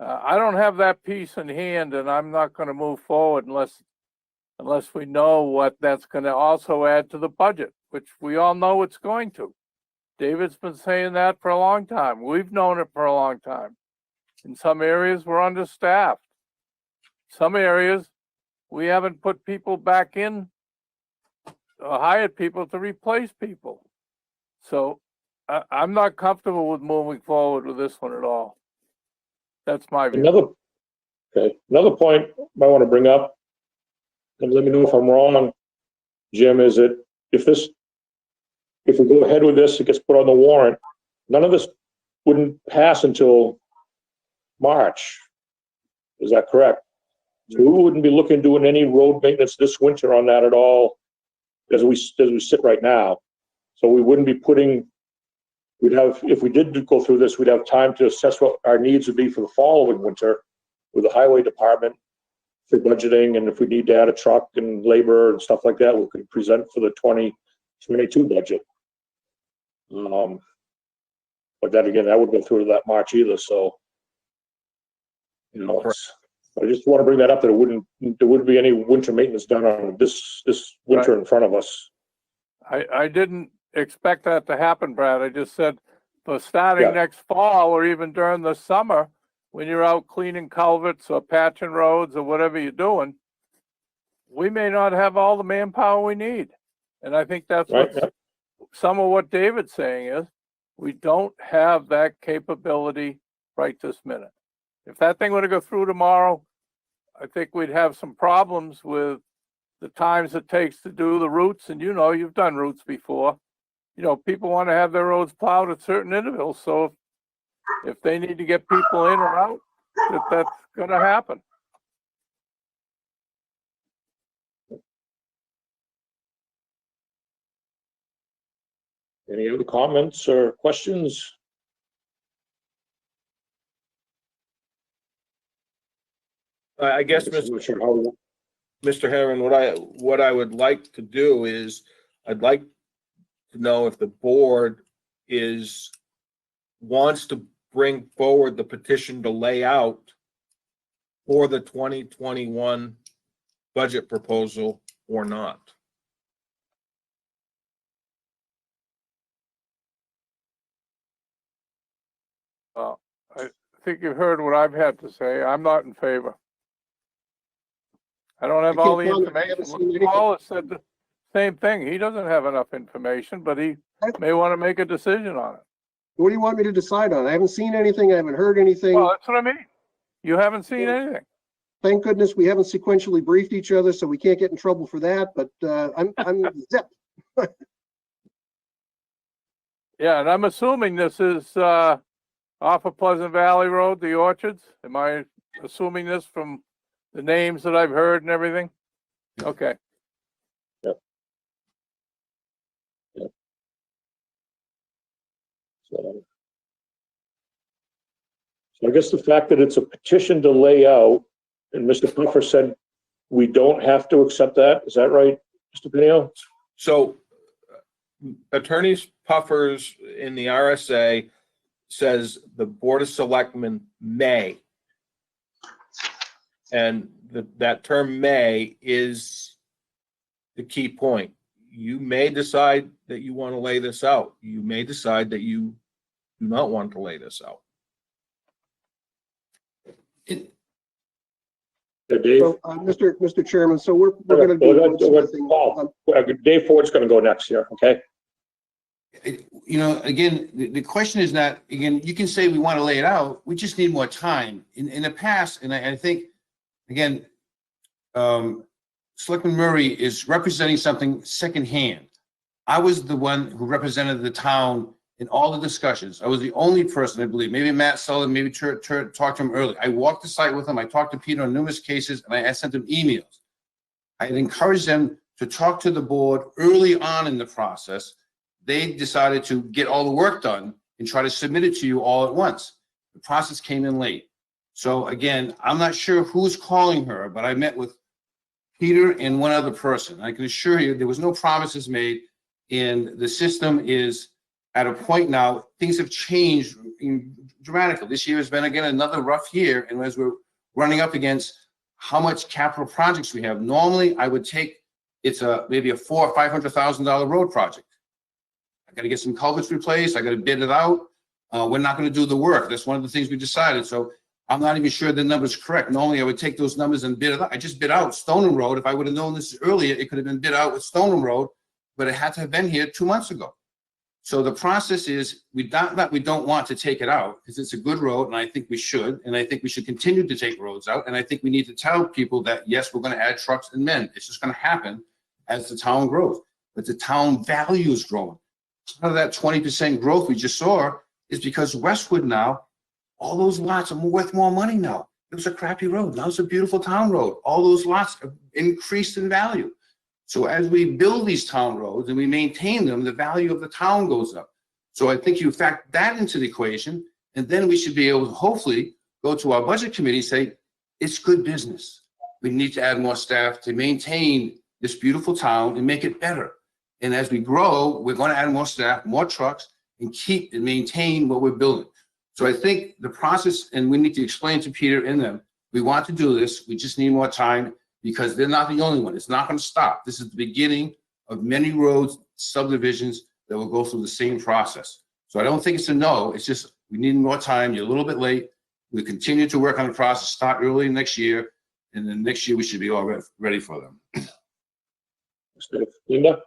I don't have that piece in hand, and I'm not going to move forward unless we know what that's going to also add to the budget, which we all know it's going to. David's been saying that for a long time. We've known it for a long time. In some areas, we're understaffed. Some areas, we haven't put people back in or hired people to replace people. So I'm not comfortable with moving forward with this one at all. That's my view. Another point I want to bring up, and let me know if I'm wrong, Jim, is that if we go ahead with this, it gets put on the warrant, none of this wouldn't pass until March. Is that correct? So we wouldn't be looking at doing any road maintenance this winter on that at all as we sit right now. So we wouldn't be if we did go through this, we'd have time to assess what our needs would be for the following winter with the highway department for budgeting, and if we need to add a truck and labor and stuff like that, we could present for the 2022 budget. But then again, that wouldn't go through to that March either, so you know, I just want to bring that up, that there wouldn't be any winter maintenance done on this winter in front of us. I didn't expect that to happen, Brad. I just said for starting next fall or even during the summer, when you're out cleaning culverts or patching roads or whatever you're doing, we may not have all the manpower we need. And I think that's some of what David's saying is, we don't have that capability right this minute. If that thing were to go through tomorrow, I think we'd have some problems with the times it takes to do the routes. And you know, you've done routes before. You know, people want to have their roads plowed at certain intervals. So if they need to get people in or out, that's going to happen. Any other comments or questions? I guess, Mr. Herron, what I would like to do is, I'd like to know if the board wants to bring forward the petition to lay out for the 2021 budget proposal or not. Well, I think you've heard what I've had to say. I'm not in favor. I don't have I all can't the comment. I information. haven't seen anything. Paul has said the same thing. He doesn't have enough information, but he may want to make a decision on it. What do you want me to decide on? I haven't seen anything. I haven't heard anything. Well, that's what I mean. You haven't seen anything. Thank goodness we haven't sequentially briefed each other, so we can't get in trouble for that, but I'm zip. Yeah, and I'm assuming this is off of Pleasant Valley Road, the Orchards. Am I assuming this from the names that I've heard and everything? Okay. So I guess the fact that it's a petition to lay out, and Mr. Puffer said we don't have to accept that. Is that right, Mr. Pineo? So attorneys Puffers in the RSA says the Board of Selectmen may. And that term may is the key point. You may decide that you want to lay this out. You may decide that you do not want to lay this out. Dave? So, Mr. Chairman, so we're gonna do. Paul, Dave Ford's gonna go next here, okay? You know, again, the question is not, again, you can say we want to lay it out. We just need more time. In the past, and I think, again, Selectman Murray is representing something secondhand. I was the one who represented the town in all the discussions. I was the only person, I believe, maybe Matt Sullivan, maybe talked to him earlier. I walked the site with him. I talked to Peter on numerous cases, and I sent him emails. I had encouraged them to talk to the board early on in the process. They decided to get all the work done and try to submit it to you all at once. The process came in late. So again, I'm not sure who's calling her, but I met with Peter and one other person. I can assure you there was no promises made, and the system is at a point now, things have changed dramatically. This year has been, again, another rough year, and as we're running up against how much capital projects we have, normally I would take, it's maybe a $400,000 or $500,000 road project. I got to get some culverts replaced. I got to bid it out. We're not going to do the work. That's one of the things we decided. So I'm not even sure the number's correct. Normally I would take those numbers and bid it out. I just bid out Stoneham Road. If I would have known this earlier, it could have been bid out with Stoneham Road, but it had to have been here 2 months ago. So the process is, we don't want to take it out because it's a good road, and I think we should, and I think we should continue to take roads out, and I think we need to tell people that, yes, we're going to add trucks and men. It's just going to happen as the town grows, but the town value is growing. Part of that 20% growth we just saw is because Westwood now, all those lots are worth more money now. It was a crappy road. Now it's a beautiful town road. All those lots have increased in value. So as we build these town roads and we maintain them, the value of the town goes up. So I think you factor that into the equation, and then we should be able to hopefully go to our budget committee and say, it's good business. We need to add more staff to maintain this beautiful town and make it better. And as we grow, we're going to add more staff, more trucks, and keep and maintain what we're building. So I think the process, and we need to explain to Peter and them, we want to do this. We just need more time, because they're not the only one. It's not going to stop. This is the beginning of many roads, subdivisions that will go through the same process. So I don't think it's a no. It's just we need more time. You're a little bit late. We continue to work on the process, start early next year, and then next year we should be all ready for them. Linda?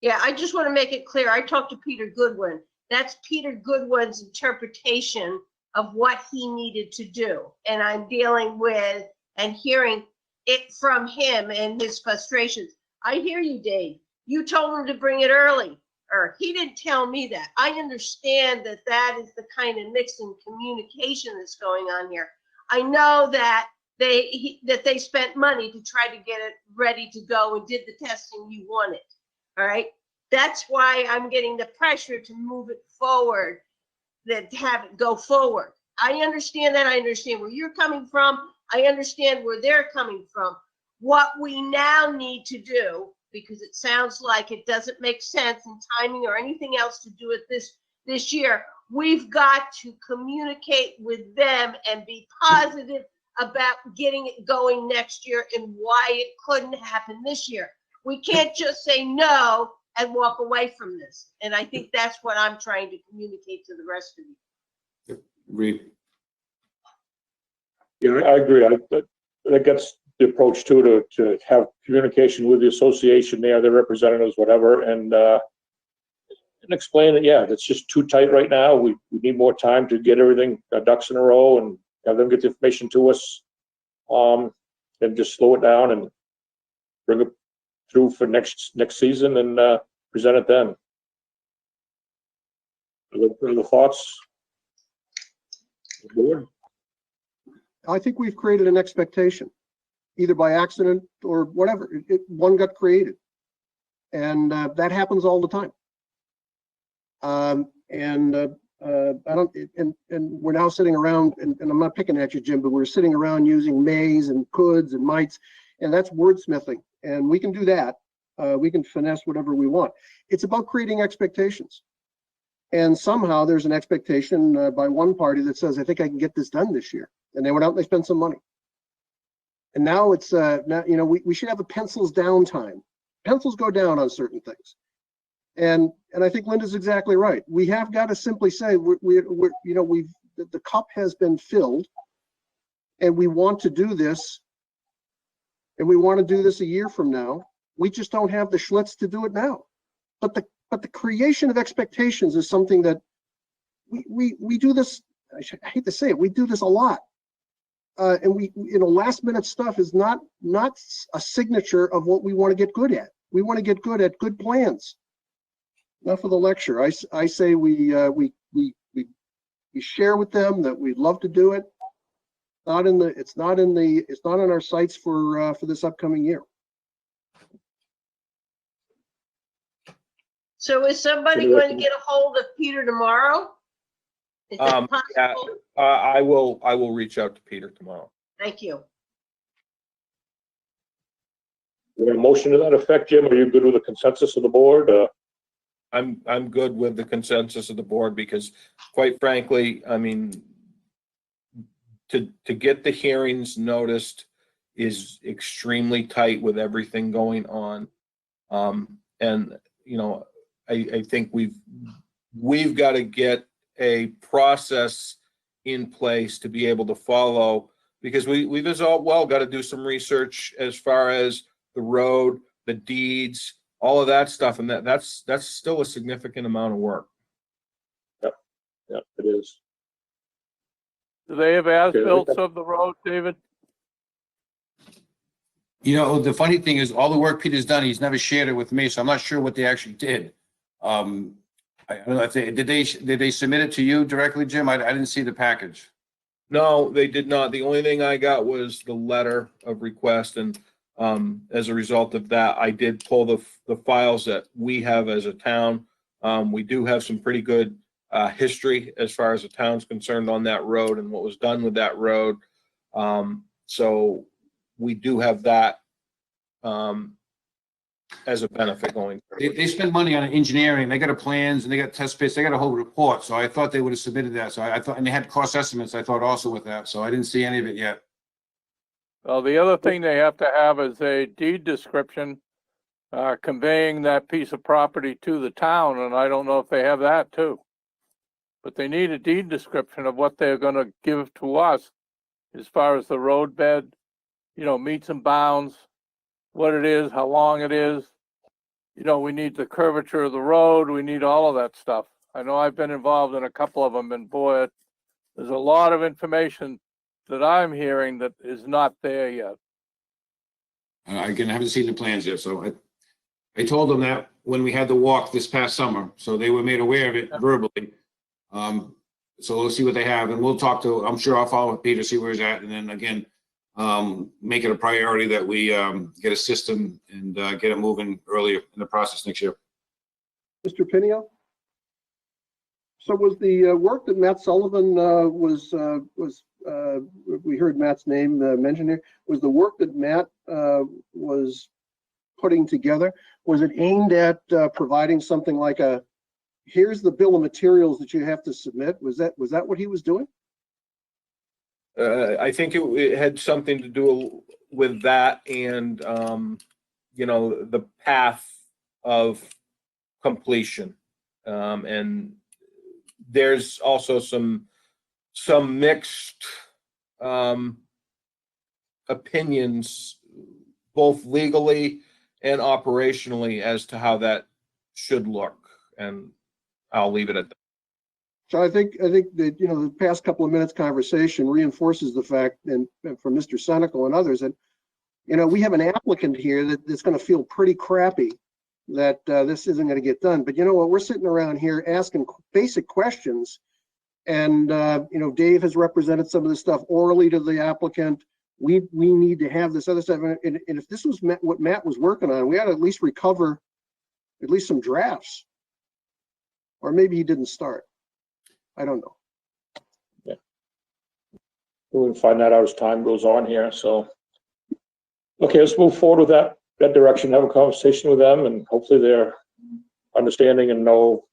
Yeah, I just want to make it clear. I talked to Peter Goodwin. That's Peter Goodwin's interpretation of what he needed to do. And I'm dealing with and hearing it from him and his frustrations. I hear you, Dave. You told him to bring it early, or he didn't tell me that. I understand that that is the kind of mix in communication that's going on here. I know that they spent money to try to get it ready to go and did the testing you wanted. All right. That's why I'm getting the pressure to move it forward, that have it go forward. I understand that. I understand where you're coming from. I understand where they're coming from. What we now need to do, because it sounds like it doesn't make sense in timing or anything else to do it this year, we've got to communicate with them and be positive about getting it going next year and why it couldn't happen this year. We can't just say no and walk away from this. And I think that's what I'm trying to communicate to the rest of you. Agreed. Yeah, I agree. That gets the approach too, to have communication with the association there, their representatives, whatever, and explain that, yeah, it's just too tight right now. We need more time to get everything, ducks in a row, and have them get the information to us. And just slow it down and bring it through for next season and present it then. Any thoughts? Board? I think we've created an expectation, either by accident or whatever. One got created. And that happens all the time. I don't, and we're now sitting around, and I'm not picking at you, Jim, but we're sitting around using mays and coulds and mights, and that's wordsmithing. And we can do that. We can finesse whatever we want. It's about creating expectations. And somehow there's an expectation by one party that says, I think I can get this done this year. And they went out and they spent some money. And now it's, now, you know, we should have a pencils down time. Pencils go down on certain things. And I think Linda's exactly right. We have got to simply say, we're you know, the cup has been filled and we want to do this. And we want to do this a year from now. We just don't have the schlitz to do it now. But the creation of expectations is something that we do this. I hate to say it, we do this a lot. And you know, last minute stuff is not a signature of what we want to get good at. We want to get good at good plans. Enough of the lecture. I say we share with them that we'd love to do it. It's not on our sights for this upcoming year. So is somebody going to get a hold of Peter tomorrow? Is that possible? Yeah, I will reach out to Peter tomorrow. Thank you. You have a motion to that effect, Jim? Are you good with the consensus of the board? I'm good with the consensus of the board because, quite frankly, I mean, to get the hearings noticed is extremely tight with everything going on. And you know, I think we've got to get a process in place to be able to follow, because we've as well got to do some research as far as the road, the deeds, all of that stuff, and that's still a significant amount of work. Yep, it is. Do they have as-built of the road, David? You know, the funny thing is, all the work Peter's done, he's never shared it with me, so I'm not sure what they actually did. I don't know if did they submit it to you directly, Jim? I didn't see the package. No, they did not. The only thing I got was the letter of request, and as a result of that, I did pull the files that we have as a town. We do have some pretty good history as far as the town's concerned on that road and what was done with that road. So we do have that as a benefit going forward. They spend money on engineering. They got a plans and they got test pits. They got a whole report. So I thought they would have submitted that. So I thought, and they had cost estimates, I thought, also with that. So I didn't see any of it yet. Well, the other thing they have to have is a deed description conveying that piece of property to the town, and I don't know if they have that too. But they need a deed description of what they're going to give to us as far as the road bed, you know, meets and bounds, what it is, how long it is. You know, we need the curvature of the road. We need all of that stuff. I know I've been involved in a couple of them, and boy, there's a lot of information that I'm hearing that is not there yet. Again, I haven't seen the plans yet. So I told them that when we had the walk this past summer, so they were made aware of it verbally. So we'll see what they have, and we'll talk to, I'm sure I'll follow with Peter, see where he's at. And then again, make it a priority that we get a system and get it moving earlier in the process next year. Mr. Pinio? So was the work that Matt Sullivan we heard Matt's name mentioned here, was the work that Matt was putting together, was it aimed at providing something like here's the bill of materials that you have to submit? Was that what he was doing? I think it had something to do with that, and you know, the path of completion, and there's also some mixed opinions, both legally and operationally, as to how that should look. And I'll leave it at that. So I think that, you know, the past couple of minutes conversation reinforces the fact, and from Mr. Senical and others, that, you know, we have an applicant here that's going to feel pretty crappy that this isn't going to get done. But you know what? We're sitting around here asking basic questions. And, you know, Dave has represented some of this stuff orally to the applicant. We need to have this other stuff. And if this was what Matt was working on, we ought to at least recover at least some drafts. Or maybe he didn't start. I don't know. Yeah. We'll find that out as time goes on here, so. Okay, let's move forward with that direction, have a conversation with them, and hopefully they're understanding and know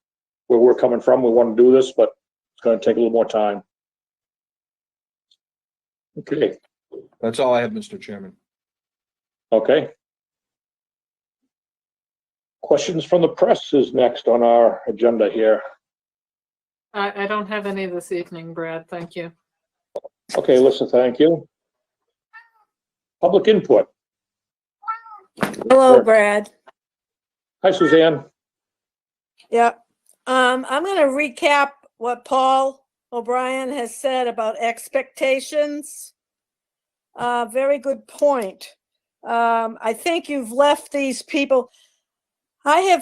where we're coming from. We want to do this, but it's going to take a little more time. Okay. That's all I have, Mr. Chairman. Okay. Questions from the press is next on our agenda here. I don't have any this evening, Brad. Thank you. Okay, Alyssa, thank you. Public input. Hello, Brad. Hi, Suzanne. Yep. I'm going to recap what Paul O'Brien has said about expectations. Very good point. I think you've left these people. I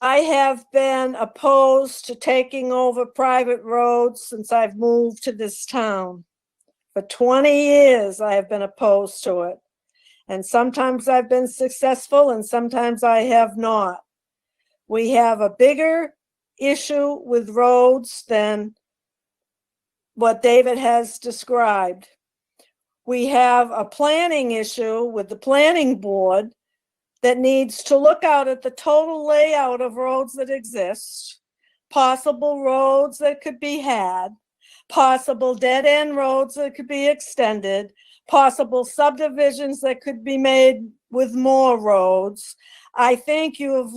have been opposed to taking over private roads since I've moved to this town. For 20 years, I have been opposed to it. And sometimes I've been successful and sometimes I have not. We have a bigger issue with roads than what David has described. We have a planning issue with the planning board that needs to look out at the total layout of roads that exist, possible roads that could be had, possible dead-end roads that could be extended, possible subdivisions that could be made with more roads. I think you have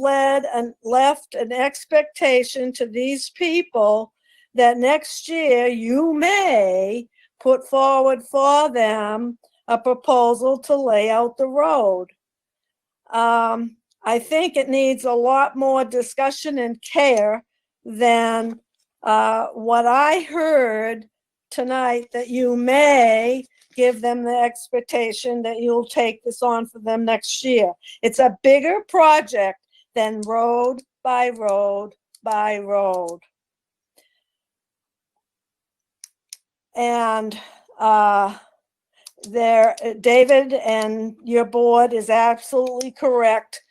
left an expectation to these people that next year you may put forward for them a proposal to lay out the road. I think it needs a lot more discussion and care than what I heard tonight, that you may give them the expectation that you'll take this on for them next year. It's a bigger project than road by road by road. And David and your board is absolutely correct,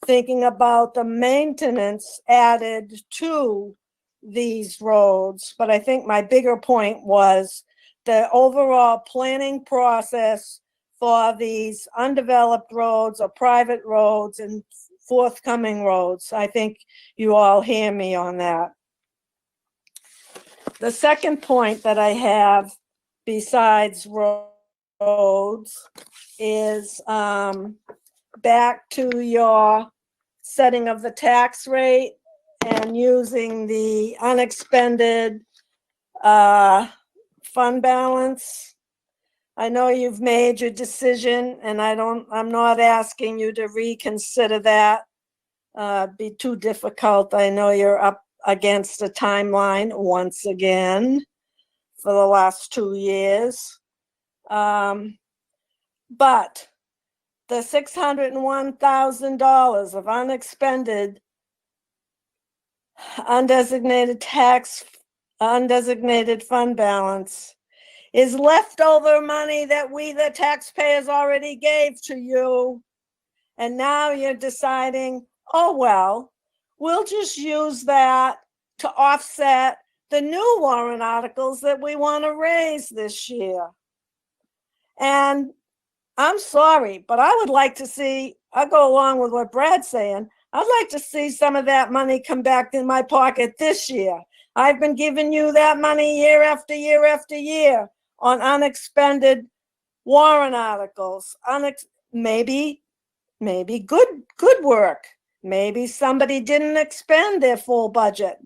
thinking about the maintenance added to these roads. But I think my bigger point was the overall planning process for these undeveloped roads or private roads and forthcoming roads. I think you all hear me on that. The second point that I have besides roads is back to your setting of the tax rate and using the unexpended fund balance. I know you've made your decision and I'm not asking you to reconsider that. Be too difficult. I know you're up against a timeline once again for the last 2 years. But the $601,000 of unexpended undesignated fund balance is leftover money that we, the taxpayers, already gave to you. And now you're deciding, oh, well, we'll just use that to offset the new warrant articles that we want to raise this year. And I'm sorry, but I would like to see, I go along with what Brad's saying, I'd like to see some of that money come back in my pocket this year. I've been giving you that money year after year after year on unexpended warrant articles. Maybe good work. Maybe somebody didn't expend their full budget.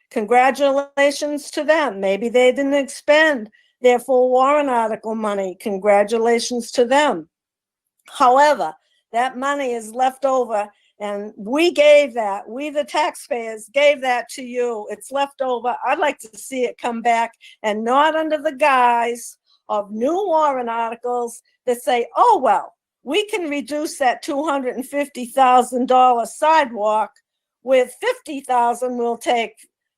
Congratulations to them. Maybe they didn't expend their full warrant article money. Congratulations to them. However, that money is left over, and we the taxpayers gave that to you. It's left over. I'd like to see it come back, and not under the guise of new warrant articles that say, oh, well, we can reduce that $250,000 sidewalk with $50,000 we'll take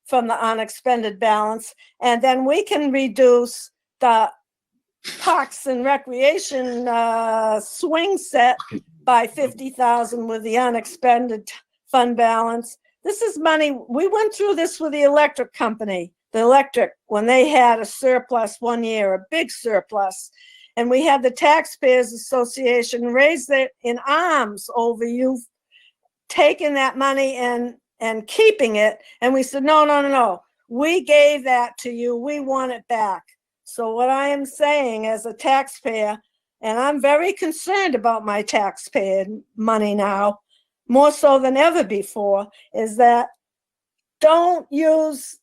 from the unexpended balance, and then we can reduce the Parks and Recreation swing set by $50,000 with the unexpended fund balance. This is money. We went through this with the electric company, when they had a surplus one year, a big surplus. And we had the Taxpayers Association raise it in arms over you taking that money and keeping it. And we said, no. We gave that to you. We want it back. So what I am saying as a taxpayer, and I'm very concerned about my taxpayer money now, more so than ever before, is that don't use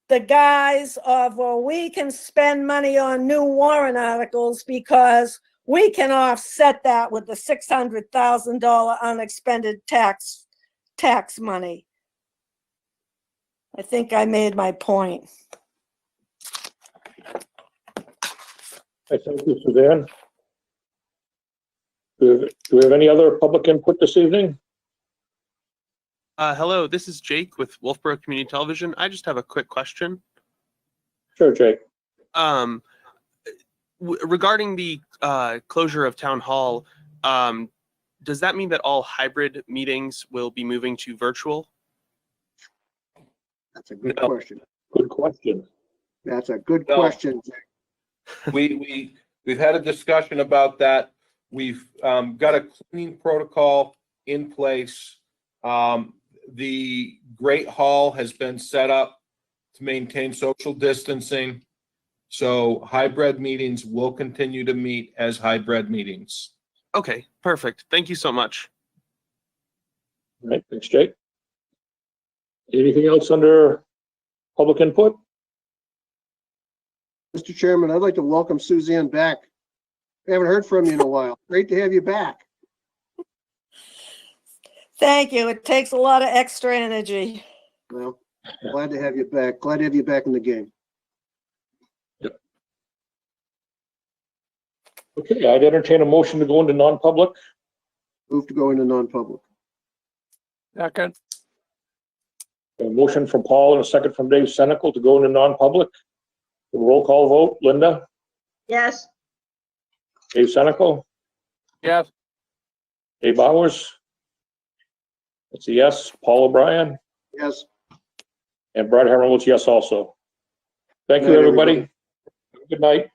the guise of, well, we can spend money on new warrant articles because we can offset that with the $600,000 unexpended tax money. I think I made my point. I thank you, Suzanne. Do we have any other public input this evening? Hello, this is Jake with Wolfeboro Community Television. I just have a quick question. Sure, Jake. Regarding the closure of Town Hall, does that mean that all hybrid meetings will be moving to virtual? That's a good question. Good question. That's a good No. question. We've had a discussion about that. We've got a cleaning protocol in place. The Great Hall has been set up to maintain social distancing. So hybrid meetings will continue to meet as hybrid meetings. Okay, perfect. Thank you so much. All right, thanks, Jake. Anything else under public input? Mr. Chairman, I'd like to welcome Suzanne back. I haven't heard from you in a while. Great to have you back. Thank you. It takes a lot of extra energy. Well, glad to have you back. Glad to have you back in the game. Yep. Okay, I'd entertain a motion to go into non-public. Move to go into non-public. Second, A motion from Paul and a second from Dave Senical to go into non-public. Roll call vote. Linda? Yes. Dave Senical? yes. Dave Bowers? That's a yes. Paul O'Brien? Yes. And Brad Harrell votes yes also. Thank you, Good night, everybody. Good night.